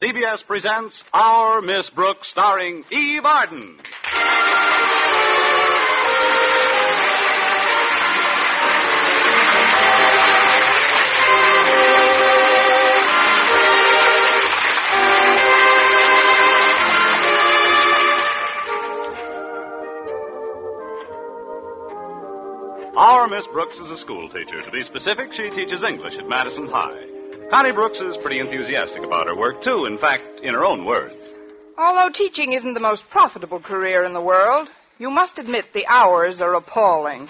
CBS presents Our Miss Brooks, starring Eve Arden. Our Miss Brooks is a school teacher. To be specific, she teaches English at Madison High. Connie Brooks is pretty enthusiastic about her work, too. In fact, in her own words. Although teaching isn't the most profitable career in the world, you must admit the hours are appalling.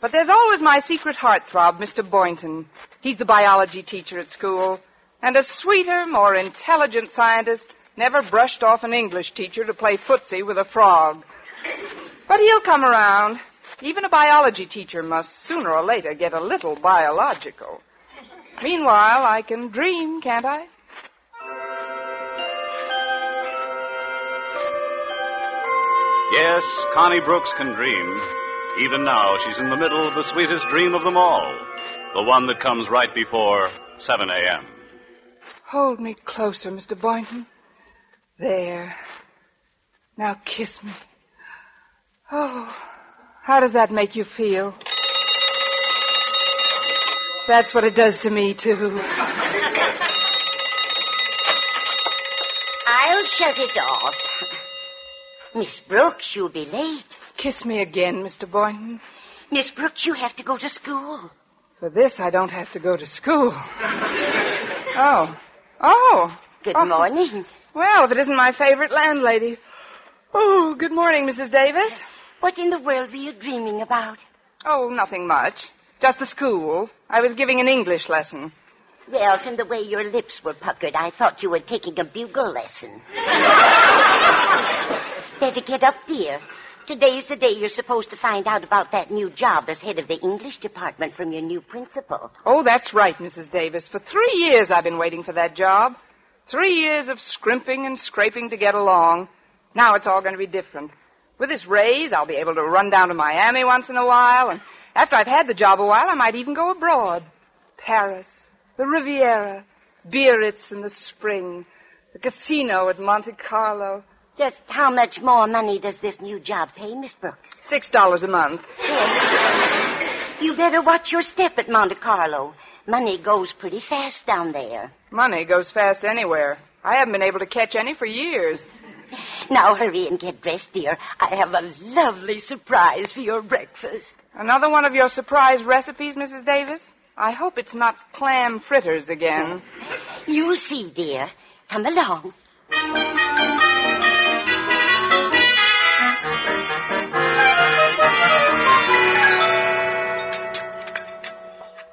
But there's always my secret heartthrob, Mr. Boynton. He's the biology teacher at school. And a sweeter, more intelligent scientist never brushed off an English teacher to play footsie with a frog. But he'll come around. Even a biology teacher must sooner or later get a little biological. Meanwhile, I can dream, can't I? Yes, Connie Brooks can dream. Even now, she's in the middle of the sweetest dream of them all. The one that comes right before 7 a.m. Hold me closer, Mr. Boynton. There. Now kiss me. Oh, how does that make you feel? That's what it does to me, too. I'll shut it off. Miss Brooks, you'll be late. Kiss me again, Mr. Boynton. Miss Brooks, you have to go to school. For this, I don't have to go to school. Oh. Good morning. Well, if it isn't my favorite landlady. Oh, good morning, Mrs. Davis. What in the world were you dreaming about? Oh, nothing much. Just the school. I was giving an English lesson. Well, from the way your lips were puckered, I thought you were taking a bugle lesson. Better get up, dear. Today's the day you're supposed to find out about that new job as head of the English department from your new principal. Oh, that's right, Mrs. Davis. For 3 years I've been waiting for that job. 3 years of scrimping and scraping to get along. Now it's all going to be different. With this raise, I'll be able to run down to Miami once in a while, and after I've had the job a while, I might even go abroad. Paris, the Riviera, Biarritz in the spring, the casino at Monte Carlo. Just how much more money does this new job pay, Miss Brooks? $6 a month. Yes. You better watch your step at Monte Carlo. Money goes pretty fast down there. Money goes fast anywhere. I haven't been able to catch any for years. Now hurry and get dressed, dear. I have a lovely surprise for your breakfast. Another one of your surprise recipes, Mrs. Davis? I hope it's not clam fritters again. You'll see, dear. Come along.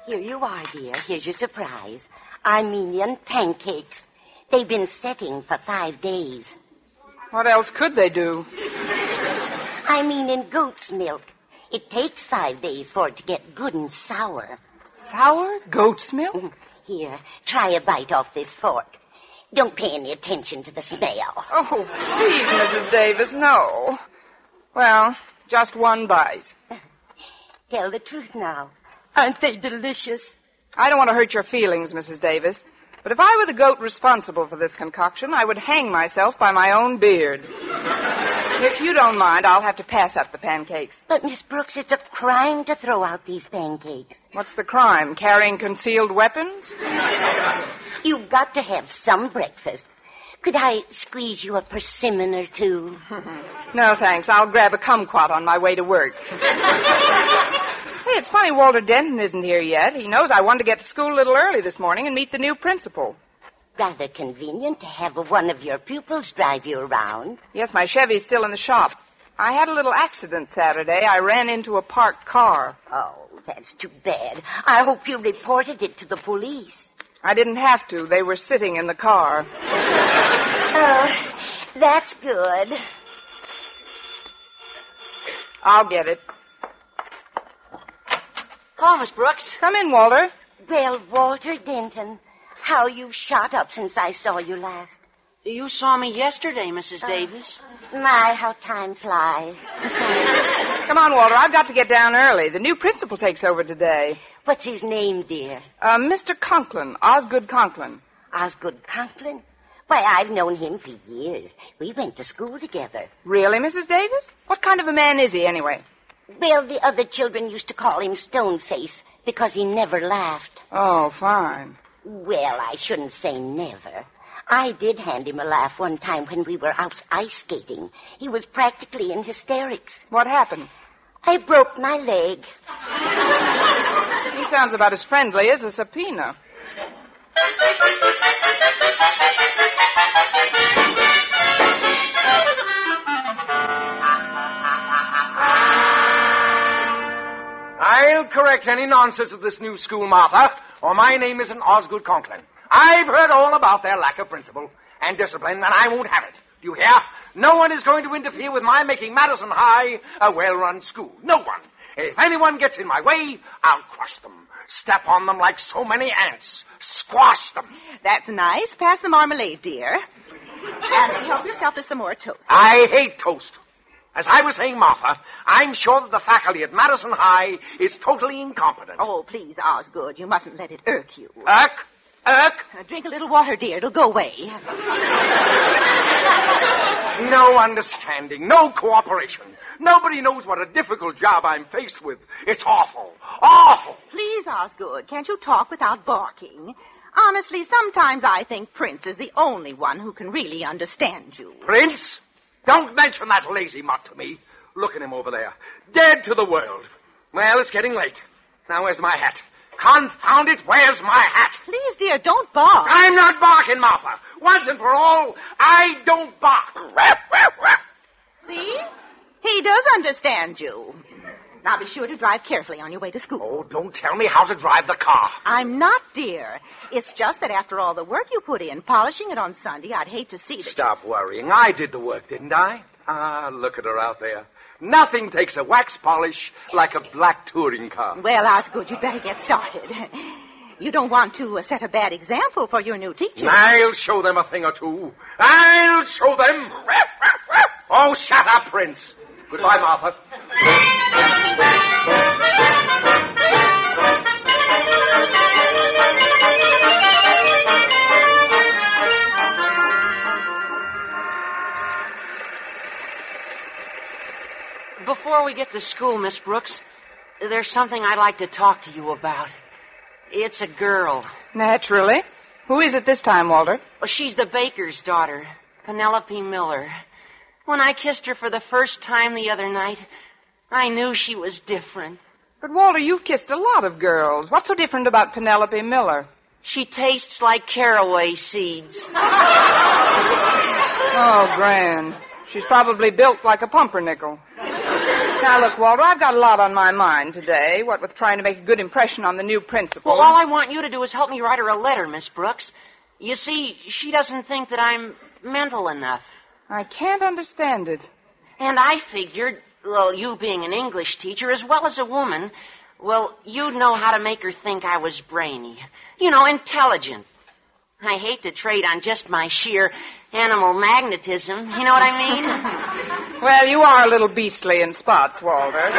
Here you are, dear. Here's your surprise. Armenian pancakes. They've been setting for 5 days. What else could they do? I mean in goat's milk. It takes 5 days for it to get good and sour. Sour? Goat's milk? Here, try a bite off this fork. Don't pay any attention to the smell. Oh, please, Mrs. Davis, no. Well, just one bite. Tell the truth now. Aren't they delicious? I don't want to hurt your feelings, Mrs. Davis. But if I were the goat responsible for this concoction, I would hang myself by my own beard. If you don't mind, I'll have to pass up the pancakes. But, Miss Brooks, it's a crime to throw out these pancakes. What's the crime? Carrying concealed weapons? You've got to have some breakfast. Could I squeeze you a persimmon or two? No, thanks. I'll grab a kumquat on my way to work. Hey, it's funny Walter Denton isn't here yet. He knows I wanted to get to school a little early this morning and meet the new principal. Rather convenient to have one of your pupils drive you around. Yes, my Chevy's still in the shop. I had a little accident Saturday. I ran into a parked car. Oh, that's too bad. I hope you reported it to the police. I didn't have to. They were sitting in the car. Oh, that's good. I'll get it. Call, Miss Brooks. Come in, Walter. Well, Walter Denton, how you've shot up since I saw you last. You saw me yesterday, Mrs. Davis. My, how time flies. Come on, Walter. I've got to get down early. The new principal takes over today. What's his name, dear? Mr. Conklin, Osgood Conklin. Osgood Conklin? Why, I've known him for years. We went to school together. Really, Mrs. Davis? What kind of a man is he, anyway? Well, the other children used to call him Stoneface because he never laughed. Oh, fine. Well, I shouldn't say never. I did hand him a laugh one time when we were out ice skating. He was practically in hysterics. What happened? I broke my leg. He sounds about as friendly as a subpoena. I'll correct any nonsense of this new school, Martha, or my name isn't Osgood Conklin. I've heard all about their lack of principle and discipline, and I won't have it. Do you hear? No one is going to interfere with my making Madison High a well-run school. No one. If anyone gets in my way, I'll crush them. Step on them like so many ants. Squash them. That's nice. Pass the marmalade, dear. And help yourself to some more toast. I hate toast. As I was saying, Martha, I'm sure that the faculty at Madison High is totally incompetent. Oh, please, Osgood, you mustn't let it irk you. Irk? Drink a little water, dear. It'll go away. No understanding, no cooperation. Nobody knows what a difficult job I'm faced with. It's awful. Awful. Please, Osgood, can't you talk without barking? Honestly, sometimes I think Prince is the only one who can really understand you. Prince? Don't mention that lazy mutt to me. Look at him over there. Dead to the world. Well, it's getting late. Now, where's my hat? Confound it, where's my hat? Please, dear, don't bark. I'm not barking, Martha. Once and for all, I don't bark. See? He does understand you. Now be sure to drive carefully on your way to school. Oh, don't tell me how to drive the car. I'm not, dear. It's just that after all the work you put in, polishing it on Sunday, I'd hate to see that. Stop worrying. I did the work, didn't I? Ah, look at her out there. Nothing takes a wax polish like a black touring car. Well, Osgood, you'd better get started. You don't want to set a bad example for your new teacher. I'll show them a thing or two. I'll show them. Oh, shut up, Prince. Goodbye, Martha. Before we get to school, Miss Brooks, there's something I'd like to talk to you about. It's a girl. Naturally. Who is it this time, Walter? Well, she's the baker's daughter, Penelope Miller. When I kissed her for the first time the other night, I knew she was different. But, Walter, you've kissed a lot of girls. What's so different about Penelope Miller? She tastes like caraway seeds. Oh, grand. She's probably built like a pumpernickel. Now, look, Walter, I've got a lot on my mind today, what with trying to make a good impression on the new principal. Well, all I want you to do is help me write her a letter, Miss Brooks. You see, she doesn't think that I'm mental enough. I can't understand it. And I figured, well, you being an English teacher as well as a woman, well, you'd know how to make her think I was brainy. You know, intelligent. I hate to trade on just my sheer animal magnetism. You know what I mean? Well, you are a little beastly in spots, Walter.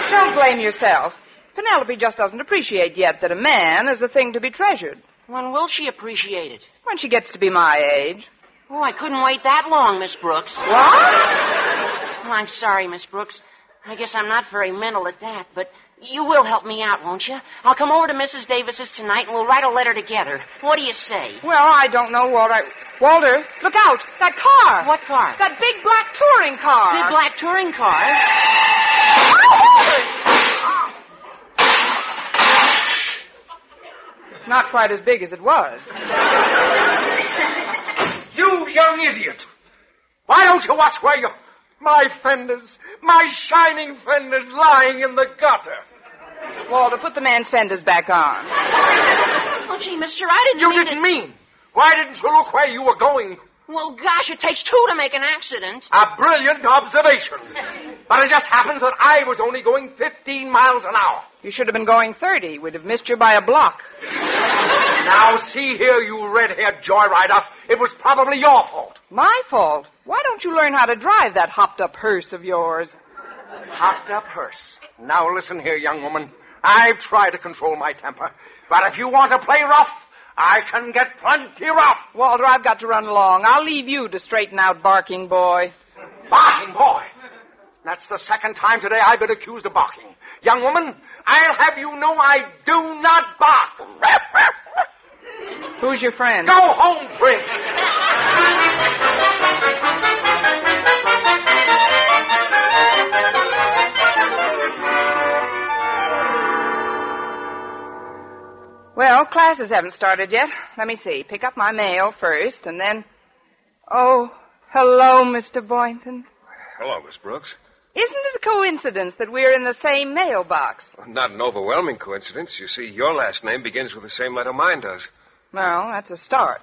Don't blame yourself. Penelope just doesn't appreciate yet that a man is a thing to be treasured. When will she appreciate it? When she gets to be my age. Oh, I couldn't wait that long, Miss Brooks. What? Oh, I'm sorry, Miss Brooks. I guess I'm not very mental at that, but you will help me out, won't you? I'll come over to Mrs. Davis's tonight, and we'll write a letter together. What do you say? Well, I don't know, Walter. Walter, look out! That car! What car? That big black touring car! Big black touring car? It's not quite as big as it was. You young idiot! Why don't you watch where you... My fenders, my shining fenders lying in the gutter. Walter, put the man's fenders back on. Oh, gee, mister, I didn't You mean didn't mean. Why didn't you look where you were going? Well, gosh, it takes two to make an accident. A brilliant observation. But it just happens that I was only going 15 miles an hour. You should have been going 30. We'd have missed you by a block. Now, see here, you red-haired joyrider. It was probably your fault. My fault? Why don't you learn how to drive that hopped-up hearse of yours? Hopped-up hearse. Now, listen here, young woman. I've tried to control my temper. But if you want to play rough, I can get plenty rough. Walter, I've got to run along. I'll leave you to straighten out Barking Boy. Barking Boy? That's the second time today I've been accused of barking. Young woman, I'll have you know I do not bark. Who's your friend? Go home, Prince. Well, classes haven't started yet. Let me see. Pick up my mail first, and then... Oh, hello, Mr. Boynton. Hello, Miss Brooks. Isn't it a coincidence that we're in the same mailbox? Well, not an overwhelming coincidence. You see, your last name begins with the same letter mine does. Well, that's a start.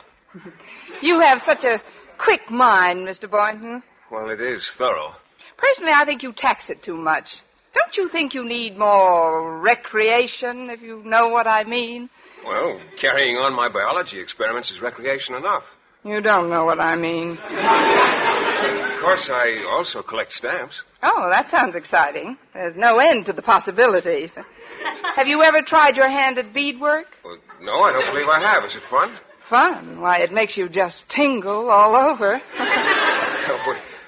You have such a quick mind, Mr. Boynton. Well, it is thorough. Personally, I think you tax it too much. Don't you think you need more recreation, if you know what I mean? Well, carrying on my biology experiments is recreation enough. You don't know what I mean. Of course, I also collect stamps. Oh, that sounds exciting. There's no end to the possibilities. Have you ever tried your hand at beadwork? Well, no, I don't believe I have. Is it fun? Fun? Why, it makes you just tingle all over.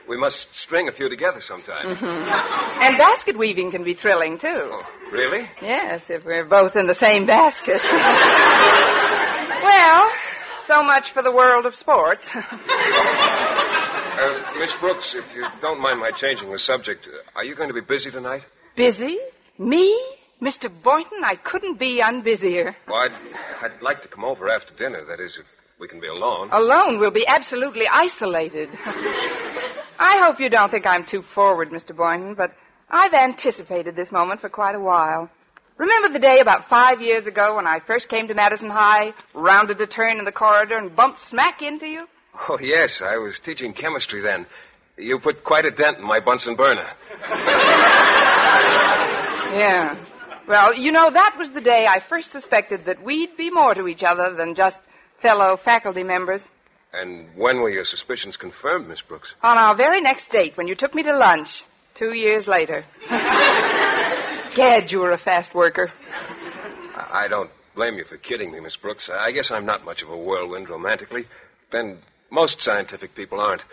We must string a few together sometime. Mm-hmm. And basket weaving can be thrilling, too. Oh, really? Yes, if we're both in the same basket. Well, so much for the world of sports. Miss Brooks, if you don't mind my changing the subject, are you going to be busy tonight? Busy? Me? Mr. Boynton, I couldn't be unbusier. Well, I'd like to come over after dinner, that is, if we can be alone. Alone? We'll be absolutely isolated. I hope you don't think I'm too forward, Mr. Boynton, but I've anticipated this moment for quite a while. Remember the day about 5 years ago when I first came to Madison High, rounded a turn in the corridor, and bumped smack into you? Oh, yes, I was teaching chemistry then. You put quite a dent in my Bunsen burner. Yeah. Well, you know, that was the day I first suspected that we'd be more to each other than just fellow faculty members. And when were your suspicions confirmed, Miss Brooks? On our very next date, when you took me to lunch, 2 years later. Gad, you were a fast worker. I don't blame you for kidding me, Miss Brooks. I guess I'm not much of a whirlwind romantically. Then most scientific people aren't.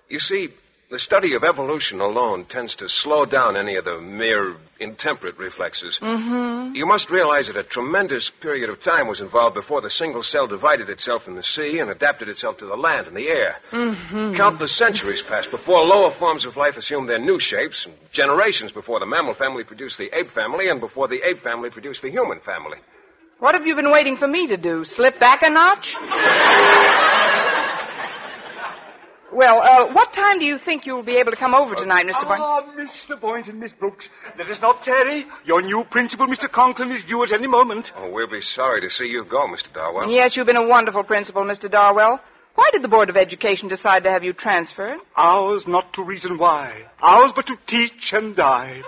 You see, the study of evolution alone tends to slow down any of the mere intemperate reflexes. Mm-hmm. You must realize that a tremendous period of time was involved before the single cell divided itself in the sea and adapted itself to the land and the air. Mm-hmm. Countless centuries passed before lower forms of life assumed their new shapes, and generations before the mammal family produced the ape family, and before the ape family produced the human family. What have you been waiting for me to do? Slip back a notch? Well, what time do you think you'll be able to come over tonight, Mr. Boynton? Mr. Boynton, Miss Brooks, let us not tarry. Your new principal, Mr. Conklin, is due at any moment. Oh, we'll be sorry to see you go, Mr. Darwell. Yes, you've been a wonderful principal, Mr. Darwell. Why did the Board of Education decide to have you transferred? Ours not to reason why. Ours but to teach and die.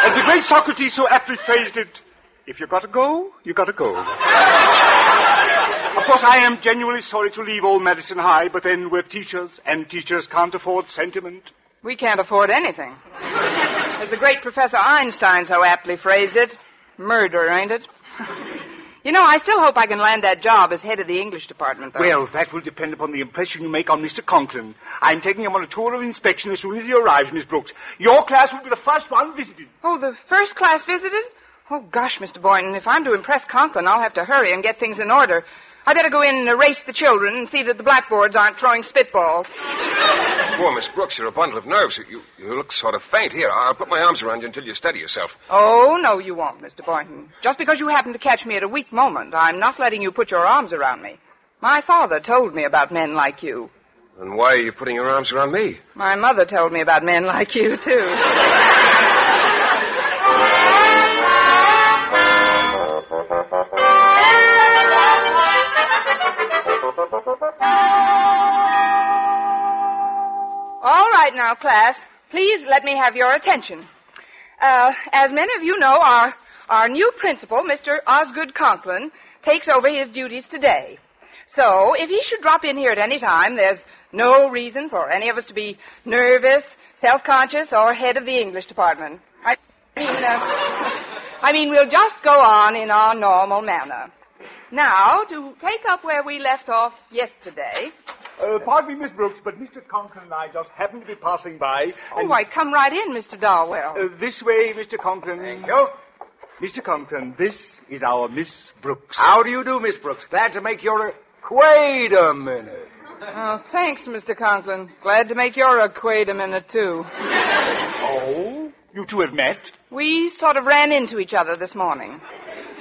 As the great Socrates so aptly phrased it, if you gotta go, you gotta go. Of course, I am genuinely sorry to leave old Madison High, but then we're teachers, and teachers can't afford sentiment. We can't afford anything. As the great Professor Einstein so aptly phrased it, murder, ain't it? You know, I still hope I can land that job as head of the English department, though. Well, that will depend upon the impression you make on Mr. Conklin. I'm taking him on a tour of inspection as soon as he arrives, Miss Brooks. Your class will be the first one visited. Oh, the first class visited? Oh, gosh, Mr. Boynton, if I'm to impress Conklin, I'll have to hurry and get things in order. I better go in and erase the children and see that the blackboards aren't throwing spitballs. Poor Miss Brooks, you're a bundle of nerves. You look sort of faint. Here, I'll put my arms around you until you steady yourself. Oh, no, you won't, Mr. Boynton. Just because you happen to catch me at a weak moment, I'm not letting you put your arms around me. My father told me about men like you. Then why are you putting your arms around me? My mother told me about men like you, too. All right now, class, please let me have your attention. As many of you know, our new principal, Mr. Osgood Conklin, takes over his duties today. So, if he should drop in here at any time, there's no reason for any of us to be nervous, self-conscious, or head of the English department. I mean, we'll just go on in our normal manner. Now, to take up where we left off yesterday. Pardon me, Miss Brooks, but Mr. Conklin and I just happened to be passing by. Oh, why, come right in, Mr. Darwell. This way, Mr. Conklin. Thank you. Mr. Conklin, this is our Miss Brooks. How do you do, Miss Brooks? Glad to make your... Wait a minute. Oh, thanks, Mr. Conklin. Glad to make your acquaint a minute, too. Oh? You two have met? We sort of ran into each other this morning.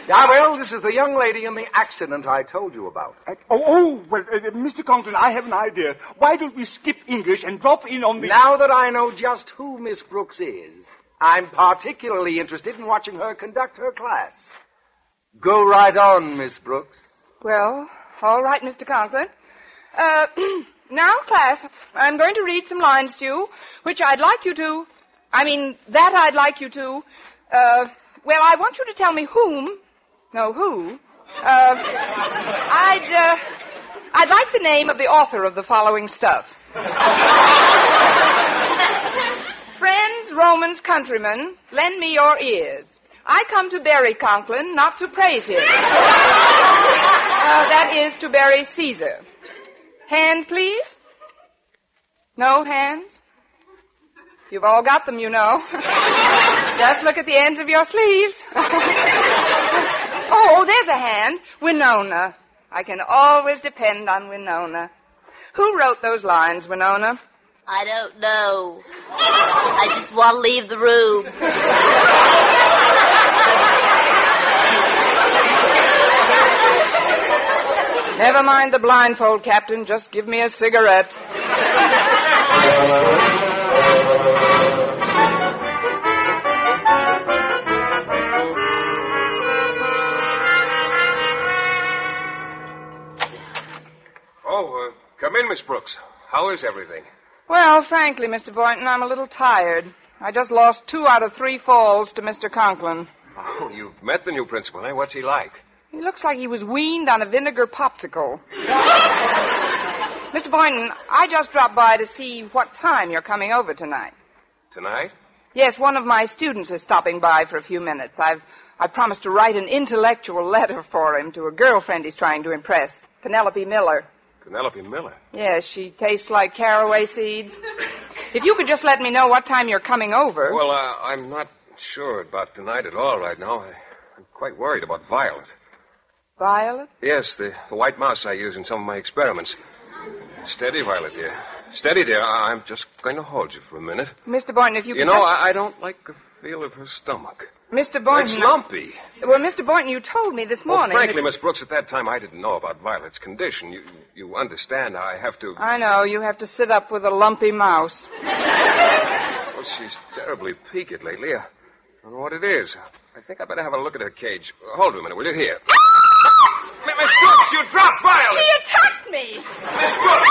Well, this is the young lady in the accident I told you about. Mr. Conklin, I have an idea. Why don't we skip English and drop in on the... Now that I know just who Miss Brooks is, I'm particularly interested in watching her conduct her class. Go right on, Miss Brooks. Well, all right, Mr. Conklin. Now, class, I'm going to read some lines to you, which I'd like you to... I'd like you to... I want you to tell me whom... No, who? I'd like the name of the author of the following stuff. Friends, Romans, countrymen, lend me your ears. I come to bury Conklin, not to praise him. That is to bury Caesar. Hand, please? No hands? You've all got them, you know. Just look at the ends of your sleeves. Oh, there's a hand. Winona. I can always depend on Winona. Who wrote those lines, Winona? I don't know. I just want to leave the room. Never mind the blindfold, Captain. Just give me a cigarette. Come in, Miss Brooks. How is everything? Well, frankly, Mr. Boynton, I'm a little tired. I just lost 2 out of 3 falls to Mr. Conklin. Oh, you've met the new principal, eh? What's he like? He looks like he was weaned on a vinegar popsicle. Mr. Boynton, I just dropped by to see what time you're coming over tonight. Tonight? Yes, one of my students is stopping by for a few minutes. I promised to write an intellectual letter for him to a girlfriend he's trying to impress, Penelope Miller. Penelope Miller? Yes, she tastes like caraway seeds. If you could just let me know what time you're coming over. Well, I'm not sure about tonight at all right now. I'm quite worried about Violet. Violet? Yes, the white mouse I use in some of my experiments. Steady, Violet, dear. Steady, dear. I'm just going to hold you for a minute. Mr. Boynton, if you could I don't like the feel of her stomach. Mr. Boynton... It's lumpy. Well, Mr. Boynton, you told me this morning... Frankly, Miss Brooks, at that time I didn't know about Violet's condition. You understand I have to... I know. You have to sit up with a lumpy mouse. Well, she's terribly peaked lately. I don't know what it is. I think I better have a look at her cage. Hold on a minute, will you? Here. Miss Brooks, you dropped Violet! She attacked me! Miss Brooks!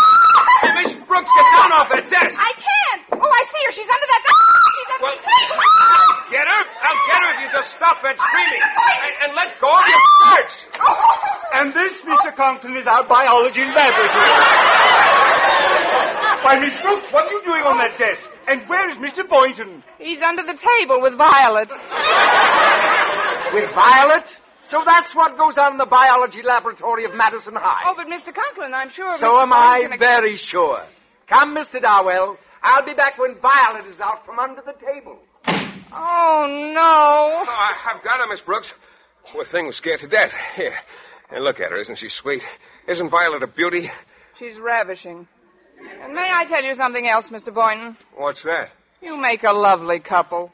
Miss Brooks, get down off that desk! I can't! Oh, I see her. She's under that... She's under Well, the table! Get her! I'll get her if you just stop that screaming. And let go of your skirts! And this, Mr. Conklin, is our biology laboratory. Why, Miss Brooks, what are you doing on that desk? And where is Mr. Boynton? He's under the table with Violet. With Violet? So that's what goes on in the biology laboratory of Madison High. Oh, but Mr. Conklin, I'm sure... So Mr. am I Boynton... very sure. Come, Mr. Darwell. I'll be back when Violet is out from under the table. Oh, no. Oh, I've got her, Miss Brooks. Poor thing was scared to death. Here. And look at her. Isn't she sweet? Isn't Violet a beauty? She's ravishing. And may I tell you something else, Mr. Boynton? What's that? You make a lovely couple.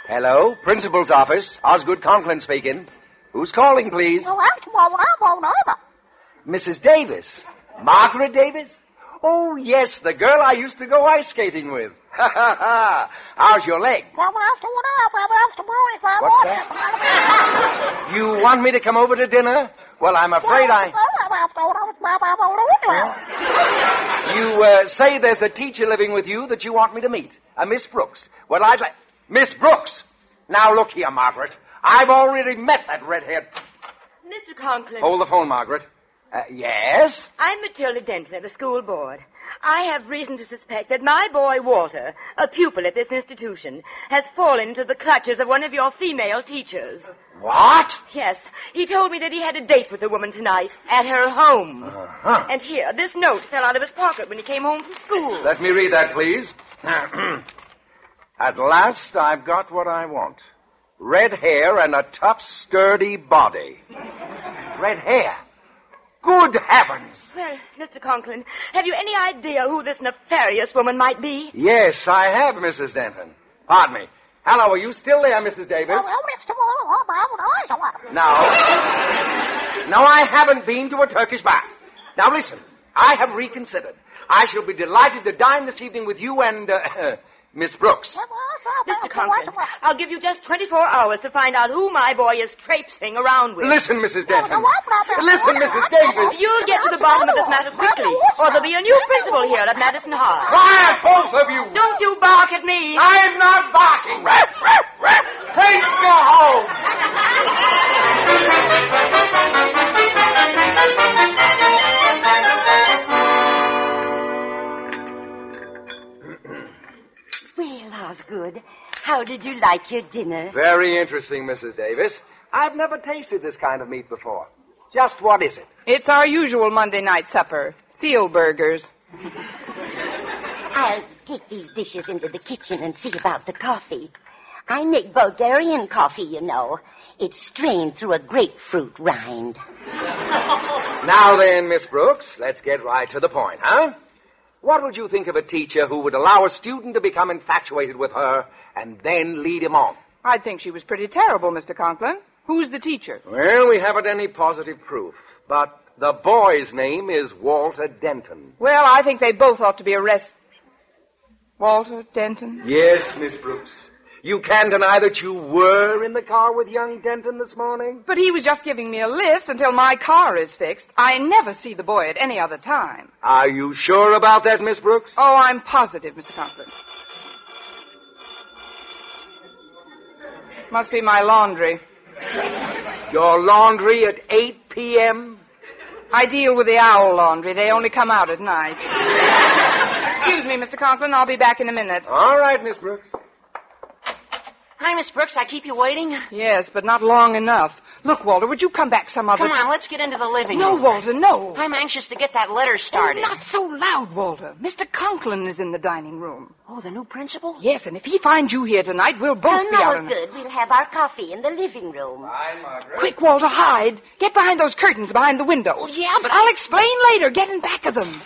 Hello, principal's office. Osgood Conklin speaking. Who's calling, please? Mrs. Davis. Margaret Davis? Oh, yes, the girl I used to go ice skating with. Ha, ha, ha. How's your leg? What's that? You want me to come over to dinner? Well, I'm afraid You say there's a teacher living with you that you want me to meet. Miss Brooks. Well, I'd like... Miss Brooks! Now, look here, Margaret. I've already met that red-haired... Mr. Conklin. Hold the phone, Margaret. Yes? I'm Matilda Denton of the school board. I have reason to suspect that my boy Walter, a pupil at this institution, has fallen into the clutches of one of your female teachers. What? Yes. He told me that he had a date with a woman tonight at her home. Uh-huh. And here, this note fell out of his pocket when he came home from school. Let me read that, please. At last, I've got what I want. Red hair and a tough, sturdy body. Red hair? Good heavens! Well, Mr. Conklin, have you any idea who this nefarious woman might be? Yes, I have, Mrs. Denton. Pardon me. Hello, are you still there, Mrs. Davis? No, I haven't been to a Turkish bath. Now, listen. I have reconsidered. I shall be delighted to dine this evening with you and, Miss Brooks. Mr. Conklin, I'll give you just 24 hours to find out who my boy is traipsing around with. Listen, Mrs. Denton. Listen, Mrs. Davis. You'll get to the bottom of this matter quickly, or there'll be a new principal here at Madison High. Quiet, both of you. Don't you bark at me. I'm not barking. Let's go home. Well, Osgood, how did you like your dinner? Very interesting, Mrs. Davis. I've never tasted this kind of meat before. Just what is it? It's our usual Monday night supper. Seal burgers. I'll take these dishes into the kitchen and see about the coffee. I make Bulgarian coffee, you know. It's strained through a grapefruit rind. Now then, Miss Brooks, let's get right to the point, huh? What would you think of a teacher who would allow a student to become infatuated with her and then lead him on? I'd think she was pretty terrible, Mr. Conklin. Who's the teacher? Well, we haven't any positive proof, but the boy's name is Walter Denton. Well, I think they both ought to be arrested. Walter Denton? Yes, Miss Brooks. You can't deny that you were in the car with young Denton this morning? But he was just giving me a lift until my car is fixed. I never see the boy at any other time. Are you sure about that, Miss Brooks? Oh, I'm positive, Mr. Conklin. Must be my laundry. Your laundry at 8 p.m.? I deal with the owl laundry. They only come out at night. Excuse me, Mr. Conklin. I'll be back in a minute. All right, Miss Brooks. Hi, Miss Brooks. I keep you waiting? Yes, but not long enough. Look, Walter, would you come back some other time? Come on, let's get into the living No, room. Walter, no. I'm anxious to get that letter started. Oh, not so loud, Walter. Mr. Conklin is in the dining room. Oh, the new principal? Yes, and if he finds you here tonight, we'll both be out. No, good. We'll have our coffee in the living room. Hi, Margaret. Quick, Walter, hide. Get behind those curtains behind the window. Oh, yeah, but I'll explain later. Get in back of them.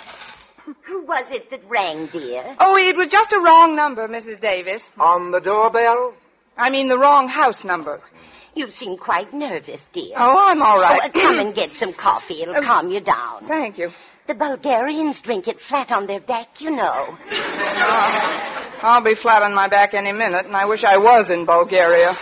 Who was it that rang, dear? Oh, it was just a wrong number, Mrs. Davis. On the doorbell? I mean the wrong house number. You seem quite nervous, dear. Oh, I'm all right. Oh, come and get some coffee. It'll calm you down. Thank you. The Bulgarians drink it flat on their back, you know. I'll be flat on my back any minute, and I wish I was in Bulgaria.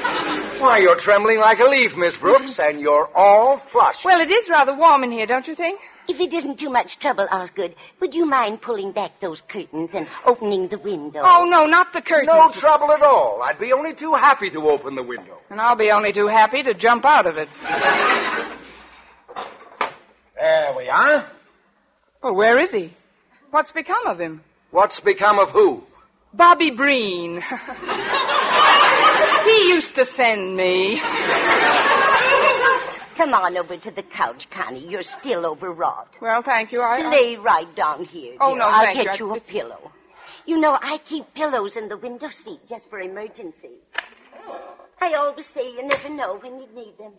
Why, you're trembling like a leaf, Miss Brooks, and you're all flushed. Well, it is rather warm in here, don't you think? If it isn't too much trouble, Osgood, would you mind pulling back those curtains and opening the window? Oh, no, not the curtains. No trouble at all. I'd be only too happy to open the window. And I'll be only too happy to jump out of it. There we are. Well, where is he? What's become of him? What's become of who? Bobby Breen. He used to send me. Come on over to the couch, Connie. You're still overwrought. Well, thank you. Lay right down here, dear. Oh, no, I'll thank you. get you a pillow. You know, I keep pillows in the window seat just for emergencies. I always say you never know when you need them.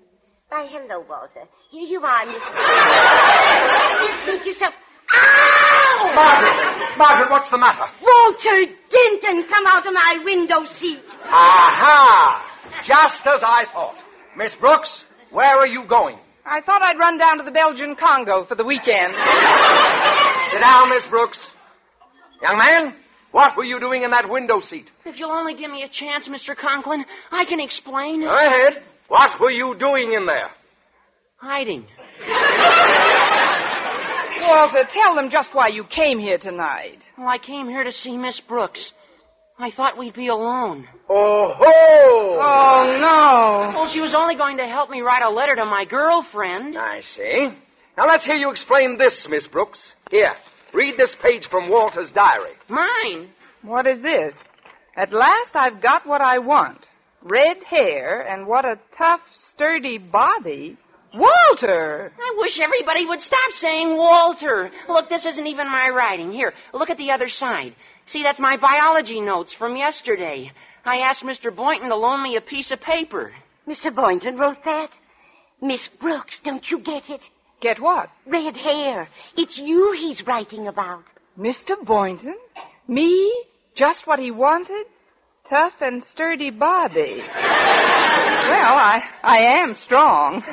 Why, hello, Walter. Here you are, Miss Brooks. Just make yourself... Ow! Margaret, what's the matter? Walter Denton, come out of my window seat. Aha! Just as I thought. Miss Brooks, where are you going? I thought I'd run down to the Belgian Congo for the weekend. Sit down, Miss Brooks. Young man, what were you doing in that window seat? If you'll only give me a chance, Mr. Conklin, I can explain. Go ahead. What were you doing in there? Hiding. Walter, tell them just why you came here tonight. Well, I came here to see Miss Brooks. I thought we'd be alone. Oh, no. Well, she was only going to help me write a letter to my girlfriend. I see. Now, let's hear you explain this, Miss Brooks. Here, read this page from Walter's diary. Mine? What is this? At last I've got what I want. Red hair and what a tough, sturdy body. Walter! I wish everybody would stop saying Walter. Look, this isn't even my writing. Here, look at the other side. See, that's my biology notes from yesterday. I asked Mr. Boynton to loan me a piece of paper. Mr. Boynton wrote that? Miss Brooks, don't you get it? Get what? Red hair. It's you he's writing about. Mr. Boynton? Me? Just what he wanted? Tough and sturdy body. Well, I am strong.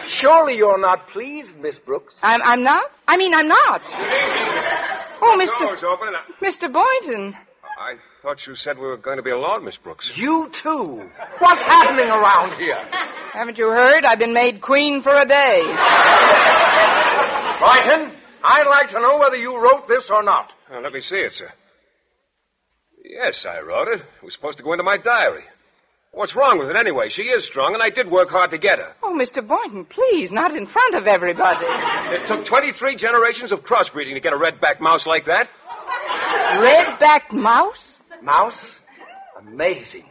Surely you're not pleased, Miss Brooks. I'm not? I mean, I'm not. Oh, Mr. Boynton. I thought you said we were going to be alone, Miss Brooks. You too. What's happening around here? Haven't you heard? I've been made queen for a day. Boynton, I'd like to know whether you wrote this or not. Let me see it, sir. Yes, I wrote it. It was supposed to go into my diary. What's wrong with it anyway? She is strong, and I did work hard to get her. Oh, Mr. Boynton, please, not in front of everybody. It took 23 generations of crossbreeding to get a red-backed mouse like that. Red-backed mouse? Mouse? Amazing.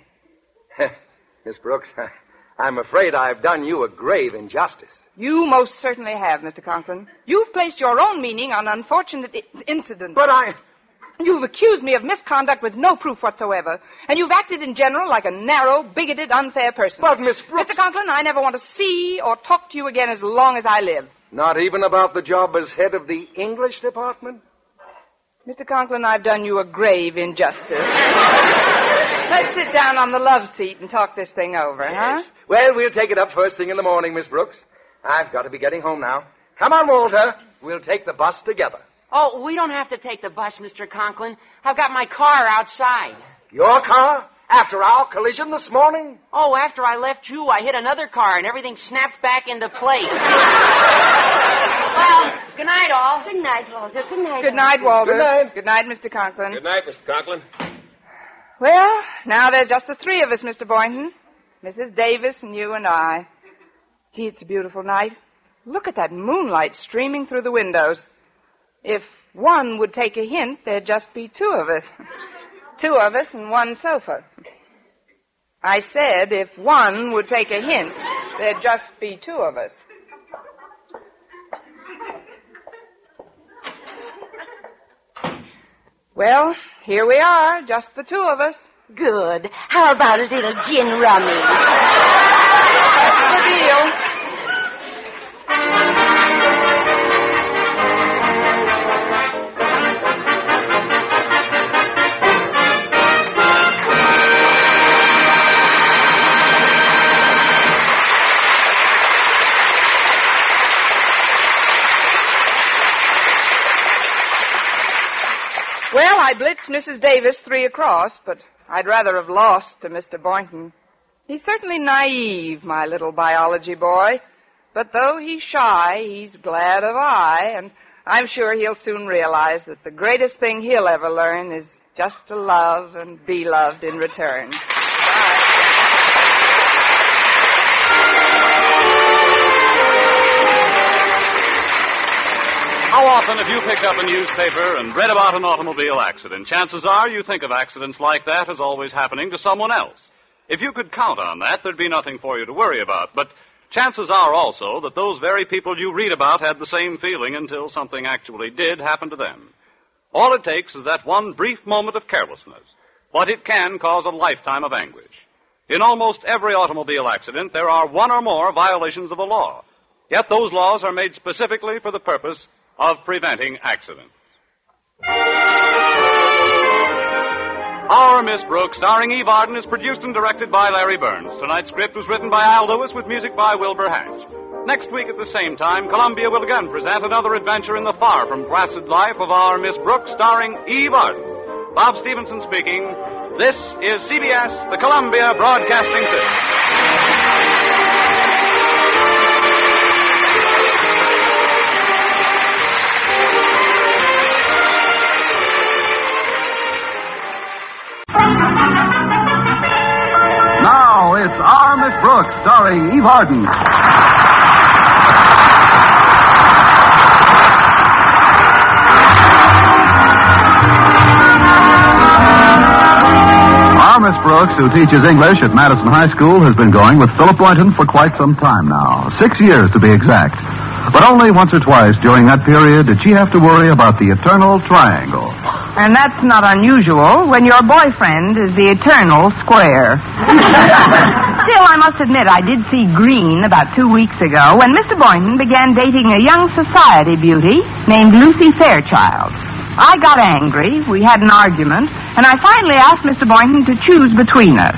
Miss Brooks, I'm afraid I've done you a grave injustice. You most certainly have, Mr. Conklin. You've placed your own meaning on unfortunate incidents. But You've accused me of misconduct with no proof whatsoever. And you've acted in general like a narrow, bigoted, unfair person. But, Miss Brooks... Mr. Conklin, I never want to see or talk to you again as long as I live. Not even about the job as head of the English department? Mr. Conklin, I've done you a grave injustice. Let's sit down on the love seat and talk this thing over, yes. Huh? Well, we'll take it up first thing in the morning, Miss Brooks. I've got to be getting home now. Come on, Walter. We'll take the bus together. Oh, we don't have to take the bus, Mr. Conklin. I've got my car outside. Your car? After our collision this morning? Oh, after I left you, I hit another car and everything snapped back into place. Well, good night, all. Good night, Walter. Good night. Good night, Walter. Good night. Good night, Mr. Conklin. Good night, Mr. Conklin. Well, now there's just the three of us, Mr. Boynton. Mrs. Davis and you and I. Gee, it's a beautiful night. Look at that moonlight streaming through the windows. If one would take a hint, there'd just be two of us. Two of us and one sofa. I said if one would take a hint, there'd just be two of us. Well, here we are, just the two of us. Good. How about a little gin rummy? That's the deal. Well, I blitzed Mrs. Davis 3 across, but I'd rather have lost to Mr. Boynton. He's certainly naive, my little biology boy. But though he's shy, he's glad of eye, and I'm sure he'll soon realize that the greatest thing he'll ever learn is just to love and be loved in return. Bye. How often have you picked up a newspaper and read about an automobile accident? Chances are you think of accidents like that as always happening to someone else. If you could count on that, there'd be nothing for you to worry about. But chances are also that those very people you read about had the same feeling until something actually did happen to them. All it takes is that one brief moment of carelessness, but it can cause a lifetime of anguish. In almost every automobile accident, there are one or more violations of the law. Yet those laws are made specifically for the purpose of preventing accidents. Our Miss Brooks, starring Eve Arden, is produced and directed by Larry Burns. Tonight's script was written by Al Lewis with music by Wilbur Hatch. Next week at the same time, Columbia will again present another adventure in the far from placid life of our Miss Brooks, starring Eve Arden. Bob Stevenson speaking. This is CBS, the Columbia Broadcasting System. starring Eve Arden. Miss Brooks, who teaches English at Madison High School, has been going with Philip Boynton for quite some time now. 6 years, to be exact. But only once or twice during that period did she have to worry about the eternal triangle. And that's not unusual when your boyfriend is the eternal square. Still, I must admit, I did see green about 2 weeks ago when Mr. Boynton began dating a young society beauty named Lucy Fairchild. I got angry, we had an argument, and I finally asked Mr. Boynton to choose between us.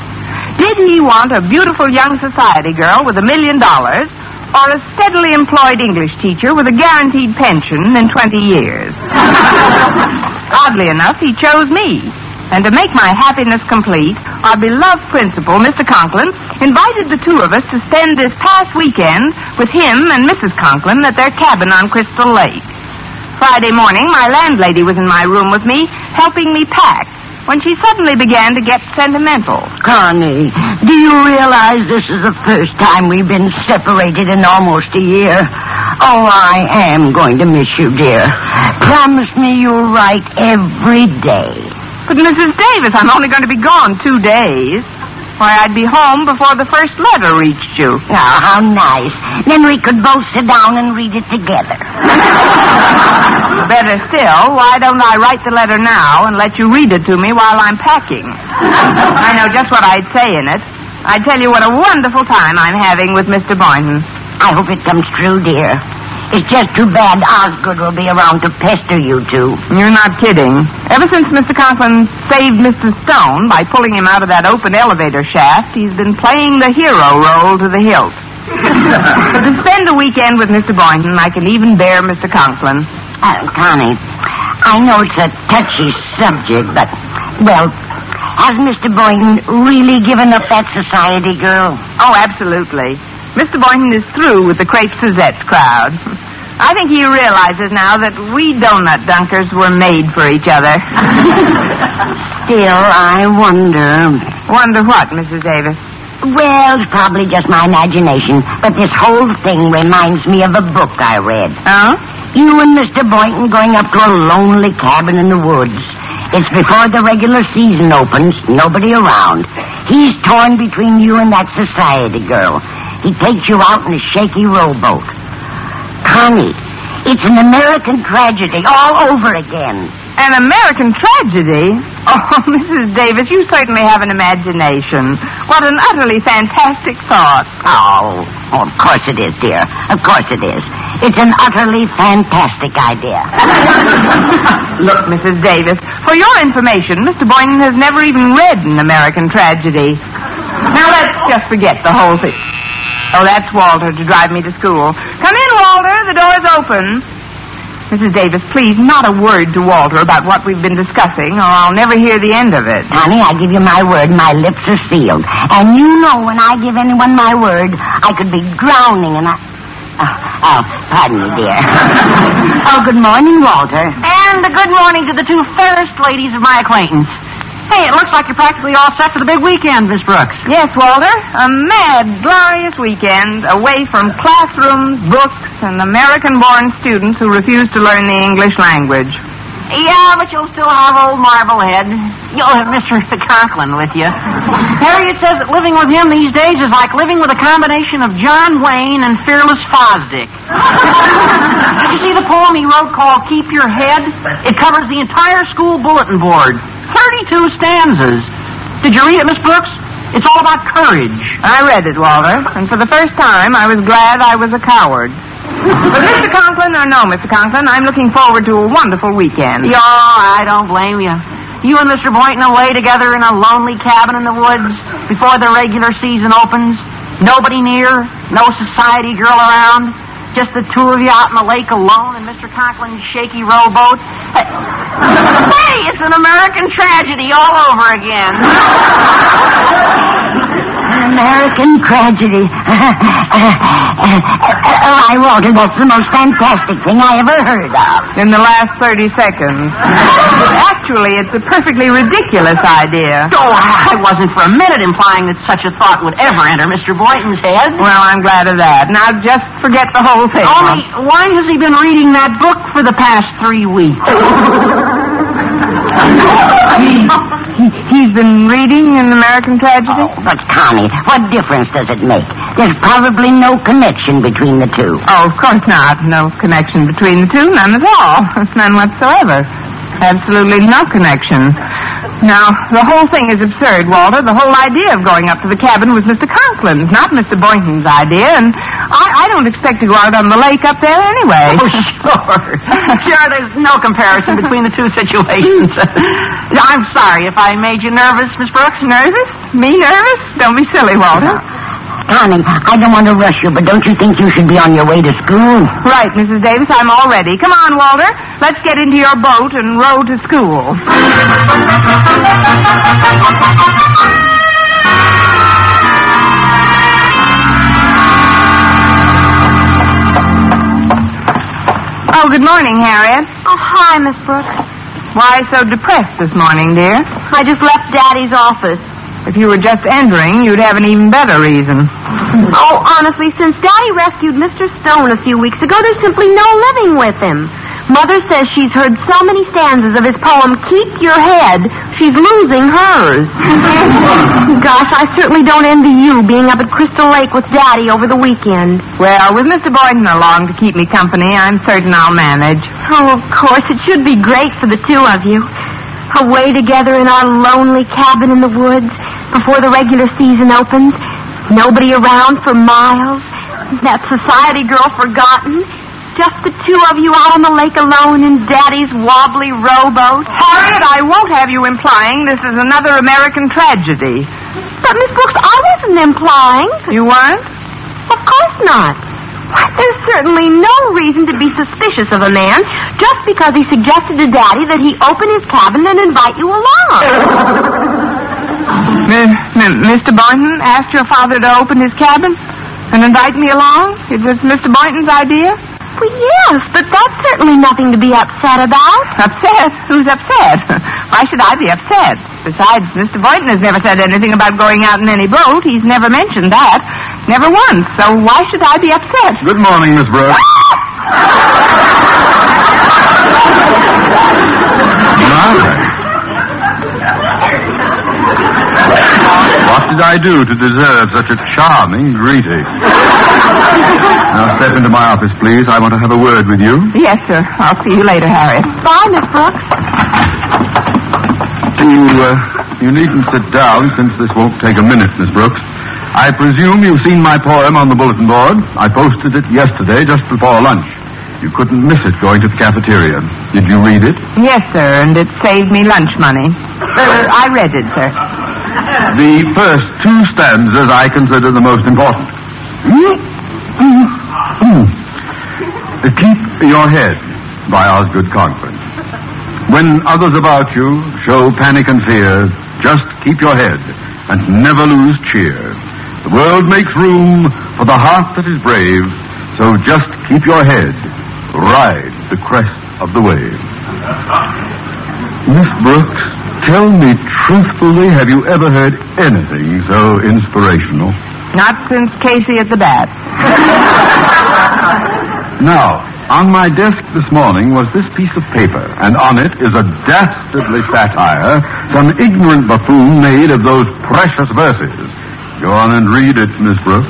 Did he want a beautiful young society girl with $1 million, or a steadily employed English teacher with a guaranteed pension in 20 years? Oddly enough, he chose me. And to make my happiness complete, our beloved principal, Mr. Conklin, invited the two of us to spend this past weekend with him and Mrs. Conklin at their cabin on Crystal Lake. Friday morning, my landlady was in my room with me, helping me pack, when she suddenly began to get sentimental. Connie, do you realize this is the first time we've been separated in almost a year? Oh, I am going to miss you, dear. Promise me you'll write every day. But, Mrs. Davis, I'm only going to be gone 2 days. Why, I'd be home before the first letter reached you. Oh, how nice. Then we could both sit down and read it together. Better still, why don't I write the letter now and let you read it to me while I'm packing? I know just what I'd say in it. I'd tell you what a wonderful time I'm having with Mr. Boynton. I hope it comes true, dear. It's just too bad Osgood will be around to pester you two. You're not kidding. Ever since Mr. Conklin saved Mr. Stone by pulling him out of that open elevator shaft, he's been playing the hero role to the hilt. But to spend a weekend with Mr. Boynton, I can even bear Mr. Conklin. Connie, I know it's a touchy subject, but, well, has Mr. Boynton really given up that society girl? Oh, absolutely. Mr. Boynton is through with the Crepe Suzette's crowd. I think he realizes now that we donut dunkers were made for each other. Still, I wonder... Wonder what, Mrs. Davis? Well, it's probably just my imagination, but this whole thing reminds me of a book I read. Oh? You and Mr. Boynton going up to a lonely cabin in the woods. It's before the regular season opens, nobody around. He's torn between you and that society girl. He takes you out in a shaky rowboat. Connie, it's an American tragedy all over again. An American tragedy? Oh, Mrs. Davis, you certainly have an imagination. What an utterly fantastic thought. Oh, of course it is, dear. Of course it is. It's an utterly fantastic idea. Look, Mrs. Davis, for your information, Mr. Boynton has never even read an American tragedy. Now, let's just forget the whole thing. Oh, that's Walter to drive me to school. Come in, Walter. The door's open. Mrs. Davis, please, not a word to Walter about what we've been discussing, or I'll never hear the end of it. Honey, I give you my word, my lips are sealed. And you know when I give anyone my word, I could be drowning and pardon me, dear. Oh, good morning, Walter. And a good morning to the two fairest ladies of my acquaintance. Hey, it looks like you're practically all set for the big weekend, Miss Brooks. Yes, Walter. A mad, glorious weekend away from classrooms, books, and American-born students who refuse to learn the English language. Yeah, but you'll still have old Marblehead. You'll have Mr. Conklin with you. Harriet says that living with him these days is like living with a combination of John Wayne and Fearless Fosdick. Did you see the poem he wrote called Keep Your Head? It covers the entire school bulletin board. 32 stanzas. Did you read it, Miss Brooks? It's all about courage. I read it, Walter, and for the first time I was glad I was a coward. But Mr. Conklin, or no, Mr. Conklin, I'm looking forward to a wonderful weekend. Yeah, I don't blame you. You and Mr. Boynton away together in a lonely cabin in the woods before the regular season opens. Nobody near, no society girl around. Just the two of you out in the lake alone in Mr. Conklin's shaky rowboat. Hey, it's an American tragedy all over again. American tragedy. Why, Walter, that's the most fantastic thing I ever heard of. In the last 30 seconds. Actually, it's a perfectly ridiculous idea. Oh, I wasn't for a minute implying that such a thought would ever enter Mr. Boynton's head. Well, I'm glad of that. Now, just forget the whole thing. Only, why has he been reading that book for the past 3 weeks? He's been reading an American tragedy? Oh, but Connie, what difference does it make? There's probably no connection between the two. Oh, of course not. No connection between the two. None at all. None whatsoever. Absolutely no connection. Now, the whole thing is absurd, Walter. The whole idea of going up to the cabin was Mr. Conklin's, not Mr. Boynton's idea, and I don't expect to go out on the lake up there anyway. Oh, sure. Sure, there's no comparison between the two situations. I'm sorry if I made you nervous, Miss Brooks. Nervous? Me nervous? Don't be silly, Walter. Connie, I don't want to rush you, but don't you think you should be on your way to school? Right, Mrs. Davis, I'm all ready. Come on, Walter. Let's get into your boat and row to school. Oh, good morning, Harriet. Oh, hi, Miss Brooks. Why so depressed this morning, dear? I just left Daddy's office. If you were just entering, you'd have an even better reason. Oh, honestly, since Daddy rescued Mr. Stone a few weeks ago, there's simply no living with him. Mother says she's heard so many stanzas of his poem, Keep Your Head, she's losing hers. Gosh, I certainly don't envy you being up at Crystal Lake with Daddy over the weekend. Well, with Mr. Boynton along to keep me company, I'm certain I'll manage. Oh, of course, it should be great for the two of you. Away together in our lonely cabin in the woods before the regular season opens. Nobody around for miles. That society girl forgotten. Just the two of you out on the lake alone in Daddy's wobbly rowboat. Harriet, I won't have you implying this is another American tragedy. But, Miss Brooks, I wasn't implying. You weren't? Of course not. There's certainly no reason to be suspicious of a man just because he suggested to Daddy that he open his cabin and invite you along. Mr. Boynton asked your father to open his cabin and invite me along? It was Mr. Boynton's idea? Well, yes, but that's certainly nothing to be upset about. Upset? Who's upset? Why should I be upset? Besides, Mr. Boynton has never said anything about going out in any boat. He's never mentioned that. Never once. So why should I be upset? Good morning, Miss Brooks. What did I do to deserve such a charming greeting? Now step into my office, please. I want to have a word with you. Yes, sir. I'll see you later, Harriet. Bye, Miss Brooks. You needn't sit down, since this won't take a minute, Miss Brooks. I presume you've seen my poem on the bulletin board. I posted it yesterday, just before lunch. You couldn't miss it going to the cafeteria. Did you read it? Yes, sir, and it saved me lunch money. I read it, sir. The first 2 stanzas I consider the most important. Keep Your Head by Osgood Conkling. When others about you show panic and fear, just keep your head and never lose cheer. The world makes room for the heart that is brave, so just keep your head. Ride the crest of the wave. Miss Brooks, tell me truthfully, have you ever heard anything so inspirational? Not since Casey at the bat. Now, on my desk this morning was this piece of paper, and on it is a dastardly satire some ignorant buffoon made of those precious verses. Go on and read it, Miss Brooks.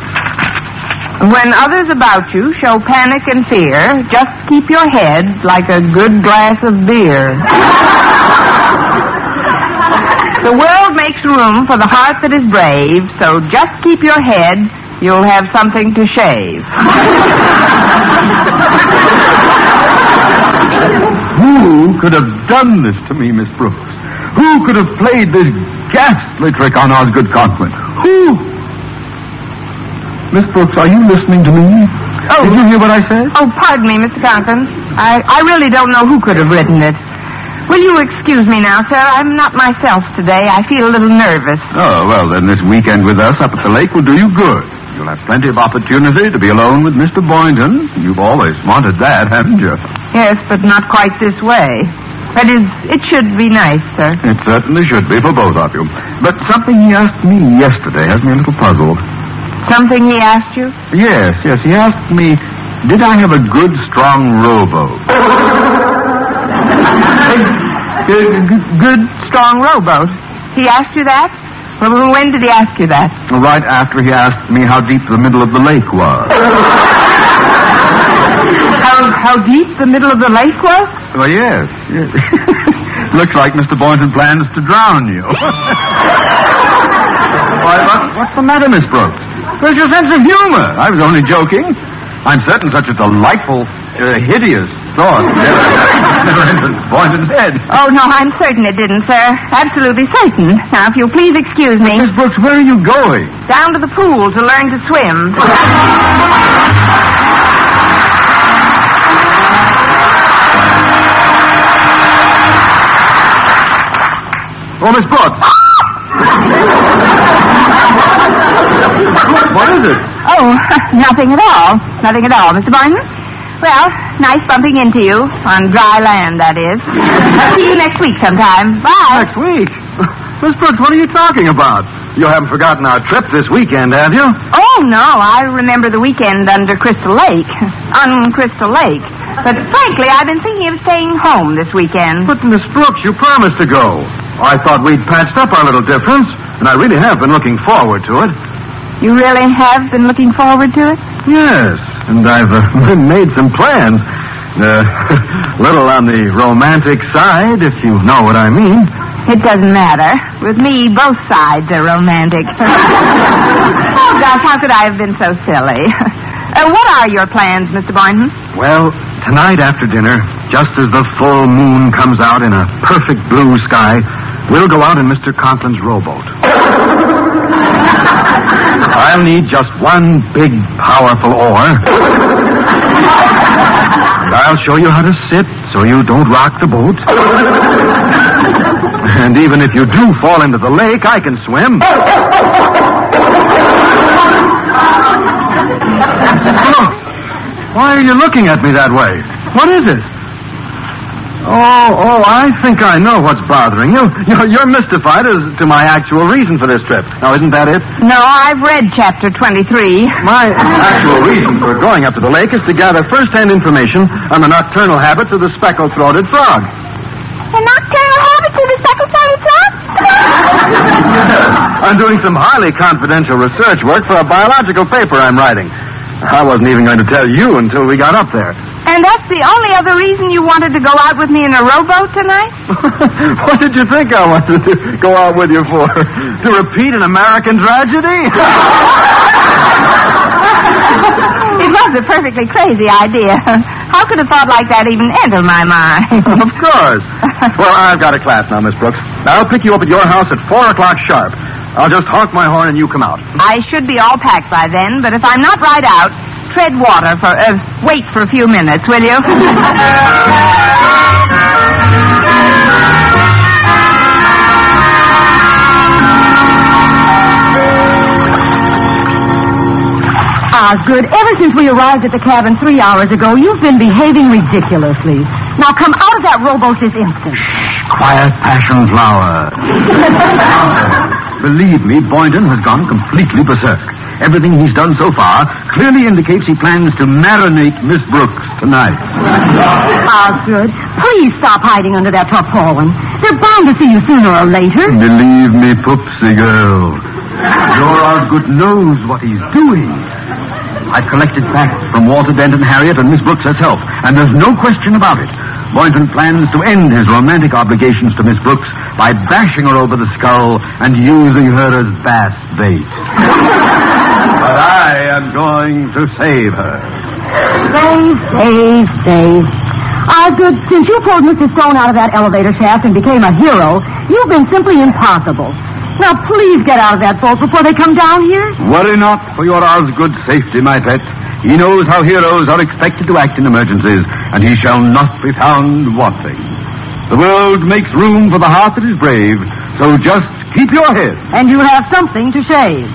When others about you show panic and fear, just keep your head like a good glass of beer. The world makes room for the heart that is brave, so just keep your head. You'll have something to shave. Who could have done this to me, Miss Brooks? Who could have played this ghastly trick on Osgood Conkling? Who? Miss Brooks, are you listening to me? Oh. Did you hear what I said? Oh, pardon me, Mr. Conklin. I really don't know who could have written it. Will you excuse me now, sir? I'm not myself today. I feel a little nervous. Oh, well, then this weekend with us up at the lake will do you good. You'll have plenty of opportunity to be alone with Mr. Boynton. You've always wanted that, haven't you? Yes, but not quite this way. That is, it should be nice, sir. It certainly should be for both of you. But something he asked me yesterday has me a little puzzled. Something he asked you? Yes. He asked me, did I have a good, strong rowboat? Good, strong rowboat. He asked you that? Well, when did he ask you that? Right after he asked me how deep the middle of the lake was. How deep the middle of the lake was? Well, yes. Looks like Mr. Boynton plans to drown you. Why, what's the matter, Miss Brooks? Where's your sense of humor? I was only joking. I'm certain such a delightful, hideous thought never entered Boynton's head. Oh, no, I'm certain it didn't, sir. Absolutely certain. Now, if you'll please excuse me. Miss Brooks, where are you going? Down to the pool to learn to swim. Oh, Miss Brooks. What is it? Oh, nothing at all. Nothing at all, Mr. Boynton. Well, nice bumping into you. On dry land, that is. See you next week sometime. Bye. Next week? Miss Brooks, what are you talking about? You haven't forgotten our trip this weekend, have you? Oh, no. I remember the weekend under Crystal Lake. On Crystal Lake. But frankly, I've been thinking of staying home this weekend. But, Miss Brooks, you promised to go. I thought we'd patched up our little difference, and I really have been looking forward to it. You really have been looking forward to it? Yes, and I've made some plans. Little on the romantic side, if you know what I mean. It doesn't matter. With me, both sides are romantic. Oh, gosh, how could I have been so silly? What are your plans, Mr. Boynton? Well, tonight after dinner, just as the full moon comes out in a perfect blue sky, we'll go out in Mr. Conklin's rowboat. I'll need just one big, powerful oar. And I'll show you how to sit so you don't rock the boat. And even if you do fall into the lake, I can swim. Why are you looking at me that way? What is it? Oh, I think I know what's bothering you. You're mystified as to my actual reason for this trip. Now, isn't that it? No, I've read chapter 23. My actual reason for going up to the lake is to gather first-hand information on the nocturnal habits of the speckled-throated frog. The nocturnal habits of the speckled-throated frog? I'm doing some highly confidential research work for a biological paper I'm writing. I wasn't even going to tell you until we got up there. And that's the only other reason you wanted to go out with me in a rowboat tonight? What did you think I wanted to go out with you for? To repeat an American tragedy? It was a perfectly crazy idea. How could a thought like that even enter my mind? Of course. Well, I've got a class now, Miss Brooks. I'll pick you up at your house at 4 o'clock sharp. I'll just honk my horn and you come out. I should be all packed by then, but if I'm not right out, tread water for, wait for a few minutes, will you? Osgood, ever since we arrived at the cabin 3 hours ago, you've been behaving ridiculously. Now come out of that rowboat this instant. Quiet, passion flower. Believe me, Boynton has gone completely berserk. Everything he's done so far clearly indicates he plans to marinate Miss Brooks tonight. Osgood, please stop hiding under that tarpaulin. They're bound to see you sooner or later. Believe me, Poopsie girl, your Osgood knows what he's doing. I've collected facts from Walter Dent and Harriet and Miss Brooks herself, and there's no question about it. Boynton plans to end his romantic obligations to Miss Brooks by bashing her over the skull and using her as bass bait. But I am going to save her. Save. Osgood, since you pulled Mr. Stone out of that elevator shaft and became a hero, you've been simply impossible. Now, please get out of that boat before they come down here. Worry not for your Osgood's safety, my pet. He knows how heroes are expected to act in emergencies, and he shall not be found wanting. The world makes room for the heart that is brave, so just keep your head. And you have something to shave.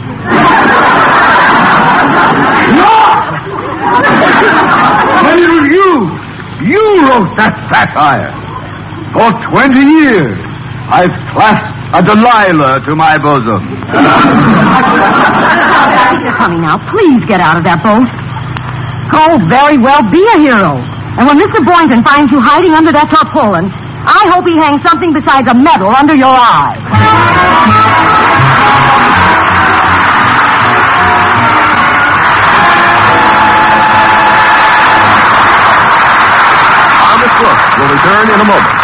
You wrote that satire. For 20 years, I've clasped a Delilah to my bosom. Honey, now, please get out of that boat. Oh, very well, be a hero. And when Mr. Boynton finds you hiding under that tarpaulin, I hope he hangs something besides a medal under your eye. We'll return in a moment.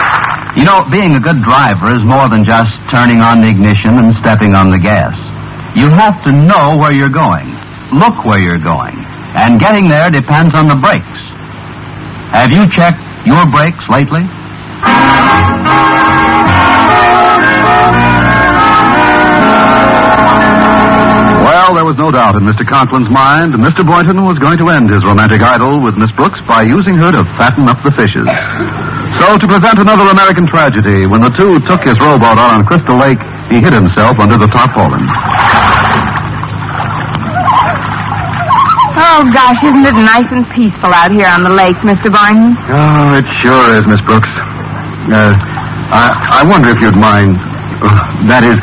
You know, being a good driver is more than just turning on the ignition and stepping on the gas. You have to know where you're going, look where you're going, and getting there depends on the brakes. Have you checked your brakes lately? Well, there was no doubt in Mr. Conklin's mind. Mr. Boynton was going to end his romantic idyll with Miss Brooks by using her to fatten up the fishes. So, to prevent another American tragedy, when the two took his rowboat out on Crystal Lake, he hid himself under the tarpaulin. Oh, gosh, isn't it nice and peaceful out here on the lake, Mr. Boynton? Oh, it sure is, Miss Brooks. I wonder if you'd mind. That is,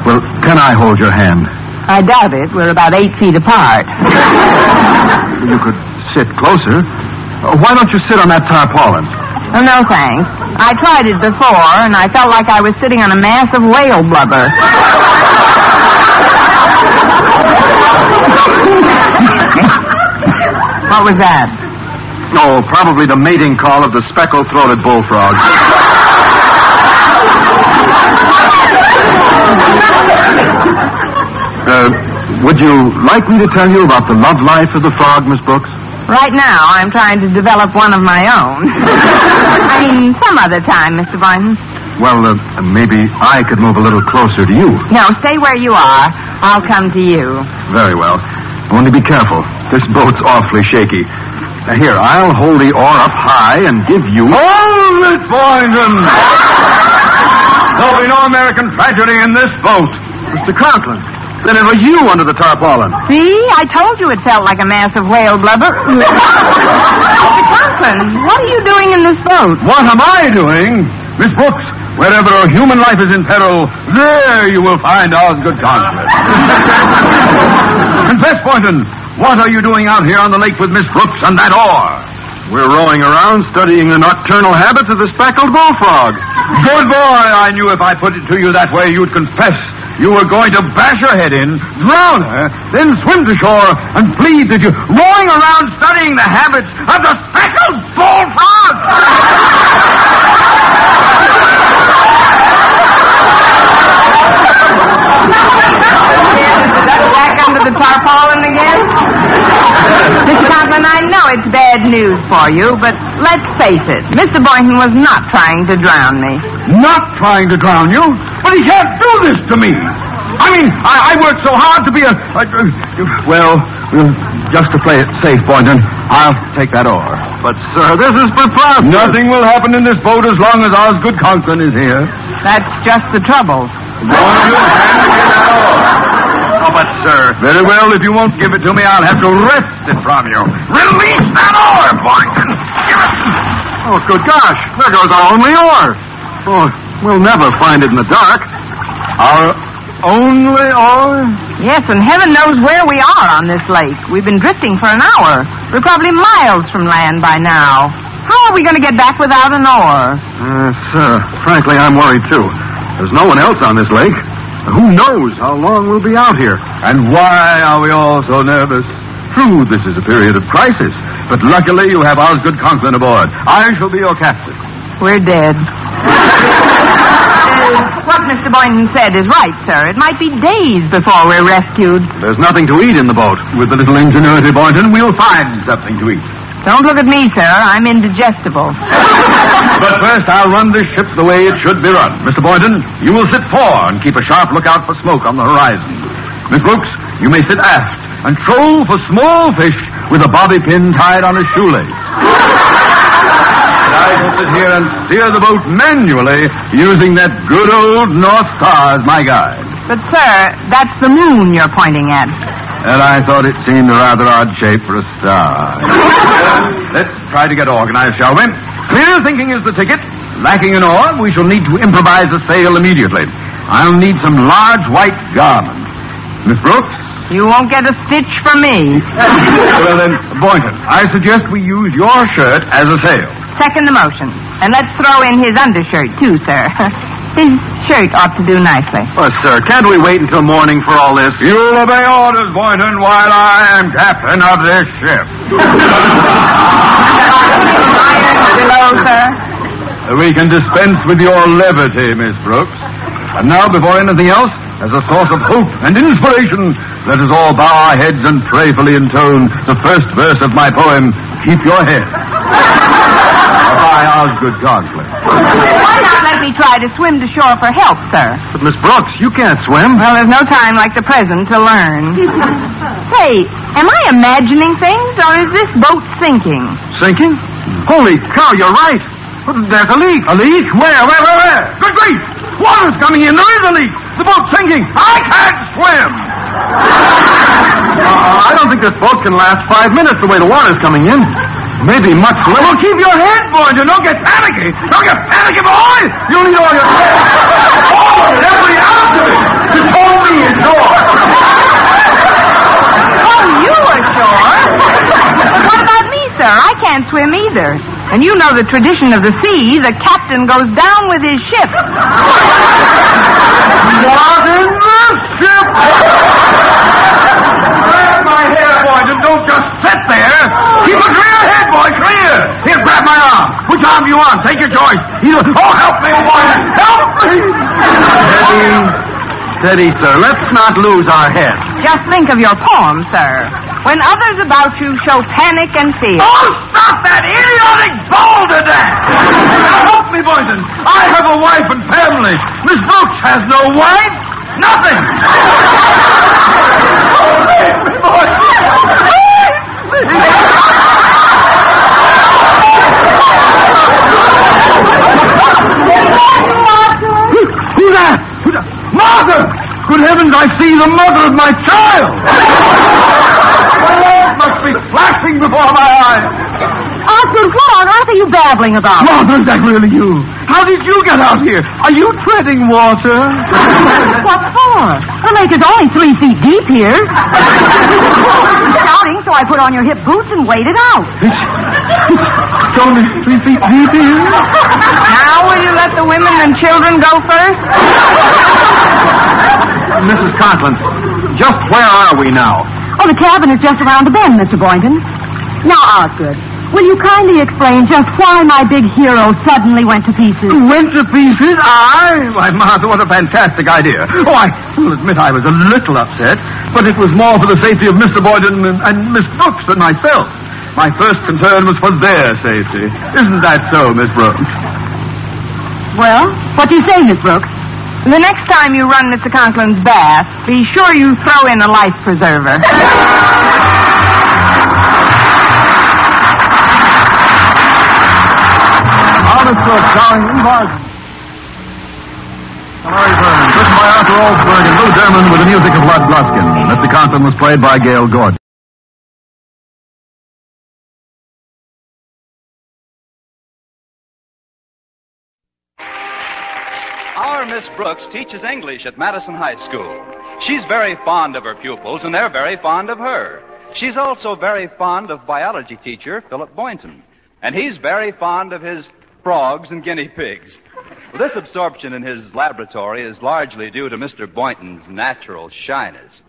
well, can I hold your hand? I doubt it. We're about 8 feet apart. You could sit closer. Why don't you sit on that tarpaulin? Oh, no, thanks. I tried it before, and I felt like I was sitting on a mass of whale blubber. What was that? Oh, probably the mating call of the speckled-throated bullfrog. Would you like me to tell you about the love life of the frog, Miss Brooks? Right now, I'm trying to develop one of my own. I mean, some other time, Mr. Boynton. Well, maybe I could move a little closer to you. No, stay where you are. I'll come to you. Very well. Only be careful. This boat's awfully shaky. Now, here, I'll hold the oar up high and give you... Hold it, Boynton! There'll be no American tragedy in this boat. Mr. Conklin, then it was you under the tarpaulin. See? I told you it felt like a mass of whale blubber. Mr. Conklin, what are you doing in this boat? What am I doing? Miss Brooks, wherever a human life is in peril, there you will find Osgood Conklin. Confess, Boynton, what are you doing out here on the lake with Miss Brooks and that oar? We're rowing around studying the nocturnal habits of the speckled bullfrog. Good boy, I knew if I put it to you that way, you'd confess you were going to bash her head in, drown her, then swim to shore and plead that you're rowing around studying the habits of the speckled bullfrog. Back under the tarpaulin again? Mr. Conklin, I know it's bad news for you, but let's face it, Mr. Boynton was not trying to drown me. Not trying to drown you? But he can't do this to me. I mean, I worked so hard to be well, just to play it safe, Boynton, I'll take that oar. But, sir, this is preposterous. Nothing will happen in this boat as long as Osgood Conklin is here. That's just the trouble. Oh, but, sir... Very well, if you won't give it to me, I'll have to wrest it from you. Release that oar, Boynton! Oh, good gosh, there goes our only oar. Oh, we'll never find it in the dark. Our only oar? Yes, and heaven knows where we are on this lake. We've been drifting for an hour. We're probably miles from land by now. How are we going to get back without an oar? Sir, frankly, I'm worried, too. There's no one else on this lake. Who knows how long we'll be out here? And why are we all so nervous? True, this is a period of crisis, but luckily you have Osgood Conklin aboard. I shall be your captain. We're dead. What Mr. Boynton said is right, sir. It might be days before we're rescued. There's nothing to eat in the boat. With a little ingenuity, Boynton, we'll find something to eat. Don't look at me, sir. I'm indigestible. But first, I'll run this ship the way it should be run. Mr. Boynton, you will sit fore and keep a sharp lookout for smoke on the horizon. Miss Brooks, you may sit aft and troll for small fish with a bobby pin tied on a shoelace. I I shall sit here and steer the boat manually using that good old North Star as my guide. But, sir, that's the moon you're pointing at. And I thought it seemed a rather odd shape for a star. Let's try to get organized, shall we? Clear thinking is the ticket. Lacking an oar, we shall need to improvise a sail immediately. I'll need some large white garment. Miss Brooks? You won't get a stitch from me. Well, then, Boynton, I suggest we use your shirt as a sail. Second the motion. And let's throw in his undershirt, too, sir. His shirt ought to do nicely. Oh, sir, can't we wait until morning for all this? You'll obey orders, Boynton, while I am captain of this ship. Below, sir. We can dispense with your levity, Miss Brooks. And now, before anything else, as a source of hope and inspiration, let us all bow our heads and prayerfully intone the first verse of my poem, Keep Your Head. By Osgood Conklin. Why not let me try to swim to shore for help, sir? But, Miss Brooks, you can't swim. Well, there's no time like the present to learn. Say, am I imagining things, or is this boat sinking? Sinking? Holy cow, you're right. There's a leak. A leak? Where? Good grief! Water's coming in. There is a leak. The boat's sinking. I can't swim. I don't think this boat can last 5 minutes the way the water's coming in. Maybe much less. Well, keep your head, Boynton. Don't get panicky. Don't get panicky, boy. You'll need all your head. All of it, every ounce of it. Just hold me ashore. Oh, you ashore? What about me, sir? I can't swim either. And you know the tradition of the sea. The captain goes down with his ship. Not in the ship! Grab my hair, Boynton. Don't just sit there. Keep a clear head, boy. Clear. Here, grab my arm. Which arm do you want? Take your choice. Either... Oh, help me, Boynton. Help me! Steady, sir. Let's not lose our heads. Just think of your poem, sir. When others about you show panic and fear. Oh, stop that idiotic balderdash! Now help me, Boynton. I have a wife and family. Miss Brooks has no wife. Nothing. Oh, save me, Boynton. Who's that? Mother! Good heavens, I see the mother of my child! My life must be flashing before my eyes! Osgood, what on earth are you babbling about? Mother, is that really you? How did you get out here? Are you treading water? What for? The lake is only 3 feet deep here. Shouting, so I put on your hip boots and waded out. It's only 3 feet deep here? Now will you let the women and children go first? Mrs. Conklin, just where are we now? Oh, the cabin is just around the bend, Mr. Boynton. Now, Osgood, will you kindly explain just why my big hero suddenly went to pieces? Went to pieces? Why, Martha, what a fantastic idea. Oh, I will admit I was a little upset, but it was more for the safety of Mr. Boynton and Miss Brooks than myself. My first concern was for their safety. Isn't that so, Miss Brooks? Well, what do you say, Miss Brooks? The next time you run Mr. Conklin's bath, be sure you throw in a life preserver. Honest Brooks, starring Eve Arden. Larry Vernon, written by Arthur Oldsberg and Lou Derman with the music of Lud Gluskin. Mr. Conklin was played by Gail Gordon. Our Miss Brooks teaches English at Madison High School. She's very fond of her pupils, and they're very fond of her. She's also very fond of biology teacher Philip Boynton, and he's very fond of his frogs and guinea pigs. Well, this absorption in his laboratory is largely due to Mr. Boynton's natural shyness.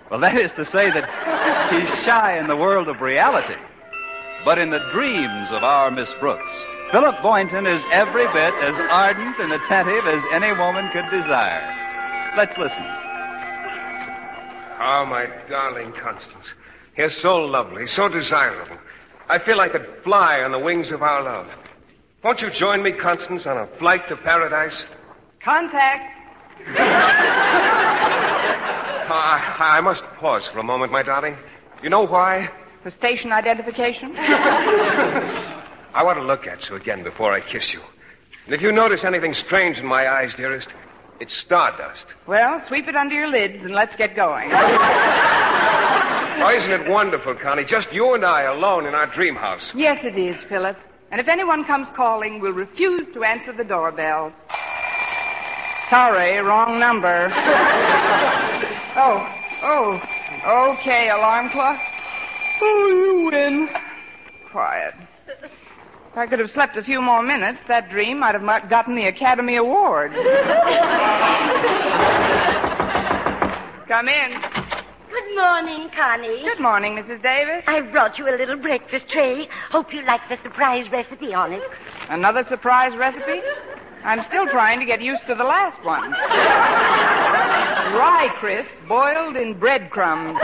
Well, that is to say that he's shy in the world of reality. But in the dreams of our Miss Brooks, Philip Boynton is every bit as ardent and attentive as any woman could desire. Let's listen. Oh, my darling Constance. You're so lovely, so desirable. I feel I could fly on the wings of our love. Won't you join me, Constance, on a flight to paradise? Contact. I must pause for a moment, my darling. You know why? For station identification? I want to look at you again before I kiss you. And if you notice anything strange in my eyes, dearest, it's stardust. Well, sweep it under your lids and let's get going. Oh, isn't it wonderful, Connie? Just you and I alone in our dream house. Yes, it is, Philip. And if anyone comes calling, we'll refuse to answer the doorbell. Sorry, wrong number. Oh, okay, alarm clock. Oh, you win. Quiet. If I could have slept a few more minutes, that dream might have gotten the Academy Award. Come in. Good morning, Connie. Good morning, Mrs. Davis. I've brought you a little breakfast tray. Hope you like the surprise recipe on it. Another surprise recipe? I'm still trying to get used to the last one. Rye crisp boiled in breadcrumbs.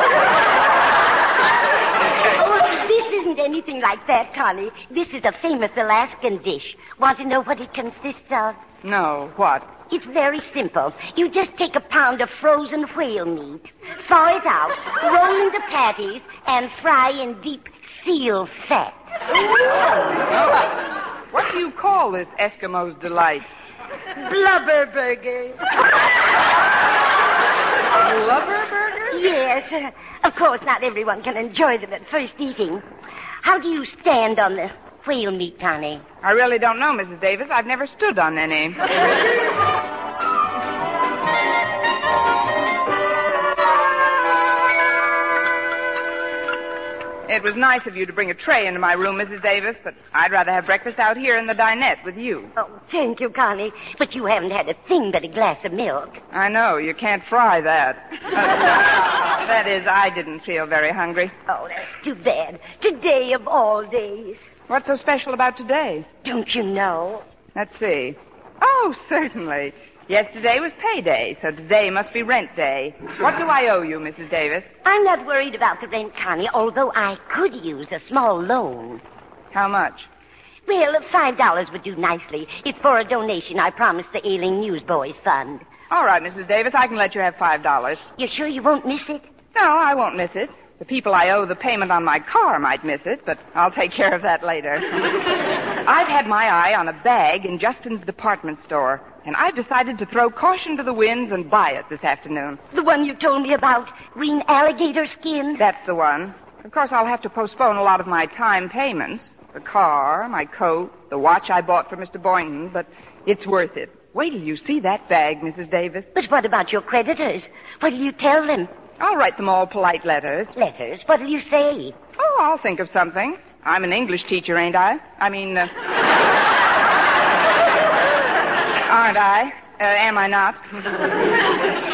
Oh, this isn't anything like that, Connie. This is a famous Alaskan dish. Want to know what it consists of? No, what? It's very simple. You just take a pound of frozen whale meat, thaw it out, roll into patties, and fry in deep seal fat. What do you call this Eskimo's delight? Blubber burger. Blubber burger? Yes. Of course, not everyone can enjoy them at first eating. How do you stand on the whale meat, Connie? I really don't know, Mrs. Davis. I've never stood on any. It was nice of you to bring a tray into my room, Mrs. Davis, but I'd rather have breakfast out here in the dinette with you. Oh, thank you, Connie. But you haven't had a thing but a glass of milk. I know. You can't fry that. That is, I didn't feel very hungry. Oh, that's too bad. Today of all days. What's so special about today? Don't you know? Let's see. Oh, certainly. Yesterday was payday, so today must be rent day. What do I owe you, Mrs. Davis? I'm not worried about the rent, Connie, although I could use a small loan. How much? Well, $5 would do nicely. It's for a donation I promised the Ailing Newsboys Fund. All right, Mrs. Davis, I can let you have $5. You sure you won't miss it? No, I won't miss it. The people I owe the payment on my car might miss it, but I'll take care of that later. I've had my eye on a bag in Justin's department store, and I've decided to throw caution to the winds and buy it this afternoon. The one you told me about, green alligator skin? That's the one. Of course, I'll have to postpone a lot of my time payments. The car, my coat, the watch I bought for Mr. Boynton, but it's worth it. Wait till you see that bag, Mrs. Davis. But what about your creditors? What'll you tell them? I'll write them all polite letters. Letters? What'll you say? Oh, I'll think of something. I'm an English teacher, ain't I? Aren't I? Am I not?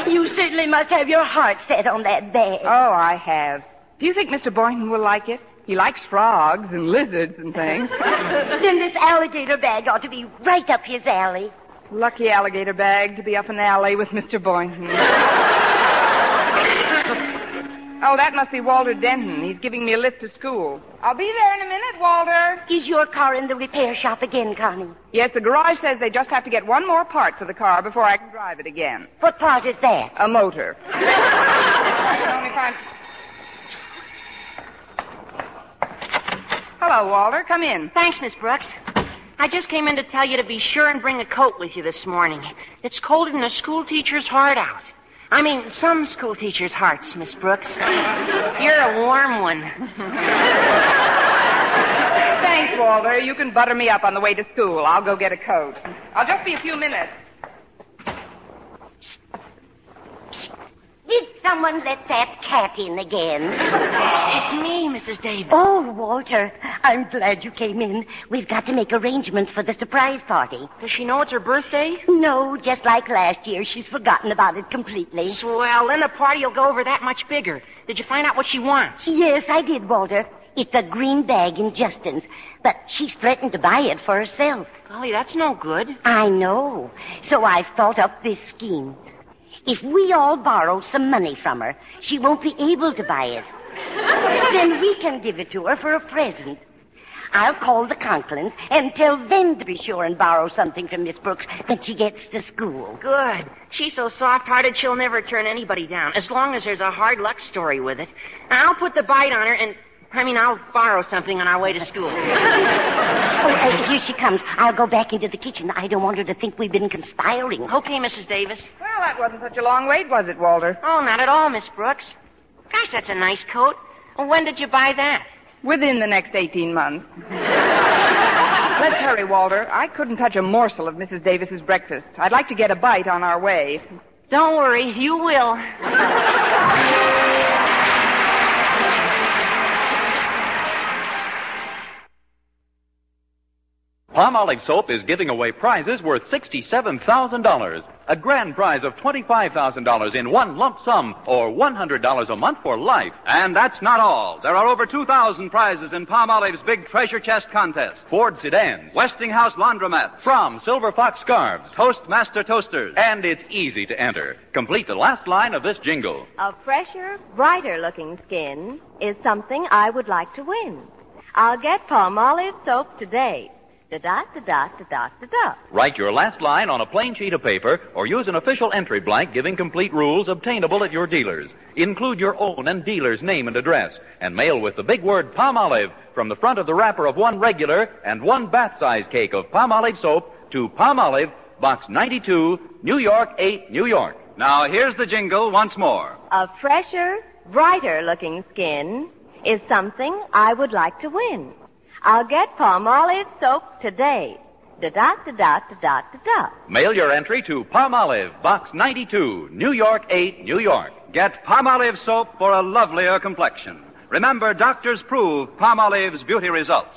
You certainly must have your heart set on that bag. Oh, I have. Do you think Mr. Boynton will like it? He likes frogs and lizards and things. Then this alligator bag ought to be right up his alley. Lucky alligator bag to be up an alley with Mr. Boynton. Oh, that must be Walter Denton. He's giving me a lift to school. I'll be there in a minute, Walter. Is your car in the repair shop again, Connie? Yes, the garage says they just have to get one more part for the car before I can drive it again. What part is that? A motor. Hello, Walter. Come in. Thanks, Miss Brooks. I just came in to tell you to be sure and bring a coat with you this morning. It's colder than a school teacher's heart out. I mean, some school teachers' hearts, Miss Brooks. You're a warm one. Thanks, Walter. You can butter me up on the way to school. I'll go get a coat. I'll just be a few minutes. Did someone let that cat in again? It's me, Mrs. Davis. Oh, Walter, I'm glad you came in. We've got to make arrangements for the surprise party. Does she know it's her birthday? No, just like last year. She's forgotten about it completely. Swell. Then the party will go over that much bigger. Did you find out what she wants? Yes, I did, Walter. It's a green bag in Justin's, but she's threatened to buy it for herself. Golly, that's no good. I know. So I've thought up this scheme. If we all borrow some money from her, she won't be able to buy it. Then we can give it to her for a present. I'll call the Conklins and tell them to be sure and borrow something from Miss Brooks when she gets to school. Good. She's so soft-hearted she'll never turn anybody down, as long as there's a hard luck story with it. I'll put the bite on her and... I'll borrow something on our way to school. Here she comes. I'll go back into the kitchen. I don't want her to think we've been conspiring. Okay, Mrs. Davis. Well, that wasn't such a long wait, was it, Walter? Oh, not at all, Miss Brooks. Gosh, that's a nice coat. Well, when did you buy that? Within the next 18 months. Let's hurry, Walter. I couldn't touch a morsel of Mrs. Davis's breakfast. I'd like to get a bite on our way. Don't worry, you will. Palmolive Soap is giving away prizes worth $67,000. A grand prize of $25,000 in one lump sum, or $100 a month for life. And that's not all. There are over 2,000 prizes in Palmolive's big treasure chest contest. Ford sedans, Westinghouse laundromats, From Silver Fox scarves, Toastmaster toasters. and it's easy to enter. Complete the last line of this jingle. A fresher, brighter-looking skin is something I would like to win. I'll get Palmolive soap today. Da-da-da-da-da-da-da-da. Write your last line on a plain sheet of paper or use an official entry blank giving complete rules obtainable at your dealers. Include your own and dealer's name and address and mail with the big word Palmolive from the front of the wrapper of one regular and one bath-size cake of Palmolive soap to Palmolive, Box 92, New York 8, New York. Now, here's the jingle once more. A fresher, brighter-looking skin is something I would like to win. I'll get Palmolive soap today. Da-da-da-da-da-da-da. Mail your entry to Palmolive, Box 92, New York 8, New York. Get Palmolive soap for a lovelier complexion. Remember, doctors prove Palmolive's beauty results.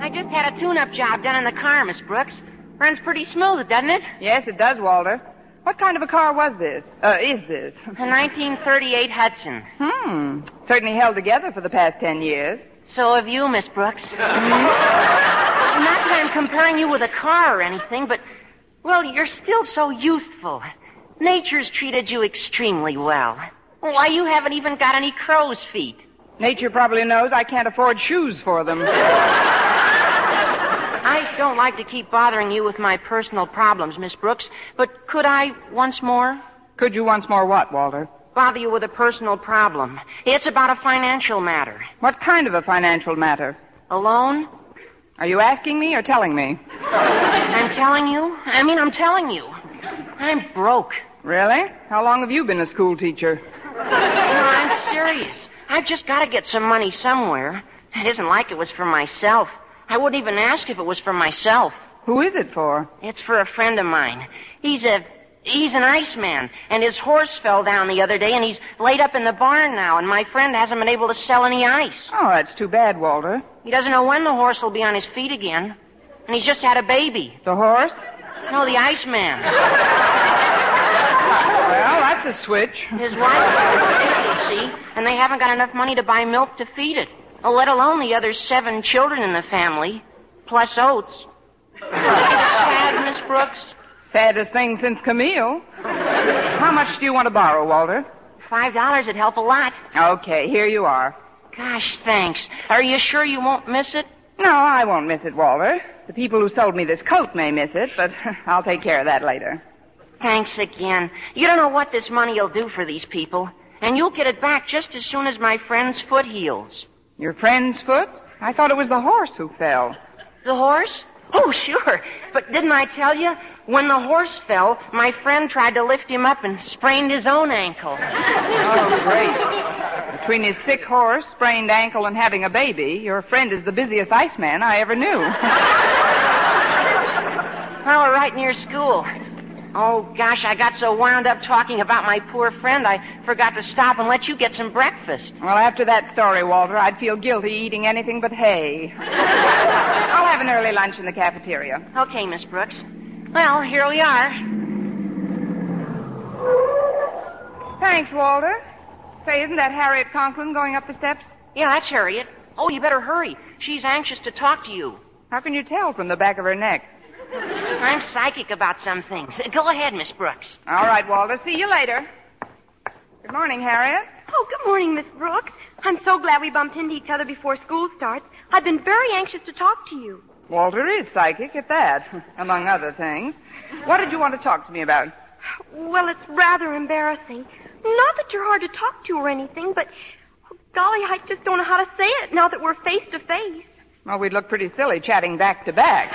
I just had a tune-up job done in the car, Miss Brooks. Runs pretty smooth, doesn't it? Yes, it does, Walter. What kind of a car was this? Is this? A 1938 Hudson. Certainly held together for the past 10 years. So have you, Miss Brooks. Not that I'm comparing you with a car or anything, but, well, you're still so youthful. Nature's treated you extremely well. Why, you haven't even got any crow's feet. Nature probably knows I can't afford shoes for them. I don't like to keep bothering you with my personal problems, Miss Brooks, but could I once more? Could you once more what, Walter? Bother you with a personal problem. It's about a financial matter. What kind of a financial matter? A loan? Are you asking me or telling me? I'm telling you? I'm telling you. I'm broke. Really? How long have you been a school teacher? No, I'm serious. I've just got to get some money somewhere. It isn't like it was for myself. I wouldn't even ask if it was for myself. Who is it for? It's for a friend of mine. He's an iceman, and his horse fell down the other day, and he's laid up in the barn now, and my friend hasn't been able to sell any ice. Oh, that's too bad, Walter. He doesn't know when the horse will be on his feet again, and he's just had a baby. The horse? No, the Iceman. Well, that's a switch. His wife is sick, you see, and they haven't got enough money to buy milk to feed it. Let alone the other 7 children in the family, plus oats. Sad, Miss Brooks? Saddest thing since Camille. How much do you want to borrow, Walter? $5 would help a lot. Okay, here you are. Gosh, thanks. Are you sure you won't miss it? No, I won't miss it, Walter. The people who sold me this coat may miss it, but I'll take care of that later. Thanks again. You don't know what this money will do for these people. And you'll get it back just as soon as my friend's foot heals. Your friend's foot? I thought it was the horse who fell. The horse? Oh, sure. But didn't I tell you? When the horse fell, my friend tried to lift him up and sprained his own ankle. Oh, great. Between his sick horse, sprained ankle, and having a baby, your friend is the busiest iceman I ever knew. Well, we're right near school. Oh, gosh, I got so wound up talking about my poor friend, I forgot to stop and let you get some breakfast. Well, after that story, Walter, I'd feel guilty eating anything but hay. I'll have an early lunch in the cafeteria. Okay, Miss Brooks. Well, here we are. Thanks, Walter. Say, isn't that Harriet Conklin going up the steps? Yeah, that's Harriet. Oh, you better hurry. She's anxious to talk to you. How can you tell from the back of her neck? I'm psychic about some things. Go ahead, Miss Brooks. All right, Walter. See you later. Good morning, Harriet. Oh, good morning, Miss Brooks. I'm so glad we bumped into each other before school starts. I've been very anxious to talk to you. Walter is psychic at that, among other things. What did you want to talk to me about? Well, it's rather embarrassing. Not that you're hard to talk to or anything, but, golly, I just don't know how to say it now that we're face to face. Well, we'd look pretty silly chatting back to back.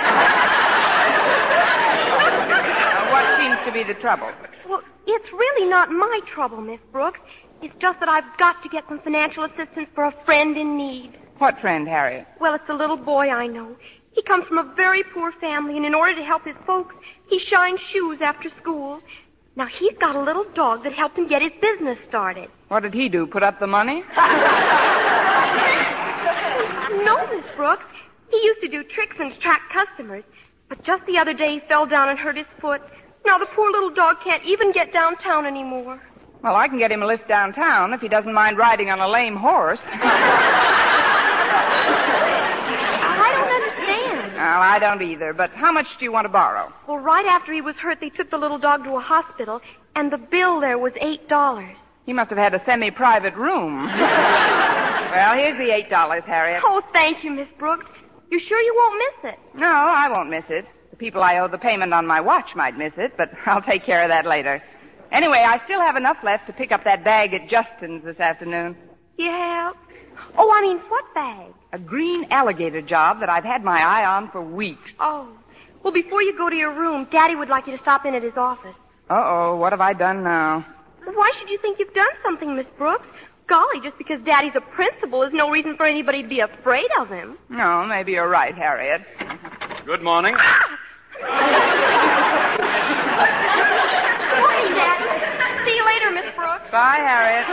What seems to be the trouble? Well, it's really not my trouble, Miss Brooks. It's just that I've got to get some financial assistance for a friend in need. What friend, Harriet? Well, it's a little boy I know. He comes from a very poor family, and in order to help his folks, he shines shoes after school. Now, he's got a little dog that helped him get his business started. What did he do, put up the money? No, Miss Brooks. He used to do tricks and attract customers. But just the other day, he fell down and hurt his foot. Now the poor little dog can't even get downtown anymore. Well, I can get him a lift downtown if he doesn't mind riding on a lame horse. I don't understand. Well, I don't either. But how much do you want to borrow? Well, right after he was hurt, they took the little dog to a hospital, and the bill there was $8. He must have had a semi-private room. Well, here's the $8, Harriet. Oh, thank you, Miss Brooks. You sure you won't miss it? No, I won't miss it. The people I owe the payment on my watch might miss it, but I'll take care of that later. Anyway, I still have enough left to pick up that bag at Justin's this afternoon. You have? Oh, I mean, what bag? A green alligator job that I've had my eye on for weeks. Oh. Well, before you go to your room, Daddy would like you to stop in at his office. Uh-oh, what have I done now? Well, why should you think you've done something, Miss Brooks? Golly, just because Daddy's a principal is no reason for anybody to be afraid of him. No, maybe you're right, Harriet. Good morning. Morning, Daddy. See you later, Miss Brooks. Bye, Harriet.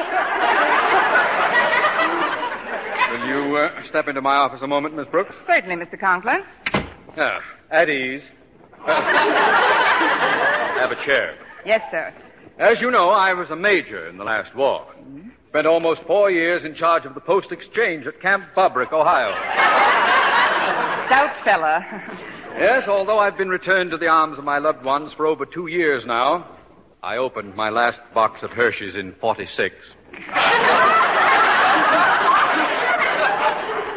Will you step into my office a moment, Miss Brooks? Certainly, Mr. Conklin. Ah, at ease. Have a chair. Yes, sir. As you know, I was a major in the last war. Mm-hmm. Spent almost 4 years in charge of the post exchange at Camp Bobrick, Ohio. Stout fella. Yes, although I've been returned to the arms of my loved ones for over 2 years now, I opened my last box of Hershey's in 46.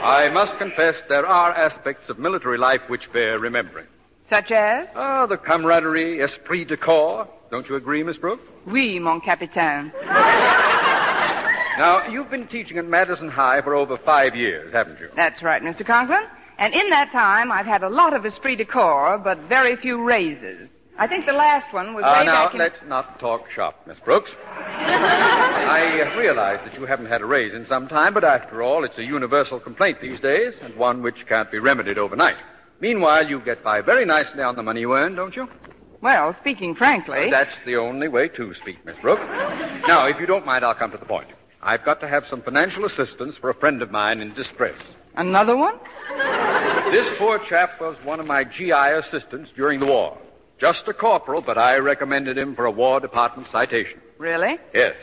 I must confess there are aspects of military life which bear remembering. Such as? Oh, the camaraderie, esprit de corps. Don't you agree, Miss Brooks? Oui, mon capitaine. Now, you've been teaching at Madison High for over 5 years, haven't you? That's right, Mr. Conklin. And in that time, I've had a lot of esprit de corps, but very few raises. I think the last one was way back in... Now, let's not talk shop, Miss Brooks. I realize that you haven't had a raise in some time, but after all, it's a universal complaint these days, and one which can't be remedied overnight. Meanwhile, you get by very nicely on the money you earn, don't you? Well, speaking frankly... That's the only way to speak, Miss Brooks. Now, if you don't mind, I'll come to the point. I've got to have some financial assistance for a friend of mine in distress. Another one? This poor chap was one of my GI assistants during the war. Just a corporal, but I recommended him for a War Department citation. Really? Yes.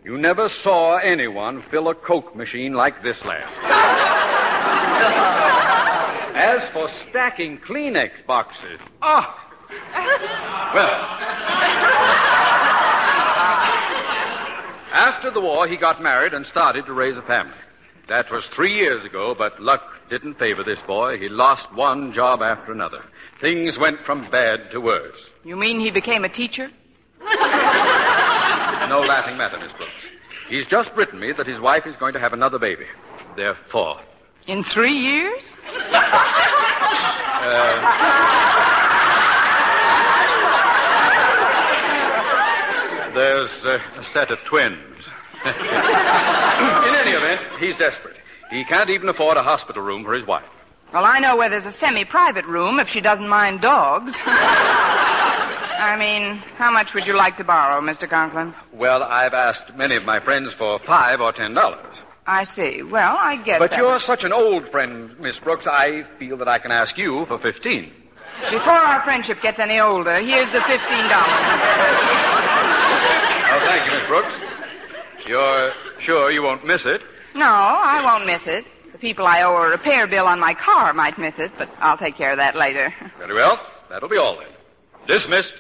You never saw anyone fill a Coke machine like this lad. As for stacking Kleenex boxes, well, after the war, he got married and started to raise a family. That was 3 years ago, but luck didn't favor this boy. He lost one job after another. Things went from bad to worse. You mean he became a teacher? No laughing matter, Miss Brooks. He's just written me that his wife is going to have another baby. They're 4. In 3 years? There's a set of twins. In any event, he's desperate. He can't even afford a hospital room for his wife. Well, I know where there's a semi-private room if she doesn't mind dogs. I mean, how much would you like to borrow, Mr. Conklin? Well, I've asked many of my friends for $5 or $10. I see. Well, I get But that. you're such an old friend, Miss Brooks, I feel that I can ask you for $15. Before our friendship gets any older, here's the $15. Oh, thank you, Miss Brooks. You're sure you won't miss it? No, I won't miss it. The people I owe a repair bill on my car might miss it, but I'll take care of that later. Very well. That'll be all then. Dismissed.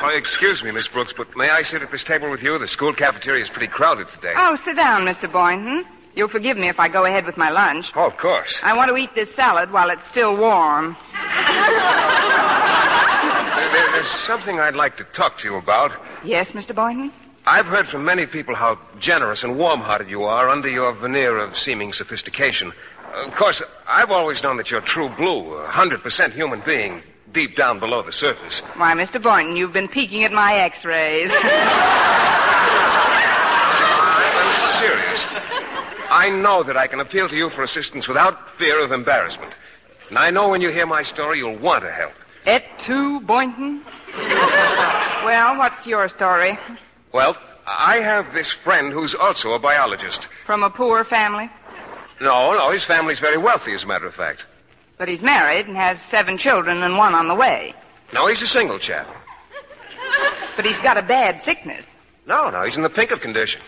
Oh, excuse me, Miss Brooks, but may I sit at this table with you? The school cafeteria is pretty crowded today. Oh, sit down, Mr. Boynton. You'll forgive me if I go ahead with my lunch. Oh, of course. I want to eat this salad while it's still warm. There's something I'd like to talk to you about. Yes, Mr. Boynton? I've heard from many people how generous and warm-hearted you are under your veneer of seeming sophistication. Of course, I've always known that you're true blue, a 100% human being, deep down below the surface. Why, Mr. Boynton, you've been peeking at my x-rays. I'm serious. I know that I can appeal to you for assistance without fear of embarrassment. And I know when you hear my story, you'll want to help. Et tu, Boynton? Well, what's your story? Well, I have this friend who's also a biologist. From a poor family? No, his family's very wealthy, as a matter of fact. But he's married and has 7 children and 1 on the way. No, he's a single chap. But he's got a bad sickness. No, he's in the pink of condition.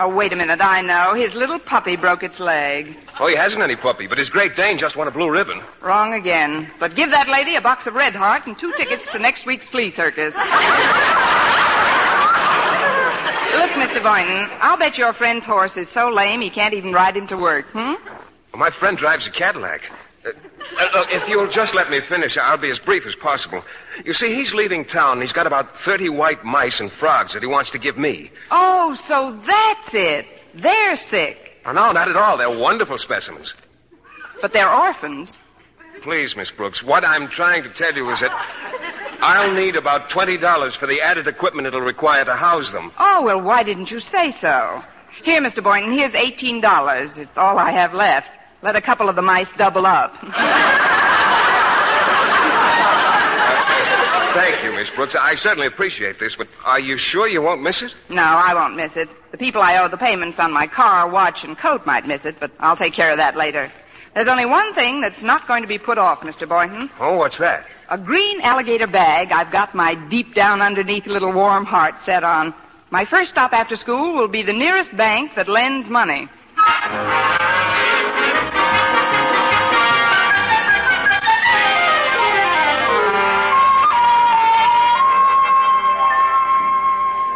Oh, wait a minute, I know. His little puppy broke its leg. Oh, he hasn't any puppy, but his Great Dane just won a blue ribbon. Wrong again. But give that lady a box of Red Heart and 2 tickets to next week's flea circus. Look, Mr. Boynton, I'll bet your friend's horse is so lame he can't even ride him to work, Well, my friend drives a Cadillac. Look, if you'll just let me finish, I'll be as brief as possible. You see, he's leaving town, and he's got about 30 white mice and frogs that he wants to give me. Oh, so that's it. They're sick. Oh, no, not at all. They're wonderful specimens. But they're orphans. Please, Miss Brooks, what I'm trying to tell you is that I'll need about $20 for the added equipment it'll require to house them. Oh, well, why didn't you say so? Here, Mr. Boynton, here's $18. It's all I have left. Let a couple of the mice double up. Thank you, Miss Brooks. I certainly appreciate this, but are you sure you won't miss it? No, I won't miss it. The people I owe the payments on my car, watch, and coat might miss it, but I'll take care of that later. There's only one thing that's not going to be put off, Mr. Boynton. Oh, what's that? A green alligator bag I've got my deep down underneath little warm heart set on. My first stop after school will be the nearest bank that lends money.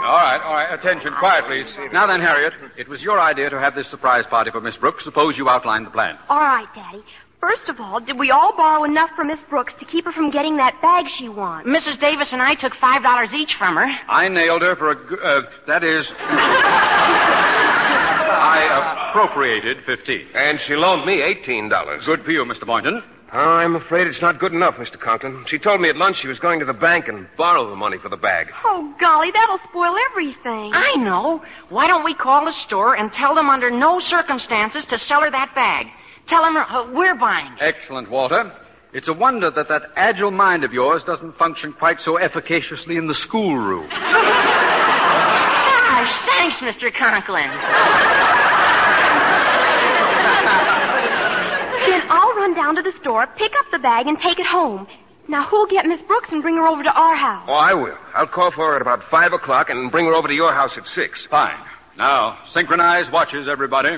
All right. Attention. Quiet, please. Now then, Harriet, it was your idea to have this surprise party for Miss Brooks. Suppose you outline the plan. All right, Daddy. First of all, did we all borrow enough from Miss Brooks to keep her from getting that bag she wants? Mrs. Davis and I took $5 each from her. I nailed her for I appropriated 15. And she loaned me $18. Good for you, Mr. Boynton. I'm afraid it's not good enough, Mr. Conklin. She told me at lunch she was going to the bank and borrow the money for the bag. Oh, golly, that'll spoil everything. I know. Why don't we call the store and tell them under no circumstances to sell her that bag? Tell them we're buying. Excellent, Walter. It's a wonder that agile mind of yours doesn't function quite so efficaciously in the schoolroom. Gosh, thanks, Mr. Conklin. Then I'll run down to the store, pick up the bag, and take it home. Now, who'll get Miss Brooks and bring her over to our house? Oh, I will. I'll call for her at about 5 o'clock and bring her over to your house at 6. Fine. Now, synchronize watches, everybody.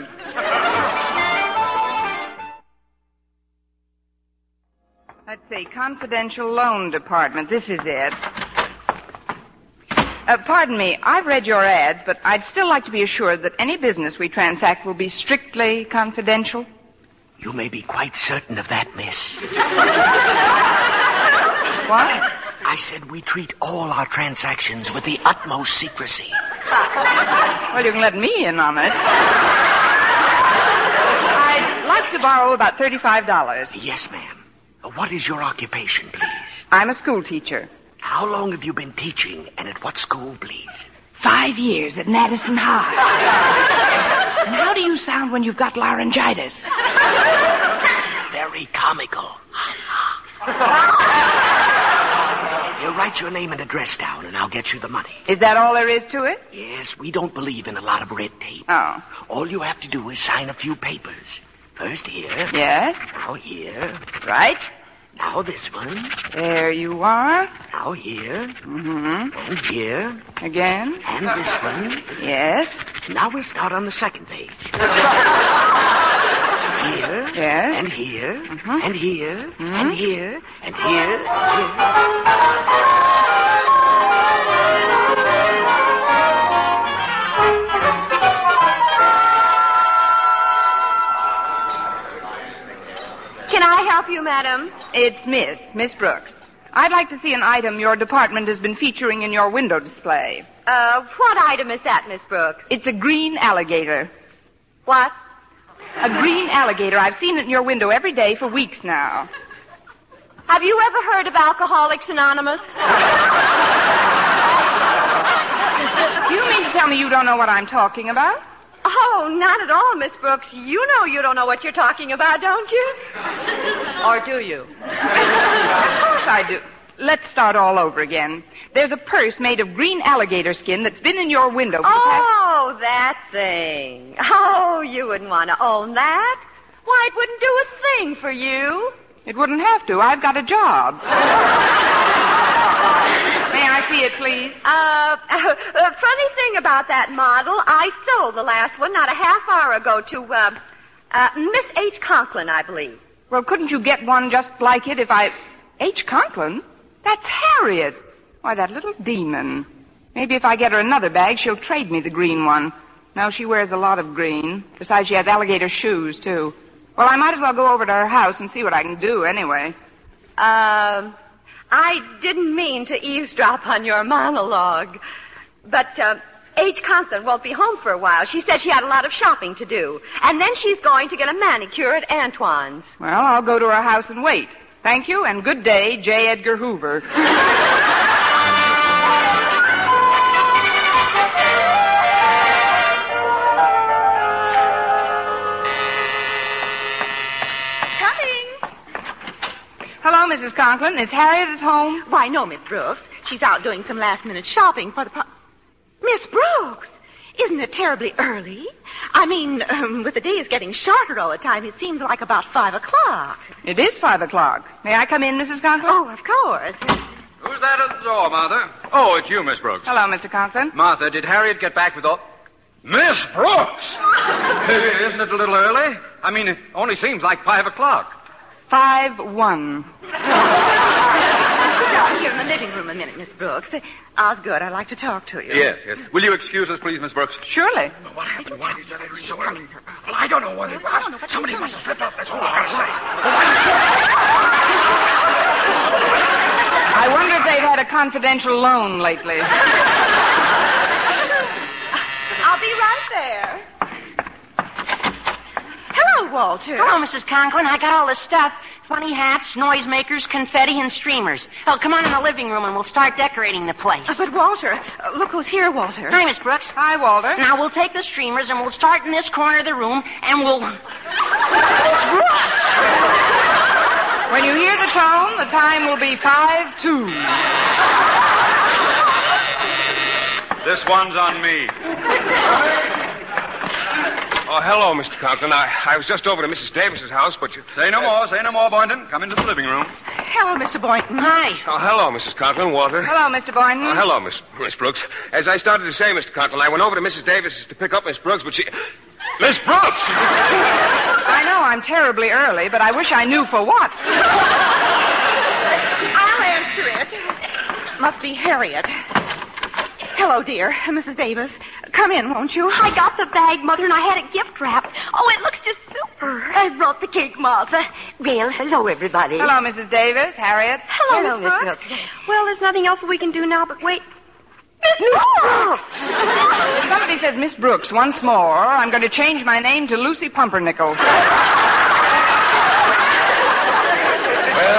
Let's see, confidential loan department. This is it. Pardon me, I've read your ads, but I'd still like to be assured that any business we transact will be strictly confidential. You may be quite certain of that, miss. What? I said we treat all our transactions with the utmost secrecy. Well, you can let me in on it. I'd like to borrow about $35. Yes, ma'am. What is your occupation, please? I'm a school teacher. How long have you been teaching, and at what school, please? 5 years at Madison High. And how do you sound when you've got laryngitis? Very comical. You write your name and address down, and I'll get you the money. Is that all there is to it? Yes, we don't believe in a lot of red tape. Oh. All you have to do is sign a few papers. First here. Yes. Now here. Right. Now this one. There you are. Now here. Mm-hmm. And here. Again. And this one. Yes. Now we'll start on the second page. Here. Yes. And here. Mm-hmm. And here. Mm-hmm. And here. And here. help you, madam? It's Miss Brooks. I'd like to see an item your department has been featuring in your window display. What item is that, Miss Brooks? It's a green alligator. What? A green alligator. I've seen it in your window every day for weeks now. Have you ever heard of Alcoholics Anonymous? Do you mean to tell me you don't know what I'm talking about? Oh, not at all, Miss Brooks. You know you don't know what you're talking about, don't you? Or do you? Of course I do. Let's start all over again. There's a purse made of green alligator skin that's been in your window. Oh, that thing. Oh, you wouldn't want to own that. Why, it wouldn't do a thing for you. It wouldn't have to. I've got a job. May I see it, please? Funny thing about that model, I sold the last one not a half hour ago to, Miss H. Conklin, I believe. Well, couldn't you get one just like it if I... H. Conklin? That's Harriet. Why, that little demon. Maybe if I get her another bag, she'll trade me the green one. No, she wears a lot of green. Besides, she has alligator shoes, too. Well, I might as well go over to her house and see what I can do anyway. I didn't mean to eavesdrop on your monologue. But, H. Conklin won't be home for a while. She said she had a lot of shopping to do. And then she's going to get a manicure at Antoine's. Well, I'll go to her house and wait. Thank you, and good day, J. Edgar Hoover. Hello, Mrs. Conklin. Is Harriet at home? Why, no, Miss Brooks. She's out doing some last-minute shopping for the... Miss Brooks! Isn't it terribly early? I mean, with the days getting shorter all the time, it seems like about 5 o'clock. It is 5 o'clock. May I come in, Mrs. Conklin? Oh, of course. Who's that at the door, Martha? Oh, it's you, Miss Brooks. Hello, Mr. Conklin. Martha, did Harriet get back with all... Miss Brooks! Isn't it a little early? I mean, it only seems like 5 o'clock. 5-1. Here in the living room a minute, Miss Brooks. Osgood, I'd like to talk to you. Yes, yes. Will you excuse us, please, Miss Brooks? Surely. What happened? Why did that so early? Well, I don't know what it was. Somebody must have slipped up. That's all I gotta say. I wonder if they've had a confidential loan lately. I'll be right there. Hello, Walter. Hello, Mrs. Conklin. I got all this stuff. Funny hats, noisemakers, confetti, and streamers. Oh, come on in the living room and we'll start decorating the place. But, Walter, look who's here, Walter. Hi, Miss Brooks. Hi, Walter. Now, we'll take the streamers and we'll start in this corner of the room and we'll... Miss Brooks! When you hear the tone, the time will be 5-2. This one's on me. Oh, hello, Mr. Conklin. I was just over to Mrs. Davis's house, but you... Say no more, Boynton. Come into the living room. Hello, Mr. Boynton. Hi. Oh, hello, Mrs. Conklin. Walter. Hello, Mr. Boynton. Oh, hello, Miss Brooks. As I started to say, Mr. Conklin, I went over to Mrs. Davis's to pick up Miss Brooks, but she... Miss Brooks! I know I'm terribly early, but I wish I knew for what. I'll answer it. Must be Harriet. Hello, dear. Mrs. Davis. Come in, won't you? I got the bag, Mother, and I had it gift wrapped. Oh, it looks just super. I brought the cake, Martha. Well, hello, everybody. Hello, Mrs. Davis. Harriet. Hello, Miss Brooks. Well, there's nothing else we can do now but wait. Miss Brooks! Somebody says Miss Brooks once more. I'm going to change my name to Lucy Pumpernickel. Well,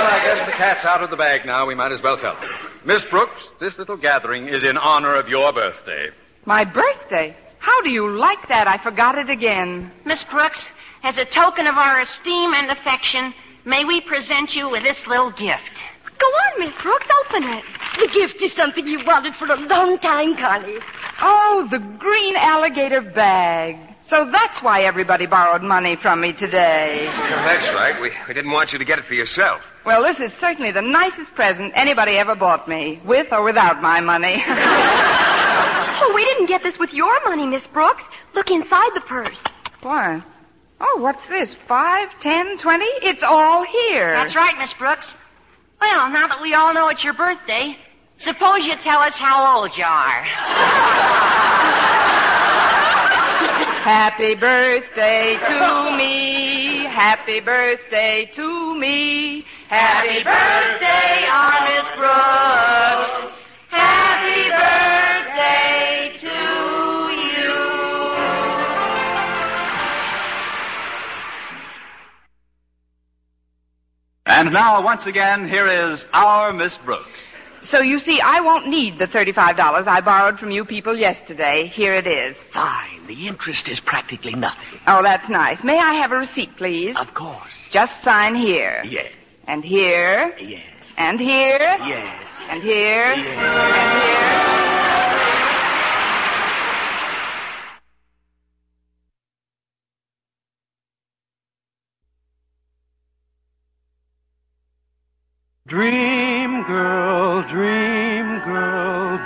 I guess the cat's out of the bag now. We might as well tell her. Miss Brooks, this little gathering is in honor of your birthday. My birthday? How do you like that? I forgot it again. Miss Brooks, as a token of our esteem and affection, may we present you with this little gift. Go on, Miss Brooks. Open it. The gift is something you wanted for a long time, Connie. Oh, the green alligator bag. So that's why everybody borrowed money from me today. That's right. We didn't want you to get it for yourself. Well, this is certainly the nicest present anybody ever bought me, with or without my money. Oh, we didn't get this with your money, Miss Brooks. Look inside the purse. Why? Oh, what's this? 5, 10, 20? It's all here. That's right, Miss Brooks. Well, now that we all know it's your birthday, suppose you tell us how old you are. Happy birthday to me. Happy birthday to me. Happy birthday, our Miss Brooks. Happy birthday to you. And now, once again, here is our Miss Brooks. So you see, I won't need the $35 I borrowed from you people yesterday. Here it is. Fine. The interest is practically nothing. Oh, that's nice. May I have a receipt, please? Of course. Just sign here. Yes. And here. Yes. And here. Yes. And here. Yes. And here. Dream girl,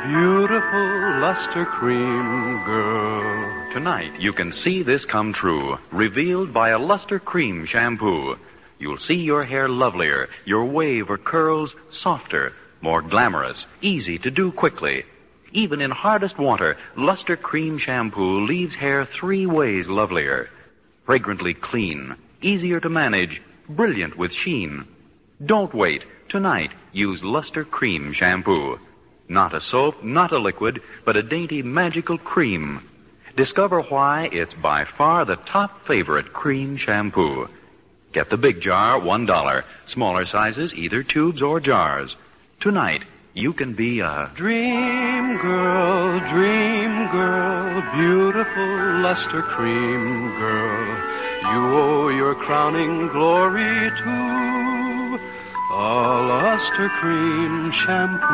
beautiful luster cream girl. Tonight, you can see this come true, revealed by a luster cream shampoo. You'll see your hair lovelier, your wave or curls softer, more glamorous, easy to do quickly. Even in hardest water, luster cream shampoo leaves hair 3 ways lovelier. Fragrantly clean, easier to manage, brilliant with sheen. Don't wait. Tonight, use luster cream shampoo. Not a soap, not a liquid, but a dainty magical cream. Discover why it's by far the top favorite cream shampoo. Get the big jar, $1. Smaller sizes, either tubes or jars. Tonight, you can be a Dream girl, beautiful luster cream girl. You owe your crowning glory to a luster cream shampoo.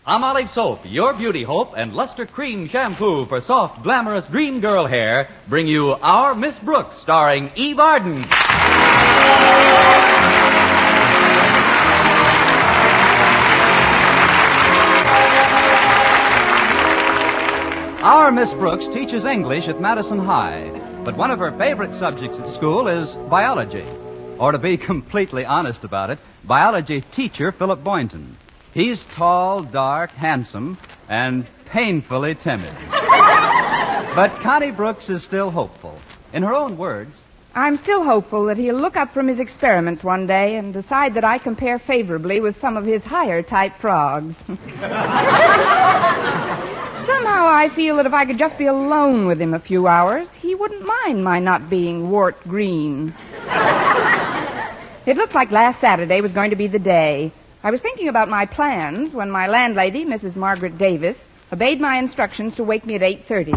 Palmolive Soap, your beauty hope, and Luster Cream Shampoo for soft, glamorous dream girl hair bring you Our Miss Brooks, starring Eve Arden. Our Miss Brooks teaches English at Madison High, but one of her favorite subjects at school is biology. Or to be completely honest about it, biology teacher Philip Boynton. He's tall, dark, handsome, and painfully timid. But Connie Brooks is still hopeful. In her own words, I'm still hopeful that he'll look up from his experiments one day and decide that I compare favorably with some of his higher-type frogs. Somehow I feel that if I could just be alone with him a few hours, he wouldn't mind my not being wart green. It looked like last Saturday was going to be the day. I was thinking about my plans when my landlady, Mrs. Margaret Davis, obeyed my instructions to wake me at 8:30.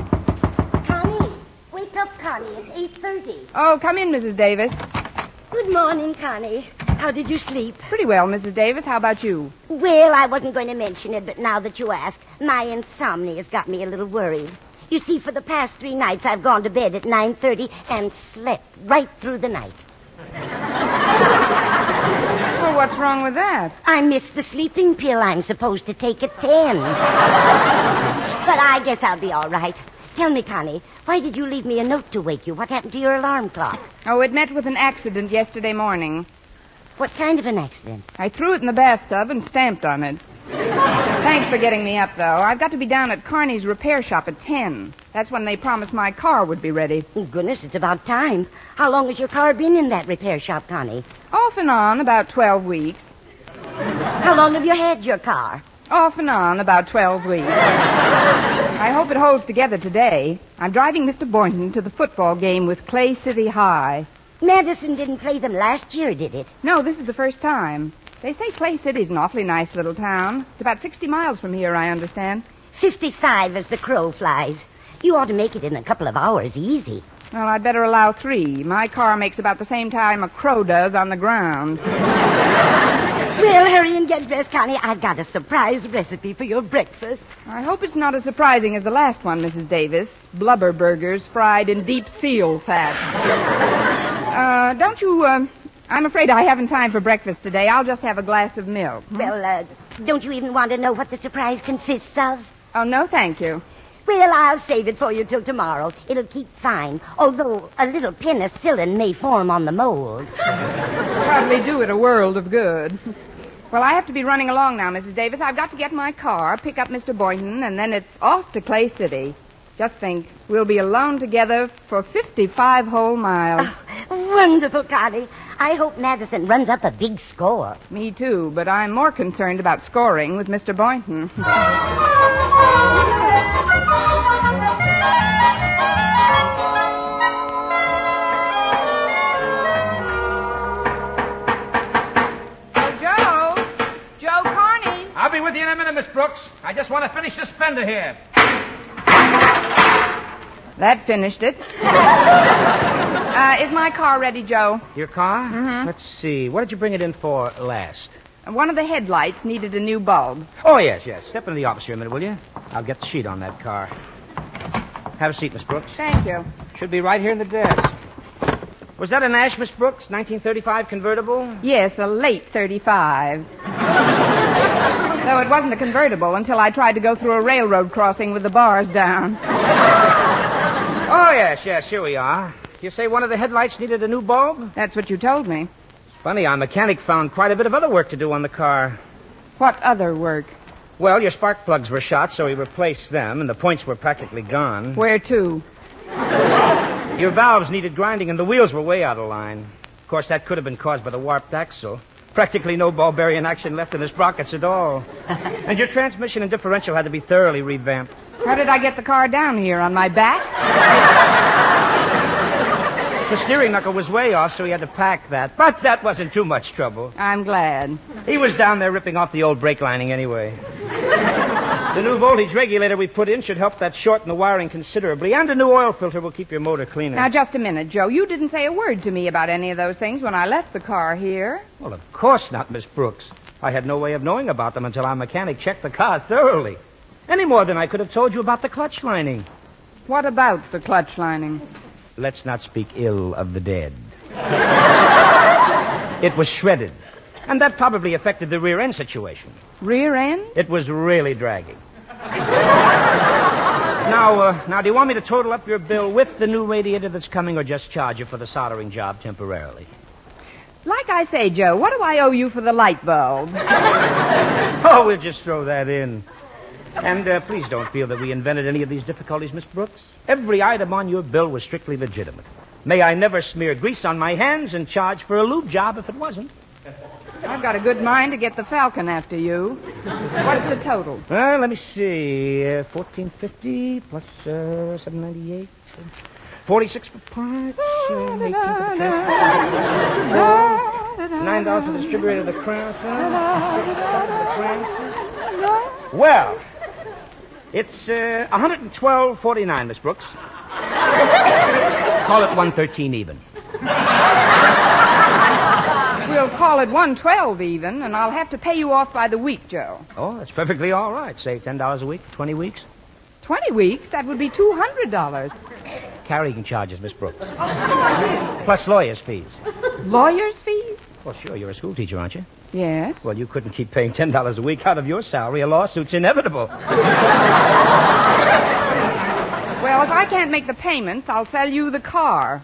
Connie, wake up, Connie. It's 8:30. Oh, come in, Mrs. Davis. Good morning, Connie. How did you sleep? Pretty well, Mrs. Davis. How about you? Well, I wasn't going to mention it, but now that you ask, my insomnia's got me a little worried. You see, for the past 3 nights, I've gone to bed at 9:30 and slept right through the night. Well, what's wrong with that? I missed the sleeping pill I'm supposed to take at 10. But I guess I'll be all right. Tell me, Connie, why did you leave me a note to wake you? What happened to your alarm clock? Oh, it met with an accident yesterday morning. What kind of an accident? I threw it in the bathtub and stamped on it. Thanks for getting me up, though. I've got to be down at Carney's repair shop at 10. That's when they promised my car would be ready. Oh, goodness, it's about time. How long has your car been in that repair shop, Connie? Off and on, about 12 weeks. How long have you had your car? Off and on, about 12 weeks. I hope it holds together today. I'm driving Mr. Boynton to the football game with Clay City High. Madison didn't play them last year, did it? No, this is the first time. They say Clay City's an awfully nice little town. It's about 60 miles from here, I understand. 55 as the crow flies. You ought to make it in a couple of hours, easy. Well, I'd better allow 3. My car makes about the same time a crow does on the ground. Well, hurry and get dressed, Connie. I've got a surprise recipe for your breakfast. I hope it's not as surprising as the last one, Mrs. Davis. Blubber burgers fried in deep seal fat. I'm afraid I haven't time for breakfast today. I'll just have a glass of milk. Well, don't you even want to know what the surprise consists of? Oh, no, thank you. Well, I'll save it for you till tomorrow. It'll keep fine, although a little penicillin may form on the mold. Probably do it a world of good. Well, I have to be running along now, Mrs. Davis. I've got to get my car, pick up Mr. Boynton, and then it's off to Clay City. Just think, we'll be alone together for 55 whole miles. Oh, wonderful, Connie. I hope Madison runs up a big score. Me too, but I'm more concerned about scoring with Mr. Boynton. I'll be with you in a minute, Miss Brooks. I just want to finish this fender here. That finished it. Is my car ready, Joe? Your car? Mm-hmm. Let's see. What did you bring it in for last? One of the headlights needed a new bulb. Oh, yes. Step into the office here a minute, will you? I'll get the sheet on that car. Have a seat, Miss Brooks. Thank you. Should be right here in the desk. Was that a Nash, Miss Brooks? 1935 convertible? Yes, a late 35. Though it wasn't a convertible until I tried to go through a railroad crossing with the bars down. Oh, yes, here we are. You say one of the headlights needed a new bulb? That's what you told me. Funny, our mechanic found quite a bit of other work to do on the car. What other work? Well, your spark plugs were shot, so he replaced them, and the points were practically gone. Where to? Your valves needed grinding, and the wheels were way out of line. Of course, that could have been caused by the warped axle. Practically no ball bearing action left in the sprockets at all. And your transmission and differential had to be thoroughly revamped. How did I get the car down here? On my back? The steering knuckle was way off, so he had to pack that. But that wasn't too much trouble. I'm glad. He was down there ripping off the old brake lining anyway. The new voltage regulator we put in should help that shorten the wiring considerably, and a new oil filter will keep your motor cleaner. Now, just a minute, Joe. You didn't say a word to me about any of those things when I left the car here. Well, of course not, Miss Brooks. I had no way of knowing about them until our mechanic checked the car thoroughly. Any more than I could have told you about the clutch lining. What about the clutch lining? Let's not speak ill of the dead. It was shredded. And that probably affected the rear end situation. Rear end? It was really dragging. Now, do you want me to total up your bill with the new radiator that's coming, or just charge you for the soldering job temporarily? Like I say, Joe, what do I owe you for the light bulb? Oh, we'll just throw that in. And please don't feel that we invented any of these difficulties, Miss Brooks. Every item on your bill was strictly legitimate. May I never smear grease on my hands and charge for a lube job if it wasn't. I've got a good mind to get the Falcon after you. What's the total? Let me see. $14.50 plus $7.98. 46 for parts. 18 for the $9 for the distributor of the crown. $6 for the crown. Well, it's $112.49, Miss Brooks. Call it $113 even. We'll call it $112 even, and I'll have to pay you off by the week, Joe. Oh, that's perfectly all right. Say $10 a week, 20 weeks. 20 weeks? That would be $200. Carrying charges, Miss Brooks. Plus lawyer's fees. Lawyer's fees? Well, sure, you're a school teacher, aren't you? Yes. Well, you couldn't keep paying $10 a week out of your salary. A lawsuit's inevitable. Well, if I can't make the payments, I'll sell you the car.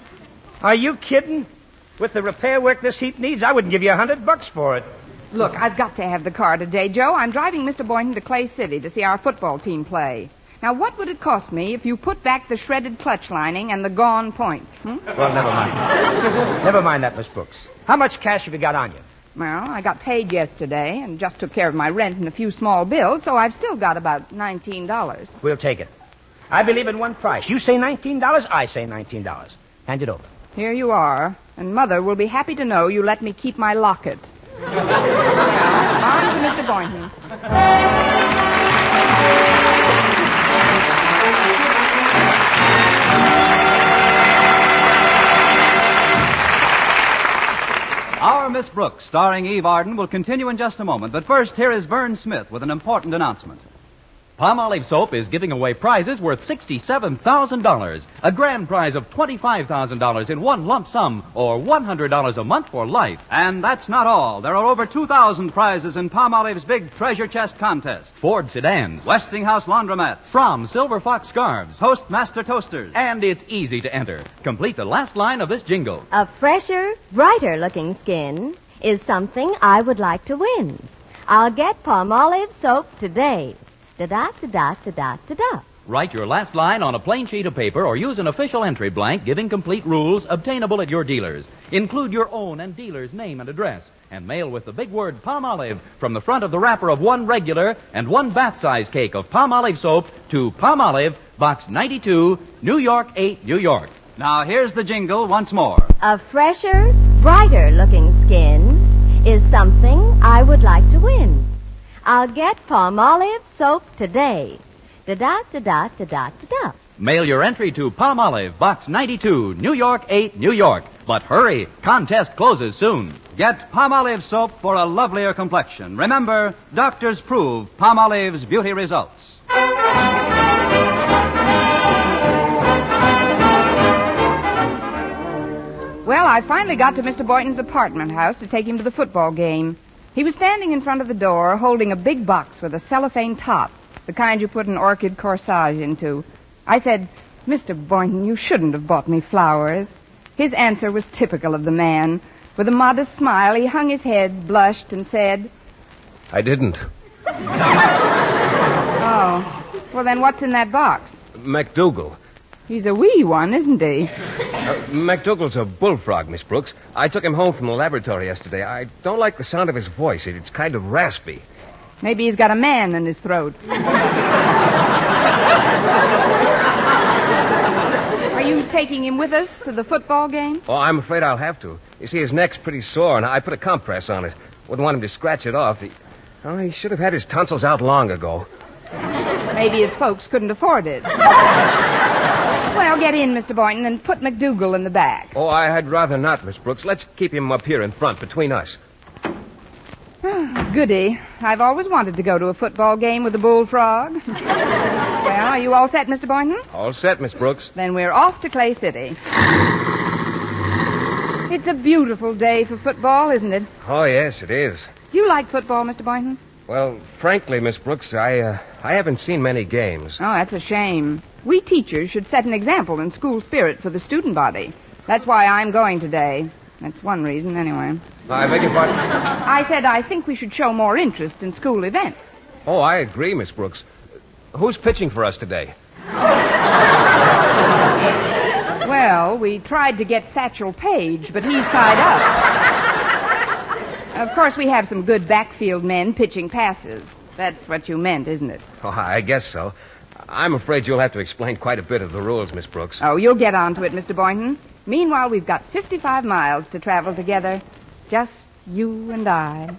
Are you kidding? With the repair work this heap needs, I wouldn't give you $100 for it. Look, I've got to have the car today, Joe. I'm driving Mr. Boynton to Clay City to see our football team play. Now, what would it cost me if you put back the shredded clutch lining and the gone points? Well, never mind. Never mind that, Miss Brooks. How much cash have you got on you? Well, I got paid yesterday and just took care of my rent and a few small bills, so I've still got about $19. We'll take it. I believe in one price. You say $19, I say $19. Hand it over. Here you are. And Mother will be happy to know you let me keep my locket. On to Mr. Boynton. Our Miss Brooks, starring Eve Arden, will continue in just a moment. But first, here is Vern Smith with an important announcement. Palmolive Soap is giving away prizes worth $67,000. A grand prize of $25,000 in one lump sum, or $100 a month for life. And that's not all. There are over 2,000 prizes in Palmolive's big treasure chest contest. Ford sedans, Westinghouse laundromats, Fromm Silver Fox scarves, Toastmaster toasters. And it's easy to enter. Complete the last line of this jingle. A fresher, brighter-looking skin is something I would like to win. I'll get Palmolive soap today. Da-da-da-da-da-da-da. Write your last line on a plain sheet of paper or use an official entry blank giving complete rules obtainable at your dealers. Include your own and dealer's name and address. And mail with the big word Palmolive from the front of the wrapper of one regular and one bath-size cake of Palmolive soap to Palmolive, Box 92, New York 8, New York. Now, here's the jingle once more. A fresher, brighter-looking skin is something I would like to win. I'll get Palmolive soap today. Da-da-da-da-da-da-da. Mail your entry to Palmolive, Box 92, New York 8, New York. But hurry, contest closes soon. Get Palmolive soap for a lovelier complexion. Remember, doctors prove Palmolive's beauty results. Well, I finally got to Mr. Boynton's apartment house to take him to the football game. He was standing in front of the door holding a big box with a cellophane top, the kind you put an orchid corsage into. I said, "Mr. Boynton, you shouldn't have bought me flowers." His answer was typical of the man. With a modest smile, he hung his head, blushed, and said, I didn't. "Oh, well then what's in that box?" MacDougal. He's a wee one, isn't he? MacDougal's a bullfrog, Miss Brooks. I took him home from the laboratory yesterday. I don't like the sound of his voice. It's kind of raspy. Maybe he's got a man in his throat. Are you taking him with us to the football game? Oh, I'm afraid I'll have to. You see, his neck's pretty sore, and I put a compress on it. Wouldn't want him to scratch it off. He should have had his tonsils out long ago. Maybe his folks couldn't afford it. Well, get in, Mr. Boynton, and put MacDougal in the back. Oh, I'd rather not, Miss Brooks. Let's keep him up here in front, between us. Goody. I've always wanted to go to a football game with a bullfrog. Well, are you all set, Mr. Boynton? All set, Miss Brooks. Then we're off to Clay City. It's a beautiful day for football, isn't it? Oh, yes, it is. Do you like football, Mr. Boynton? Well, frankly, Miss Brooks, I haven't seen many games. Oh, that's a shame. We teachers should set an example in school spirit for the student body. That's why I'm going today. That's one reason, anyway. I beg your pardon? I said I think we should show more interest in school events. Oh, I agree, Miss Brooks. Who's pitching for us today? Well, we tried to get Satchel Paige, but he's tied up. Of course, we have some good backfield men pitching passes. That's what you meant, isn't it? Oh, I guess so. I'm afraid you'll have to explain quite a bit of the rules, Miss Brooks. Oh, you'll get on to it, Mr. Boynton. Meanwhile, we've got 55 miles to travel together. Just you and I.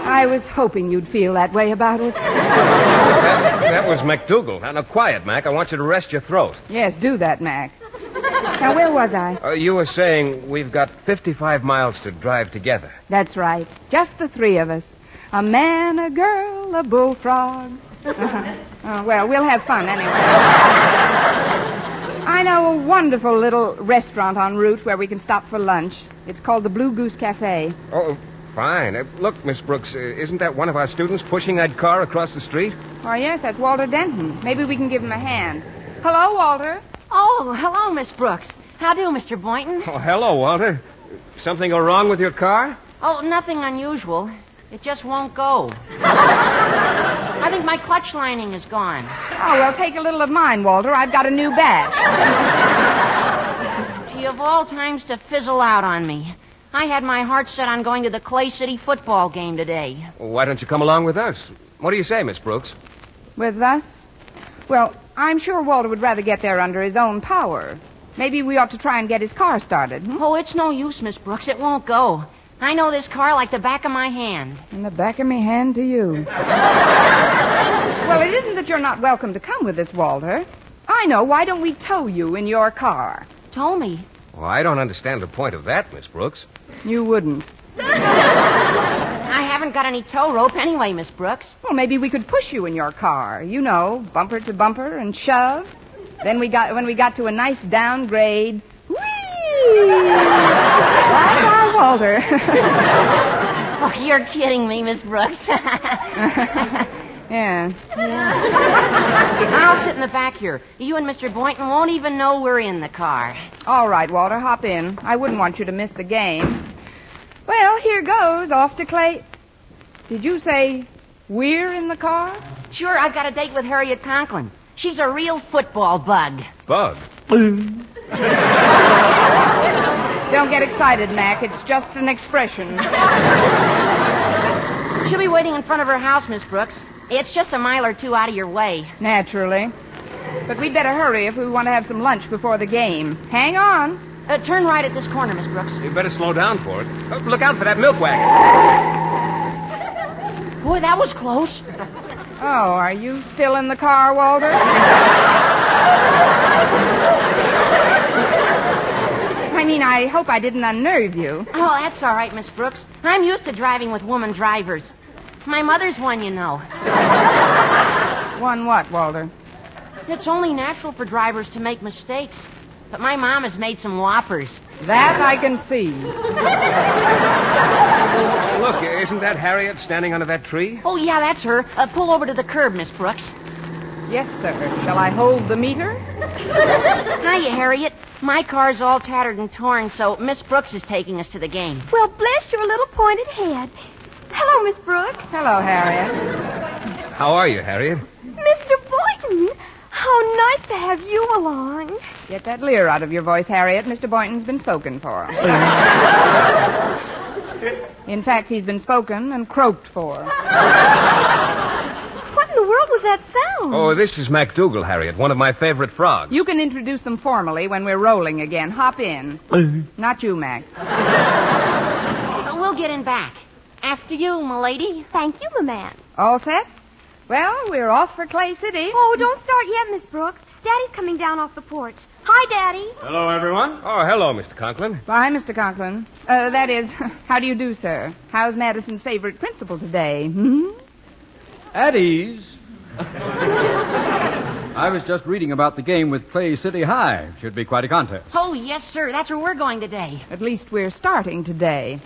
I was hoping you'd feel that way about it. That was MacDougal. Now, quiet, Mac. I want you to rest your throat. Yes, do that, Mac. Now, where was I? You were saying we've got 55 miles to drive together. That's right. Just the three of us. A man, a girl, a bullfrog. Well, we'll have fun anyway. I know a wonderful little restaurant en route where we can stop for lunch. It's called the Blue Goose Cafe. Oh, fine. Look, Miss Brooks, isn't that one of our students pushing that car across the street? Oh, yes, that's Walter Denton. Maybe we can give him a hand. Hello, Walter. Oh, hello, Miss Brooks. How do, Mr. Boynton? Oh, hello, Walter. Something go wrong with your car? Oh, nothing unusual. It just won't go. I think my clutch lining is gone. Oh, well, take a little of mine, Walter. I've got a new batch. Gee, of all times to fizzle out on me. I had my heart set on going to the Clay City football game today. Well, why don't you come along with us? What do you say, Miss Brooks? With us? Well, I'm sure Walter would rather get there under his own power. Maybe we ought to try and get his car started. Oh, it's no use, Miss Brooks. It won't go. I know this car like the back of my hand. And the back of me hand to you. Well, it isn't that you're not welcome to come with us, Walter. I know. Why don't we tow you in your car? Tow me? Well, I don't understand the point of that, Miss Brooks. You wouldn't. I haven't got any tow rope anyway, Miss Brooks. Well, maybe we could push you in your car. You know, bumper to bumper and shove. Then when we got to a nice downgrade, whee! Bye-bye, Walter. Oh, you're kidding me, Miss Brooks. Yeah. I'll sit in the back here. You and Mr. Boynton won't even know we're in the car. All right, Walter, hop in. I wouldn't want you to miss the game. Well, here goes. Off to Clay. Did you say we're in the car? Sure, I've got a date with Harriet Conklin. She's a real football bug. Bug? Don't get excited, Mac. It's just an expression. She'll be waiting in front of her house, Miss Brooks. It's just a mile or two out of your way. Naturally. But we'd better hurry if we want to have some lunch before the game. Hang on. Turn right at this corner, Miss Brooks. You better slow down for it. Look out for that milk wagon. Boy, that was close. Oh, are you still in the car, Walter? I mean, I hope I didn't unnerve you. Oh, that's all right, Miss Brooks. I'm used to driving with woman drivers. My mother's one, you know. One what, Walter? It's only natural for drivers to make mistakes. But my mom has made some whoppers. That I can see. Look, isn't that Harriet standing under that tree? Oh, yeah, that's her. Pull over to the curb, Miss Brooks. Yes, sir. Shall I hold the meter? Hiya, Harriet. My car's all tattered and torn, so Miss Brooks is taking us to the game. Well, bless your little pointed head. Hello, Miss Brooks. Hello, Harriet. How are you, Harriet? Mr. Boynton. How nice to have you along. Get that leer out of your voice, Harriet. Mr. Boynton's been spoken for. In fact, he's been spoken and croaked for. What in the world was that sound? Oh, this is MacDougal, Harriet, one of my favorite frogs. You can introduce them formally when we're rolling again. Hop in. Not you, Mac. We'll get in back. After you, m'lady. Thank you, m'man. All set? Well, we're off for Clay City. Oh, don't start yet, Miss Brooks. Daddy's coming down off the porch. Hi, Daddy. Hello, everyone. Oh, hello, Mr. Conklin. Bye, Mr. Conklin. That is, how do you do, sir? How's Madison's favorite principal today? At ease. I was just reading about the game with Clay City High. Should be quite a contest. Oh, yes, sir. That's where we're going today. At least we're starting today.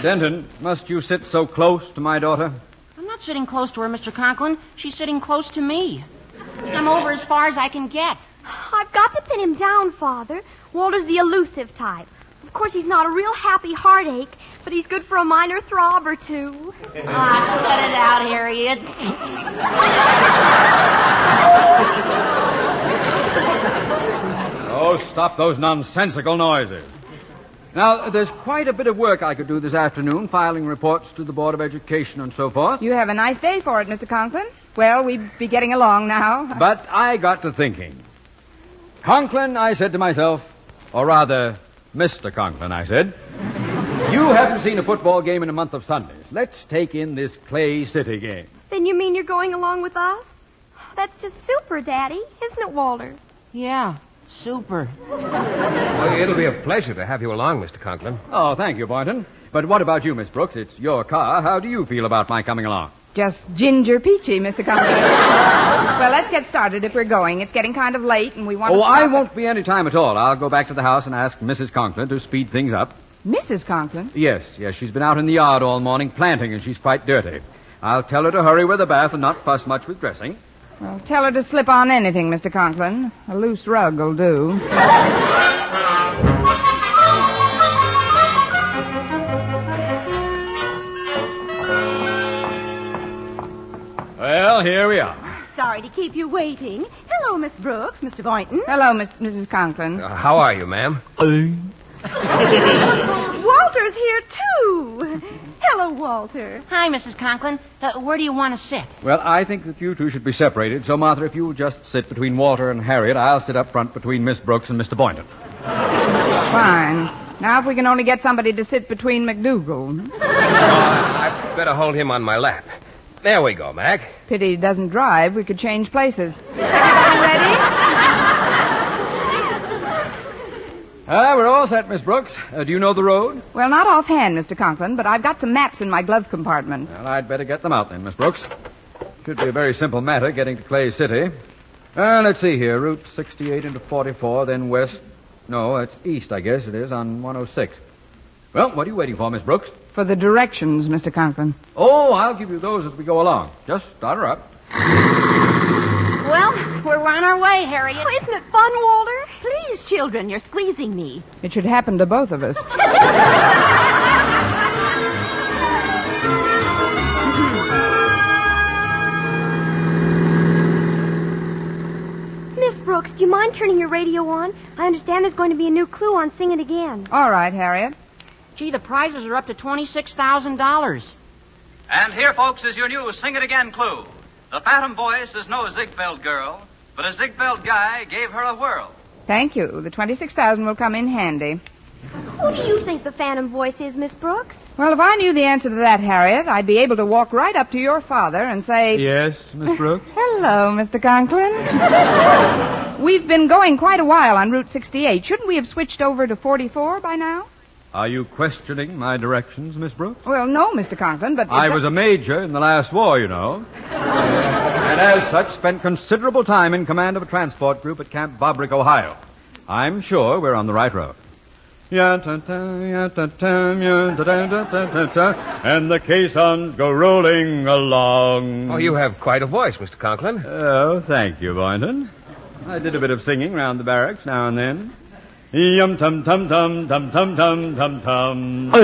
Denton, must you sit so close to my daughter? I'm not sitting close to her, Mr. Conklin. She's sitting close to me. I'm over as far as I can get. I've got to pin him down, Father. Walter's the elusive type. Of course, he's not a real happy heartache, but he's good for a minor throb or two. Cut it out, Harriet. Oh, stop those nonsensical noises. Now, there's quite a bit of work I could do this afternoon, filing reports to the Board of Education and so forth. You have a nice day for it, Mr. Conklin. Well, we'd be getting along now. But I got to thinking. Conklin, I said to myself, or rather, Mr. Conklin, I said, you haven't seen a football game in a month of Sundays. Let's take in this Clay City game. Then you mean you're going along with us? That's just super, Daddy. Isn't it, Walter? Yeah, super. Well, it'll be a pleasure to have you along, Mr. Conklin. Oh, thank you, Boynton. But what about you, Miss Brooks? It's your car. How do you feel about my coming along? Just ginger peachy, Mr. Conklin. Well, let's get started if we're going. It's getting kind of late, and we want to stop I won't be any time at all. I'll go back to the house and ask Mrs. Conklin to speed things up. Mrs. Conklin? Yes. She's been out in the yard all morning planting, and she's quite dirty. I'll tell her to hurry with the bath and not fuss much with dressing. Well, tell her to slip on anything, Mr. Conklin. A loose rug will do. Well, here we are. Sorry to keep you waiting. Hello, Miss Brooks, Mr. Boynton. Hello, Mrs. Conklin. How are you, ma'am? Walter's here, too. Hello, Walter. Hi, Mrs. Conklin. Where do you want to sit? Well, I think that you two should be separated. So, Martha, if you'll just sit between Walter and Harriet, I'll sit up front between Miss Brooks and Mr. Boynton. Fine. Now, if we can only get somebody to sit between MacDougal. I'd better hold him on my lap. There we go, Mac. Pity he doesn't drive. We could change places. Ready? We're all set, Miss Brooks. Do you know the road? Well, not offhand, Mr. Conklin, but I've got some maps in my glove compartment. Well, I'd better get them out then, Miss Brooks. Should be a very simple matter getting to Clay City. Let's see here. Route 68 into 44, then west. No, it's east, I guess it is, on 106. Well, what are you waiting for, Miss Brooks? For the directions, Mr. Conklin. Oh, I'll give you those as we go along. Just start her up. Well, we're on our way, Harriet. Oh, isn't it fun, Walter? Please, children, you're squeezing me. It should happen to both of us. Brooks, do you mind turning your radio on? I understand there's going to be a new clue on Sing It Again. All right, Harriet. Gee, the prizes are up to $26,000. And here, folks, is your new Sing It Again clue. The phantom voice is no Ziegfeld girl, but a Ziegfeld guy gave her a whirl. Thank you. The $26,000 will come in handy. Who do you think the phantom voice is, Miss Brooks? Well, if I knew the answer to that, Harriet, I'd be able to walk right up to your father and say... Yes, Miss Brooks? Hello, Mr. Conklin. We've been going quite a while on Route 68. Shouldn't we have switched over to 44 by now? Are you questioning my directions, Miss Brooks? Well, no, Mr. Conklin, but... I was a major in the last war, you know. And as such, spent considerable time in command of a transport group at Camp Bobrick, Ohio. I'm sure we're on the right road. And the caissons go rolling along. Oh, you have quite a voice, Mr. Conklin. Oh, thank you, Boynton. I did a bit of singing round the barracks now and then. Yum tum tum tum tum tum tum tum tum. Oh,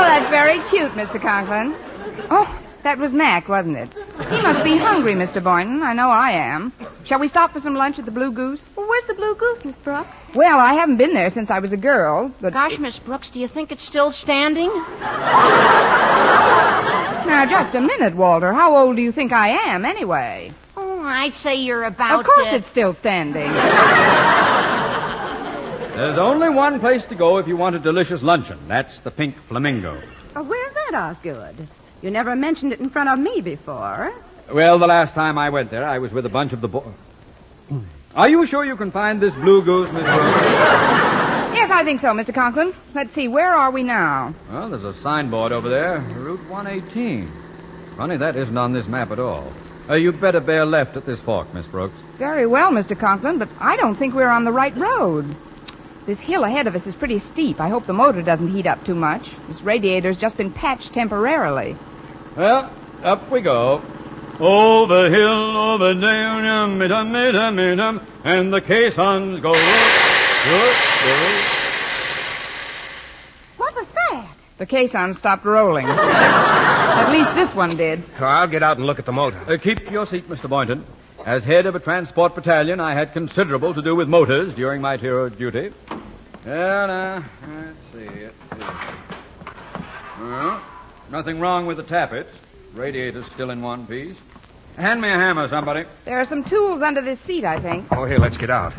that's very cute, Mr. Conklin. Oh, that was Mac, wasn't it? He must be hungry, Mr. Boynton. I know I am. Shall we stop for some lunch at the Blue Goose? Well, where's the Blue Goose, Miss Brooks? Well, I haven't been there since I was a girl, but... Gosh, Miss Brooks, do you think it's still standing? Now, just a minute, Walter. How old do you think I am, anyway? Oh, I'd say you're about... Of course it's still standing. There's only one place to go if you want a delicious luncheon. That's the Pink Flamingo. Oh, where's that, Osgood? You never mentioned it in front of me before. Well, the last time I went there, I was with a bunch of the boys. Are you sure you can find this Blue Goose, Miss Brooks? Yes, I think so, Mr. Conklin. Let's see, where are we now? Well, there's a signboard over there, Route 118. Funny, that isn't on this map at all. You'd better bear left at this fork, Miss Brooks. Very well, Mr. Conklin, but I don't think we're on the right road. This hill ahead of us is pretty steep. I hope the motor doesn't heat up too much. This radiator's just been patched temporarily. Well, up we go. Over hill, over down, and the caissons go. What was that? The caisson stopped rolling. At least this one did. Oh, I'll get out and look at the motor. Keep your seat, Mr. Boynton. As head of a transport battalion, I had considerable to do with motors during my tour of duty. Let's see. Nothing wrong with the tappets. Radiator's still in one piece. Hand me a hammer, somebody. There are some tools under this seat, I think. Oh, here, let's get out.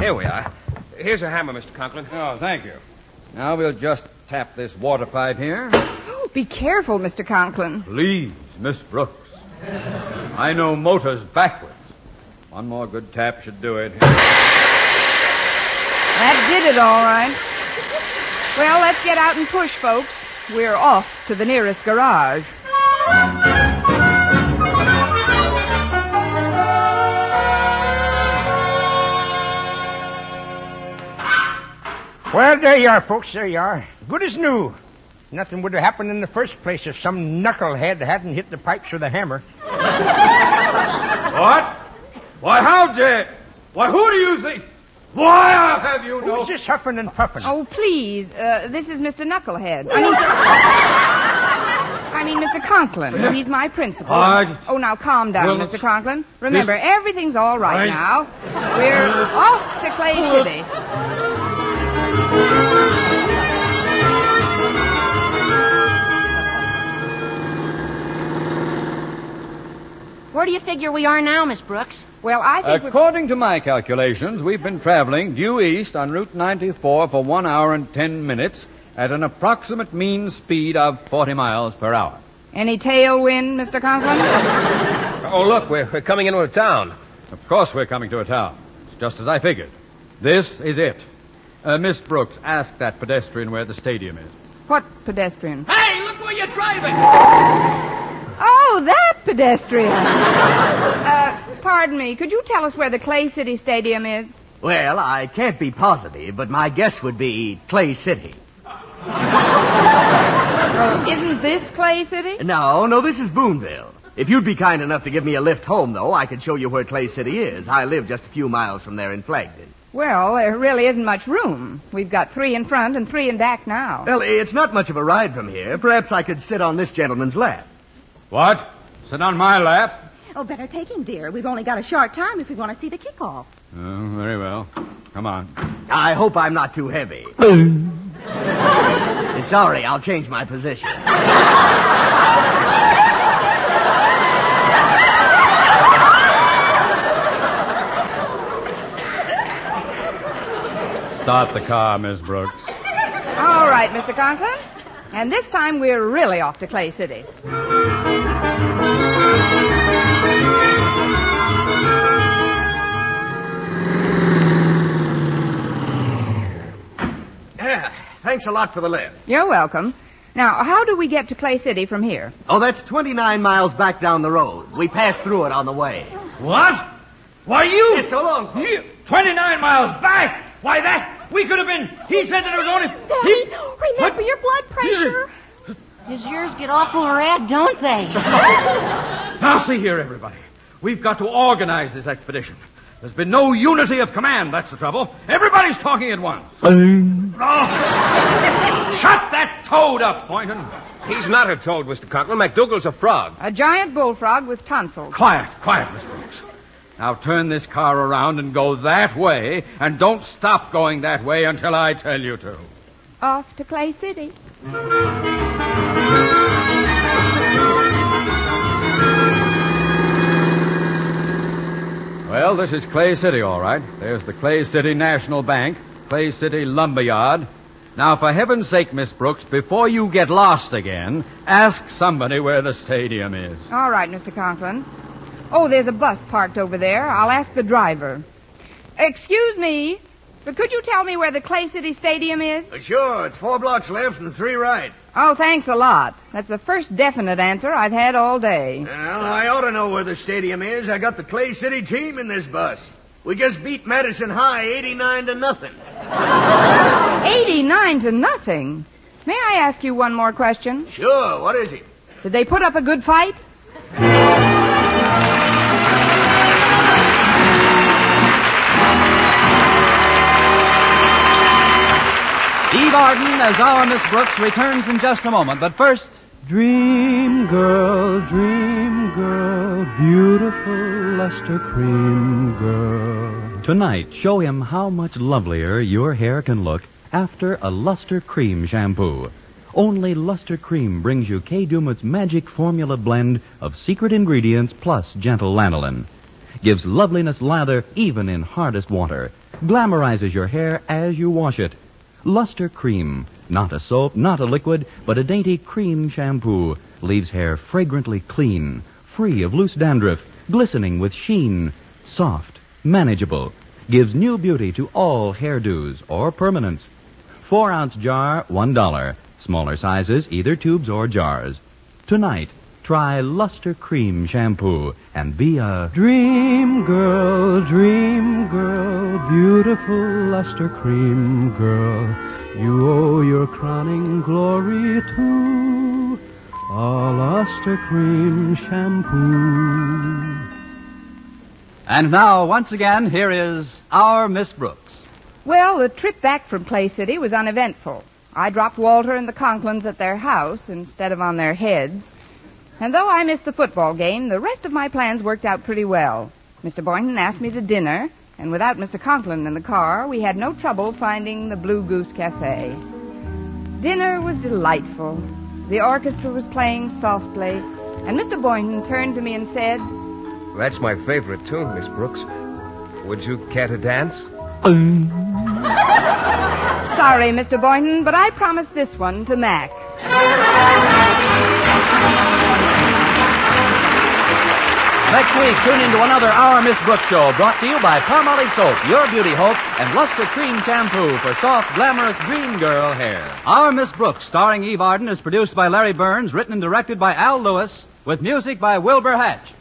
Here we are. Here's a hammer, Mr. Conklin. Oh, thank you. Now we'll just tap this water pipe here. Oh, be careful, Mr. Conklin. Please, Miss Brooks. I know motors backwards. One more good tap should do it. That did it, all right. Well, let's get out and push, folks. We're off to the nearest garage. Well, there you are, folks. There you are. Good as new. Nothing would have happened in the first place if some knucklehead hadn't hit the pipes with a hammer. What? Why, how dare... Why, who do you think... Why, I'll have you know... Who's this huffing and puffing? Oh, please. This is Mr. Knucklehead. I mean, Mr. Conklin. He's my principal. Oh, now calm down, Mr. Conklin. Remember, everything's all right now. We're off to Clay City. Where do you figure we are now, Miss Brooks? Well, I think according to my calculations, we've been traveling due east on Route 94 for 1 hour and 10 minutes at an approximate mean speed of 40 miles per hour. Any tailwind, Mr. Conklin? Oh, look, we're coming into a town. Of course we're coming to a town. It's just as I figured. This is it. Miss Brooks, ask that pedestrian where the stadium is. What pedestrian? Hey, look where you're driving! Oh, that pedestrian. Pardon me. Could you tell us where the Clay City Stadium is? Well, I can't be positive, but my guess would be Clay City. Isn't this Clay City? No, this is Boonville. If you'd be kind enough to give me a lift home, though, I could show you where Clay City is. I live just a few miles from there in Flagton. Well, there really isn't much room. We've got 3 in front and 3 in back now. Well, it's not much of a ride from here. Perhaps I could sit on this gentleman's lap. What? Sit on my lap? Oh, better take him, dear. We've only got a short time if we want to see the kickoff. Oh, very well. Come on. I hope I'm not too heavy. Sorry, I'll change my position. Start the car, Miss Brooks. All right, Mr. Conklin. And this time we're really off to Clay City. Yeah, thanks a lot for the lift. You're welcome. Now, how do we get to Clay City from here? Oh, that's 29 miles back down the road. We passed through it on the way. What? Why, you... Yes, so long, folks. 29 miles back? Why, that... We could have been... He said that it was only... Daddy, remember your blood pressure. Does yours get awful red, don't they? Now, see here, everybody. We've got to organize this expedition. There's been no unity of command, that's the trouble. Everybody's talking at once. Oh. Shut that toad up, Boynton. He's not a toad, Mr. Conklin. McDougal's a frog. A giant bullfrog with tonsils. Quiet, Miss Brooks. Now turn this car around and go that way, and don't stop going that way until I tell you to. Off to Clay City. Well, this is Clay City, all right. There's the Clay City National Bank, Clay City Lumberyard. Now, for heaven's sake, Miss Brooks, before you get lost again, ask somebody where the stadium is. All right, Mr. Conklin. Oh, there's a bus parked over there. I'll ask the driver. Excuse me, but could you tell me where the Clay City Stadium is? Sure, it's 4 blocks left and 3 right. Oh, thanks a lot. That's the first definite answer I've had all day. Well, I ought to know where the stadium is. I got the Clay City team in this bus. We just beat Madison High 89-0. 89-0? May I ask you one more question? Sure, what is it? Did they put up a good fight? Eve Arden as our Miss Brooks returns in just a moment. But first, Dream girl, beautiful luster cream girl. Tonight, show him how much lovelier your hair can look after a Luster Cream shampoo. Only Luster Cream brings you Kay Dumout's magic formula blend of secret ingredients plus gentle lanolin. Gives loveliness lather even in hardest water. Glamorizes your hair as you wash it. Luster Cream, not a soap, not a liquid, but a dainty cream shampoo, leaves hair fragrantly clean, free of loose dandruff, glistening with sheen, soft, manageable, gives new beauty to all hairdos or permanents. 4-ounce jar, $1. Smaller sizes, either tubes or jars. Tonight, try Luster Cream shampoo and be a Dream girl, beautiful luster cream girl. You owe your crowning glory to a luster cream shampoo. And now, once again, here is our Miss Brooks. Well, the trip back from Clay City was uneventful. I dropped Walter and the Conklins at their house instead of on their heads. And though I missed the football game, the rest of my plans worked out pretty well. Mr. Boynton asked me to dinner, and without Mr. Conklin in the car, we had no trouble finding the Blue Goose Cafe. Dinner was delightful. The orchestra was playing softly, and Mr. Boynton turned to me and said, That's my favorite tune, Miss Brooks. Would you care to dance? Sorry, Mr. Boynton, but I promised this one to Mac. Next week, tune into another Our Miss Brooks show brought to you by Palmolive Soap, Your Beauty Hope, and Luster Cream Shampoo for soft, glamorous green girl hair. Our Miss Brooks, starring Eve Arden, is produced by Larry Burns, written and directed by Al Lewis, with music by Wilbur Hatch.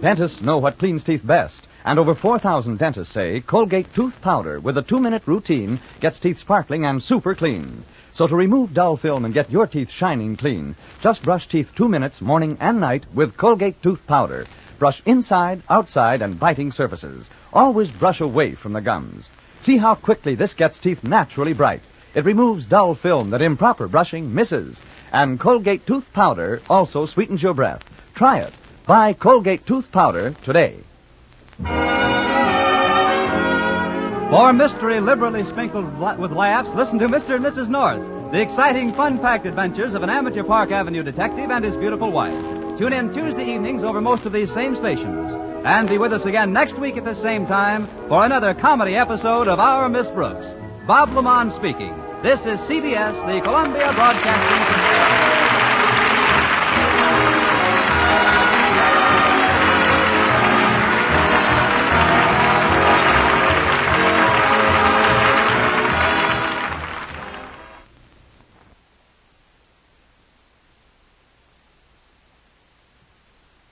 Dentists know what cleans teeth best, and over 4,000 dentists say Colgate Tooth Powder with a 2-minute routine gets teeth sparkling and super clean. So to remove dull film and get your teeth shining clean, just brush teeth 2 minutes morning and night with Colgate Tooth Powder. Brush inside, outside, and biting surfaces. Always brush away from the gums. See how quickly this gets teeth naturally bright. It removes dull film that improper brushing misses. And Colgate Tooth Powder also sweetens your breath. Try it. Buy Colgate Tooth Powder today. For mystery liberally sprinkled with laughs, listen to Mr. and Mrs. North, the exciting, fun-packed adventures of an amateur Park Avenue detective and his beautiful wife. Tune in Tuesday evenings over most of these same stations. And be with us again next week at the same time for another comedy episode of Our Miss Brooks. Bob Lamont speaking. This is CBS, the Columbia Broadcasting System.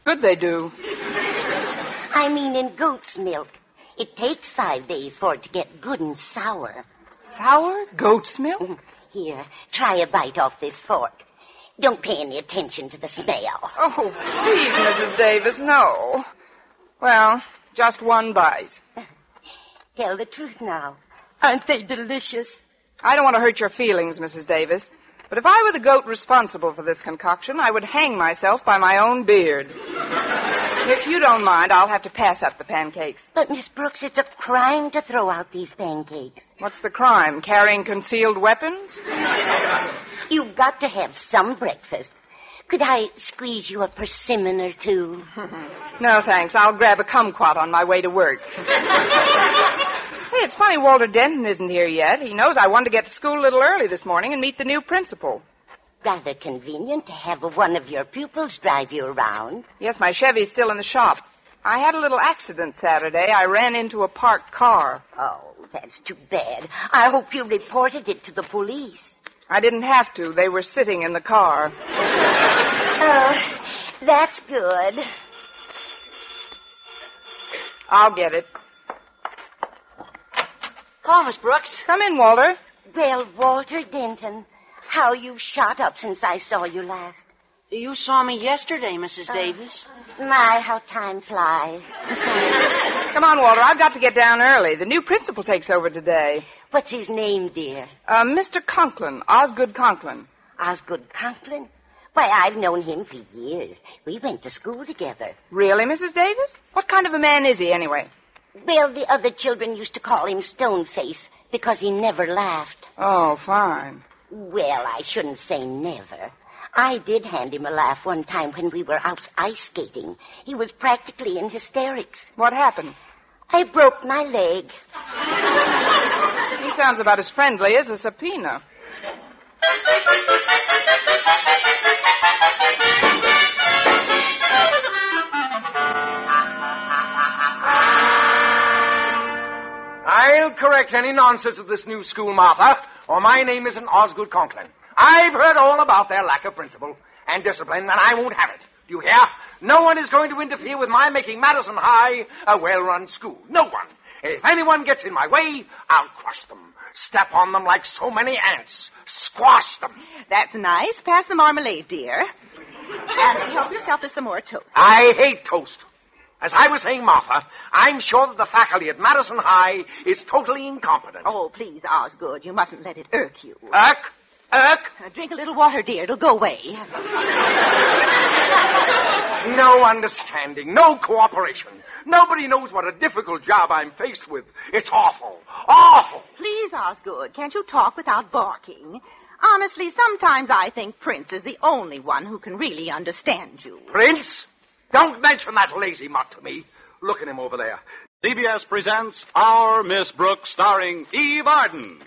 Good they do. I mean in goat's milk. It takes 5 days for it to get good and sour. Sour goat's milk? Here, try a bite off this fork. Don't pay any attention to the smell. Oh, please, Mrs. Davis, no. Well, just one bite. Tell the truth now. Aren't they delicious? I don't want to hurt your feelings, Mrs. Davis, but if I were the goat responsible for this concoction, I would hang myself by my own beard. If you don't mind, I'll have to pass up the pancakes. But, Miss Brooks, it's a crime to throw out these pancakes. What's the crime? Carrying concealed weapons? You've got to have some breakfast. Could I squeeze you a persimmon or two? No, thanks. I'll grab a kumquat on my way to work. Hey, it's funny Walter Denton isn't here yet. He knows I wanted to get to school a little early this morning and meet the new principal. Rather convenient to have one of your pupils drive you around. Yes, my Chevy's still in the shop. I had a little accident Saturday. I ran into a parked car. Oh, that's too bad. I hope you reported it to the police. I didn't have to. They were sitting in the car. Oh, that's good. I'll get it. Oh, Miss Brooks. Come in, Walter. Well, Walter Denton, how you've shot up since I saw you last. You saw me yesterday, Mrs. Davis. My, how time flies. Come on, Walter. I've got to get down early. The new principal takes over today. What's his name, dear? Mr. Conklin, Osgood Conklin. Osgood Conklin? Why, I've known him for years. We went to school together. Really, Mrs. Davis? What kind of a man is he, anyway? Well, the other children used to call him Stoneface because he never laughed. Oh, fine. Well, I shouldn't say never. I did hand him a laugh one time when we were out ice skating. He was practically in hysterics. What happened? I broke my leg. He sounds about as friendly as a subpoena. I'll correct any nonsense of this new school, Martha, or my name isn't Osgood Conklin. I've heard all about their lack of principle and discipline, and I won't have it. Do you hear? No one is going to interfere with my making Madison High a well-run school. No one. If anyone gets in my way, I'll crush them. Step on them like so many ants. Squash them. That's nice. Pass the marmalade, dear. And help yourself to some more toast. I hate toast. As I was saying, Martha, I'm sure that the faculty at Madison High is totally incompetent. Oh, please, Osgood, you mustn't let it irk you. Irk? Drink a little water, dear. It'll go away. No understanding, no cooperation. Nobody knows what a difficult job I'm faced with. It's awful. Awful. Please, Osgood, can't you talk without barking? Honestly, sometimes I think Prince is the only one who can really understand you. Prince? Don't mention that lazy mutt to me. Look at him over there. CBS presents Our Miss Brooks, starring Eve Arden.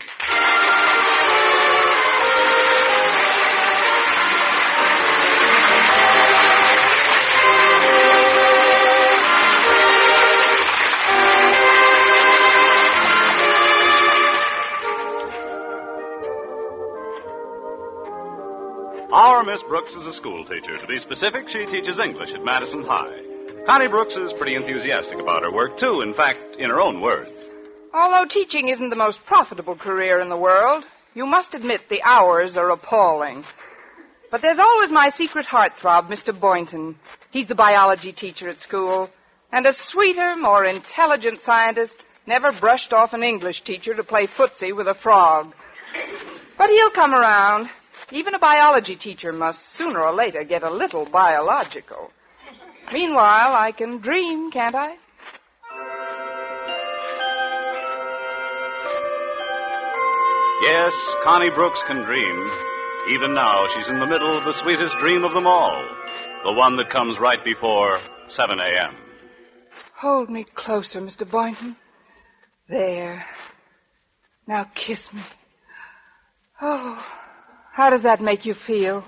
Our Miss Brooks is a school teacher. To be specific, she teaches English at Madison High. Connie Brooks is pretty enthusiastic about her work, too, in fact, in her own words. Although teaching isn't the most profitable career in the world, you must admit the hours are appalling. But there's always my secret heartthrob, Mr. Boynton. He's the biology teacher at school, and a sweeter, more intelligent scientist never brushed off an English teacher to play footsie with a frog. But he'll come around. Even a biology teacher must sooner or later get a little biological. Meanwhile, I can dream, can't I? Yes, Connie Brooks can dream. Even now, she's in the middle of the sweetest dream of them all. The one that comes right before 7 a.m. Hold me closer, Mr. Boynton. There. Now kiss me. Oh, how does that make you feel?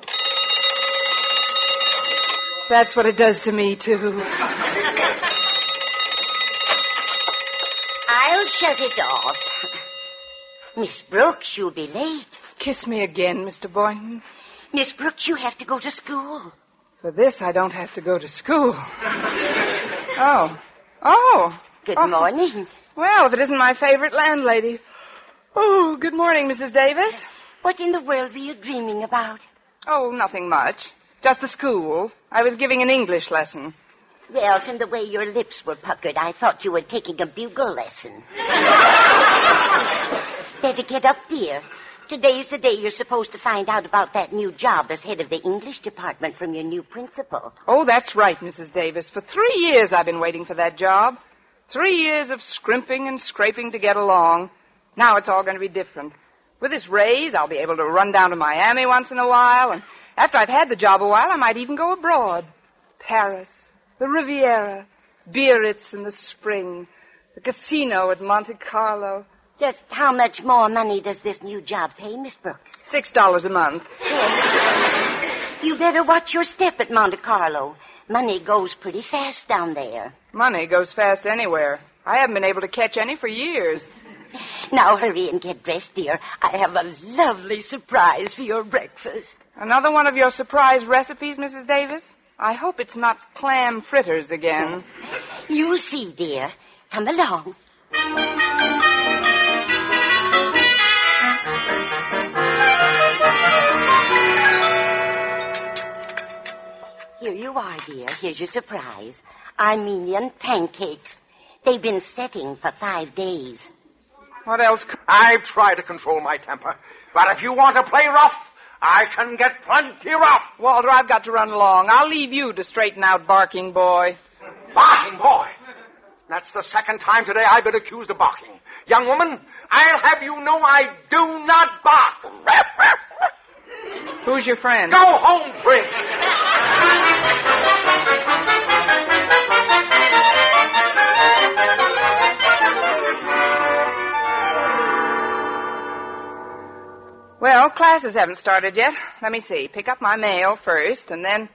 That's what it does to me, too. I'll shut it off. Miss Brooks, you'll be late. Kiss me again, Mr. Boynton. Miss Brooks, you have to go to school. For this, I don't have to go to school. Oh. Good morning. Well, if it isn't my favorite landlady. Oh, good morning, Mrs. Davis. What in the world were you dreaming about? Oh, nothing much. Just the school. I was giving an English lesson. Well, from the way your lips were puckered, I thought you were taking a bugle lesson. Better get up, dear. Today's the day you're supposed to find out about that new job as head of the English department from your new principal. Oh, that's right, Mrs. Davis. For 3 years I've been waiting for that job. 3 years of scrimping and scraping to get along. Now it's all going to be different. With this raise, I'll be able to run down to Miami once in a while, and after I've had the job a while, I might even go abroad. Paris, the Riviera, Biarritz in the spring, the casino at Monte Carlo. Just how much more money does this new job pay, Miss Brooks? $6 a month. Yes. You better watch your step at Monte Carlo. Money goes pretty fast down there. Money goes fast anywhere. I haven't been able to catch any for years. Now hurry and get dressed, dear. I have a lovely surprise for your breakfast. Another one of your surprise recipes, Mrs. Davis? I hope it's not clam fritters again. You'll see, dear. Come along. Here you are, dear. Here's your surprise. Armenian pancakes. They've been setting for 5 days. What else? I've tried to control my temper, but if you want to play rough, I can get plenty rough. Walter, I've got to run along. I'll leave you to straighten out Barking Boy. Barking Boy? That's the second time today I've been accused of barking. Young woman, I'll have you know I do not bark. Who's your friend? Go home, Prince. Well, classes haven't started yet. Let me see. Pick up my mail first, and then...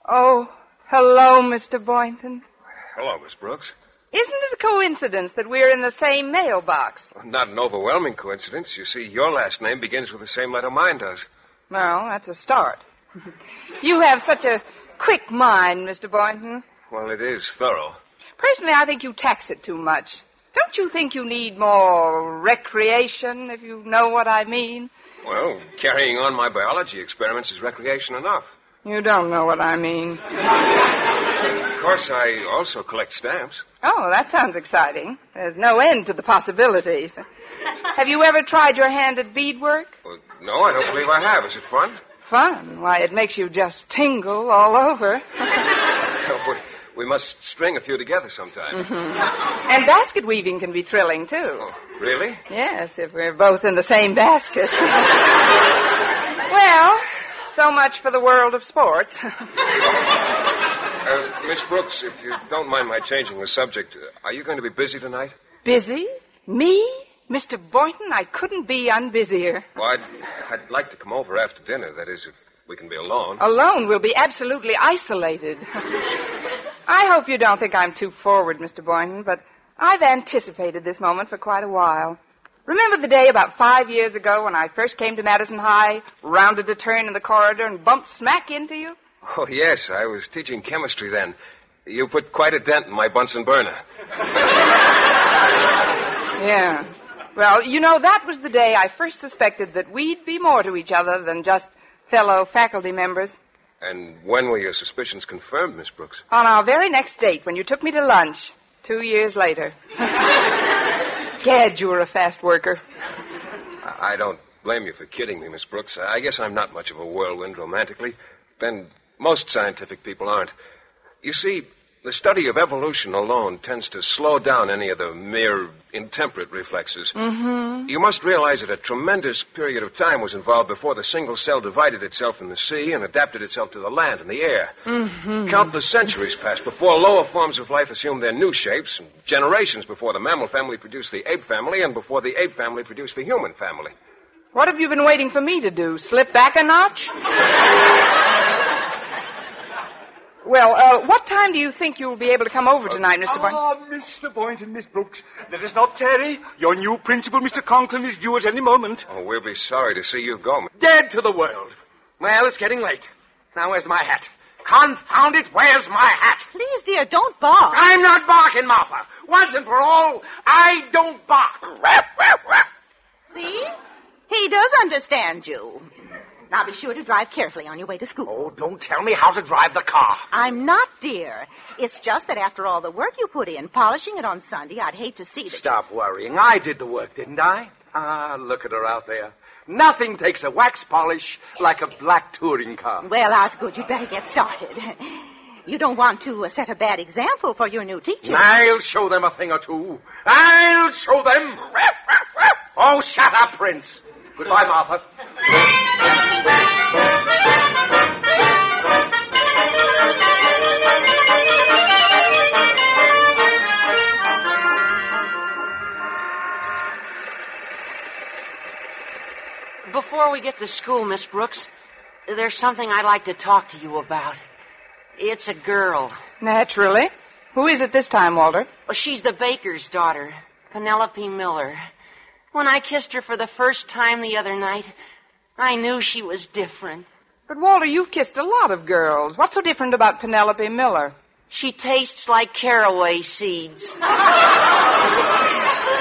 Oh, hello, Mr. Boynton. Hello, Miss Brooks. Isn't it a coincidence that we're in the same mailbox? Not an overwhelming coincidence. You see, your last name begins with the same letter mine does. Well, that's a start. You have such a quick mind, Mr. Boynton. Well, it is thorough. Personally, I think you tax it too much. Don't you think you need more recreation, if you know what I mean? Well, carrying on my biology experiments is recreation enough. You don't know what I mean. Of course, I also collect stamps. Oh, that sounds exciting. There's no end to the possibilities. Have you ever tried your hand at beadwork? Well, no, I don't believe I have. Is it fun? Fun? Why, it makes you just tingle all over. We must string a few together sometime. Mm-hmm. And basket weaving can be thrilling, too. Oh, really? Yes, if we're both in the same basket. Well, so much for the world of sports. Miss Brooks, if you don't mind my changing the subject, are you going to be busy tonight? Busy? Me? Mr. Boynton, I couldn't be unbusier. Well, I'd like to come over after dinner. That is, if we can be alone. Alone? We'll be absolutely isolated. I hope you don't think I'm too forward, Mr. Boynton, but I've anticipated this moment for quite a while. Remember the day about 5 years ago when I first came to Madison High, rounded a turn in the corridor, and bumped smack into you? Oh, yes. I was teaching chemistry then. You put quite a dent in my Bunsen burner. Yeah. Well, you know, that was the day I first suspected that we'd be more to each other than just fellow faculty members. And when were your suspicions confirmed, Miss Brooks? On our very next date, when you took me to lunch, 2 years later. Gad, you were a fast worker. I don't blame you for kidding me, Miss Brooks. I guess I'm not much of a whirlwind romantically. Then most scientific people aren't. You see, the study of evolution alone tends to slow down any of the mere intemperate reflexes. Mm-hmm. You must realize that a tremendous period of time was involved before the single cell divided itself in the sea and adapted itself to the land and the air. Mm-hmm. Countless centuries passed before lower forms of life assumed their new shapes, and generations before the mammal family produced the ape family, and before the ape family produced the human family. What have you been waiting for me to do? Slip back a notch? Well, what time do you think you'll be able to come over tonight, Mr. Boynton? Mr. Boynton, Miss Brooks, let us not tarry. Your new principal, Mr. Conklin, is due at any moment. Oh, we'll be sorry to see you go. Dead to the world. Well, it's getting late. Now, where's my hat? Confound it, where's my hat? Please, dear, don't bark. I'm not barking, Martha. Once and for all, I don't bark. See? He does understand you. Now be sure to drive carefully on your way to school. Oh, don't tell me how to drive the car. I'm not, dear. It's just that after all the work you put in, polishing it on Sunday, I'd hate to see that. Stop worrying. I did the work, didn't I? Ah, look at her out there. Nothing takes a wax polish like a black touring car. Well, Osgood, you'd better get started. You don't want to set a bad example for your new teacher. I'll show them a thing or two. I'll show them. Oh, shut up, Prince. Goodbye, Martha. Before we get to school, Miss Brooks, there's something I'd like to talk to you about. It's a girl. Naturally. Who is it this time, Walter? Well, she's the baker's daughter, Penelope Miller. When I kissed her for the first time the other night, I knew she was different. But, Walter, you've kissed a lot of girls. What's so different about Penelope Miller? She tastes like caraway seeds.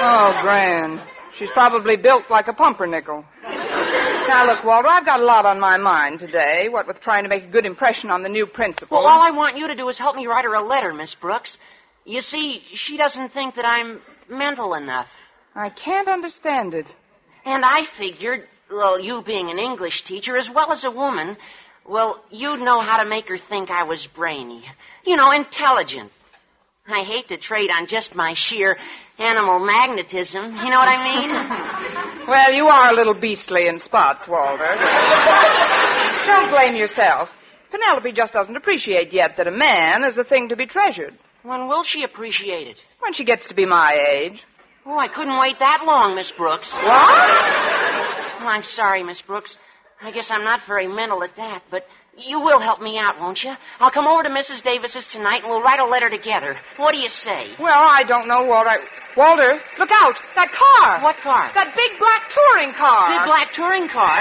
Oh, grand. She's probably built like a pumpernickel. Now, look, Walter, I've got a lot on my mind today, what with trying to make a good impression on the new principal. Well, all I want you to do is help me write her a letter, Miss Brooks. You see, she doesn't think that I'm mental enough. I can't understand it. And I figured, well, you being an English teacher as well as a woman, well, you'd know how to make her think I was brainy. You know, intelligent. I hate to trade on just my sheer animal magnetism. You know what I mean? Well, you are a little beastly in spots, Walter. Don't blame yourself. Penelope just doesn't appreciate yet that a man is a thing to be treasured. When will she appreciate it? When she gets to be my age. Oh, I couldn't wait that long, Miss Brooks. What? Oh, I'm sorry, Miss Brooks. I guess I'm not very mental at that, but you will help me out, won't you? I'll come over to Mrs. Davis's tonight and we'll write a letter together. What do you say? Well, I don't know, Walter. Walter, look out! That car! What car? That big black touring car! Big black touring car?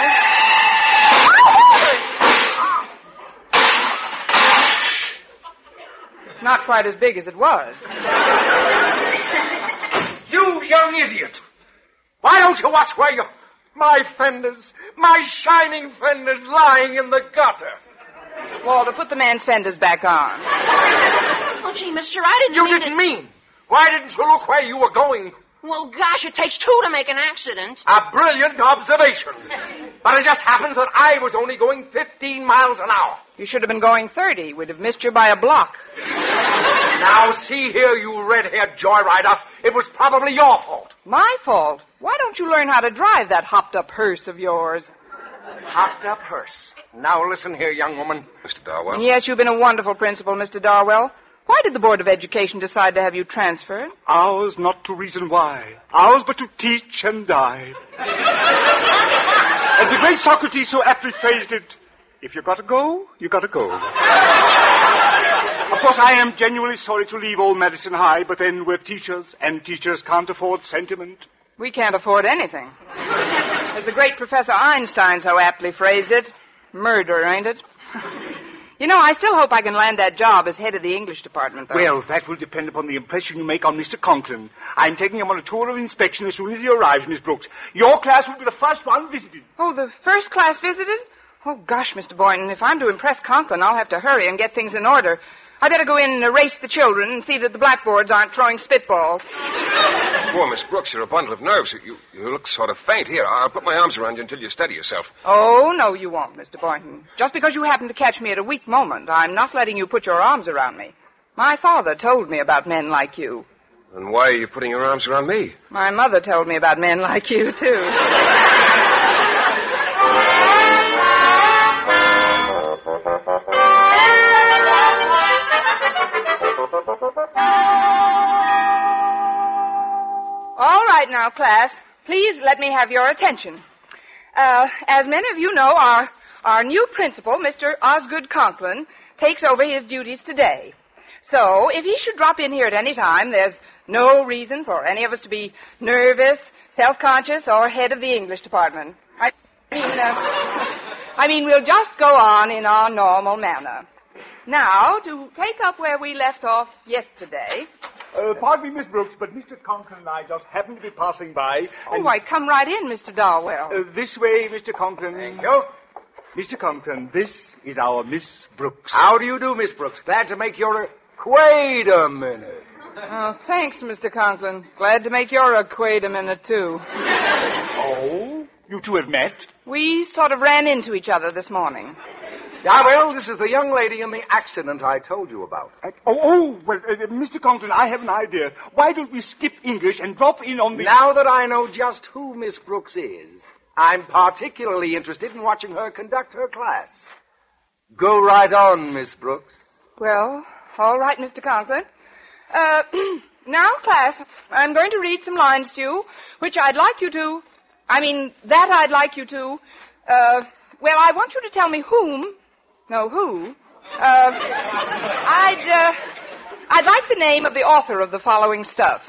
It's not quite as big as it was. You young idiot! Why don't you watch where you... My fenders, my shining fenders lying in the gutter. Walter, put the man's fenders back on. Oh, gee, mister, I didn't mean. Why didn't you look where you were going? Well, gosh, it takes two to make an accident. A brilliant observation. But it just happens that I was only going 15 miles an hour. You should have been going 30. We'd have missed you by a block. Now, see here, you red-haired joyrider. It was probably your fault. My fault? Why don't you learn how to drive that hopped-up hearse of yours? Hopped-up hearse. Now, listen here, young woman. Mr. Darwell? Yes, you've been a wonderful principal, Mr. Darwell. Why did the Board of Education decide to have you transferred? Ours not to reason why. Ours but to teach and die. As the great Socrates so aptly phrased it, if you gotta go, you gotta go. Of course, I am genuinely sorry to leave old Madison High, but then we're teachers, and teachers can't afford sentiment. We can't afford anything. As the great Professor Einstein so aptly phrased it, murder, ain't it? You know, I still hope I can land that job as head of the English department, though. Well, that will depend upon the impression you make on Mr. Conklin. I'm taking him on a tour of inspection as soon as he arrives, Miss Brooks. Your class will be the first one visited. Oh, the first class visited? Oh, gosh, Mr. Boynton, if I'm to impress Conklin, I'll have to hurry and get things in order. I better go in and erase the children and see that the blackboards aren't throwing spitballs. Poor Miss Brooks, you're a bundle of nerves. You look sort of faint. Here, I'll put my arms around you until you steady yourself. Oh, no, you won't, Mr. Boynton. Just because you happen to catch me at a weak moment, I'm not letting you put your arms around me. My father told me about men like you. And why are you putting your arms around me? My mother told me about men like you, too. All right now, class. Please let me have your attention. As many of you know, our new principal, Mr. Osgood Conklin, takes over his duties today. So, if he should drop in here at any time, there's no reason for any of us to be nervous, self-conscious, or head of the English department. I mean, we'll just go on in our normal manner. Now, to take up where we left off yesterday... Pardon me, Miss Brooks, but Mr. Conklin and I just happened to be passing by. Oh, why, come right in, Mr. Darwell. This way, Mr. Conklin. Thank you. Mr. Conklin, this is our Miss Brooks. How do you do, Miss Brooks? Glad to make your... Wait a minute. Oh, thanks, Mr. Conklin. Glad to make your acquaint a minute, too. Oh? You two have met? We sort of ran into each other this morning. Yeah, well, this is the young lady in the accident I told you about. Well, Mr. Conklin, I have an idea. Why don't we skip English and drop in on the... Now that I know just who Miss Brooks is, I'm particularly interested in watching her conduct her class. Go right on, Miss Brooks. Well, all right, Mr. Conklin. Now, class, I'm going to read some lines to you, which I'd like you to... I'd like you to... well, I want you to tell me whom... No, who? I'd like the name of the author of the following stuff.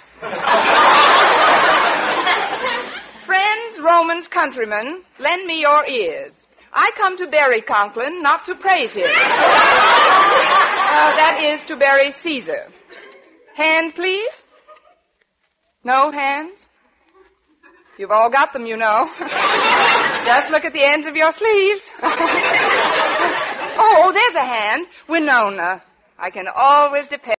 Friends, Romans, countrymen, lend me your ears. I come to bury Conklin, not to praise him. That is to bury Caesar. Hand, please? No hands? You've all got them, you know. Just look at the ends of your sleeves. Oh, there's a hand. Winona. I can always depend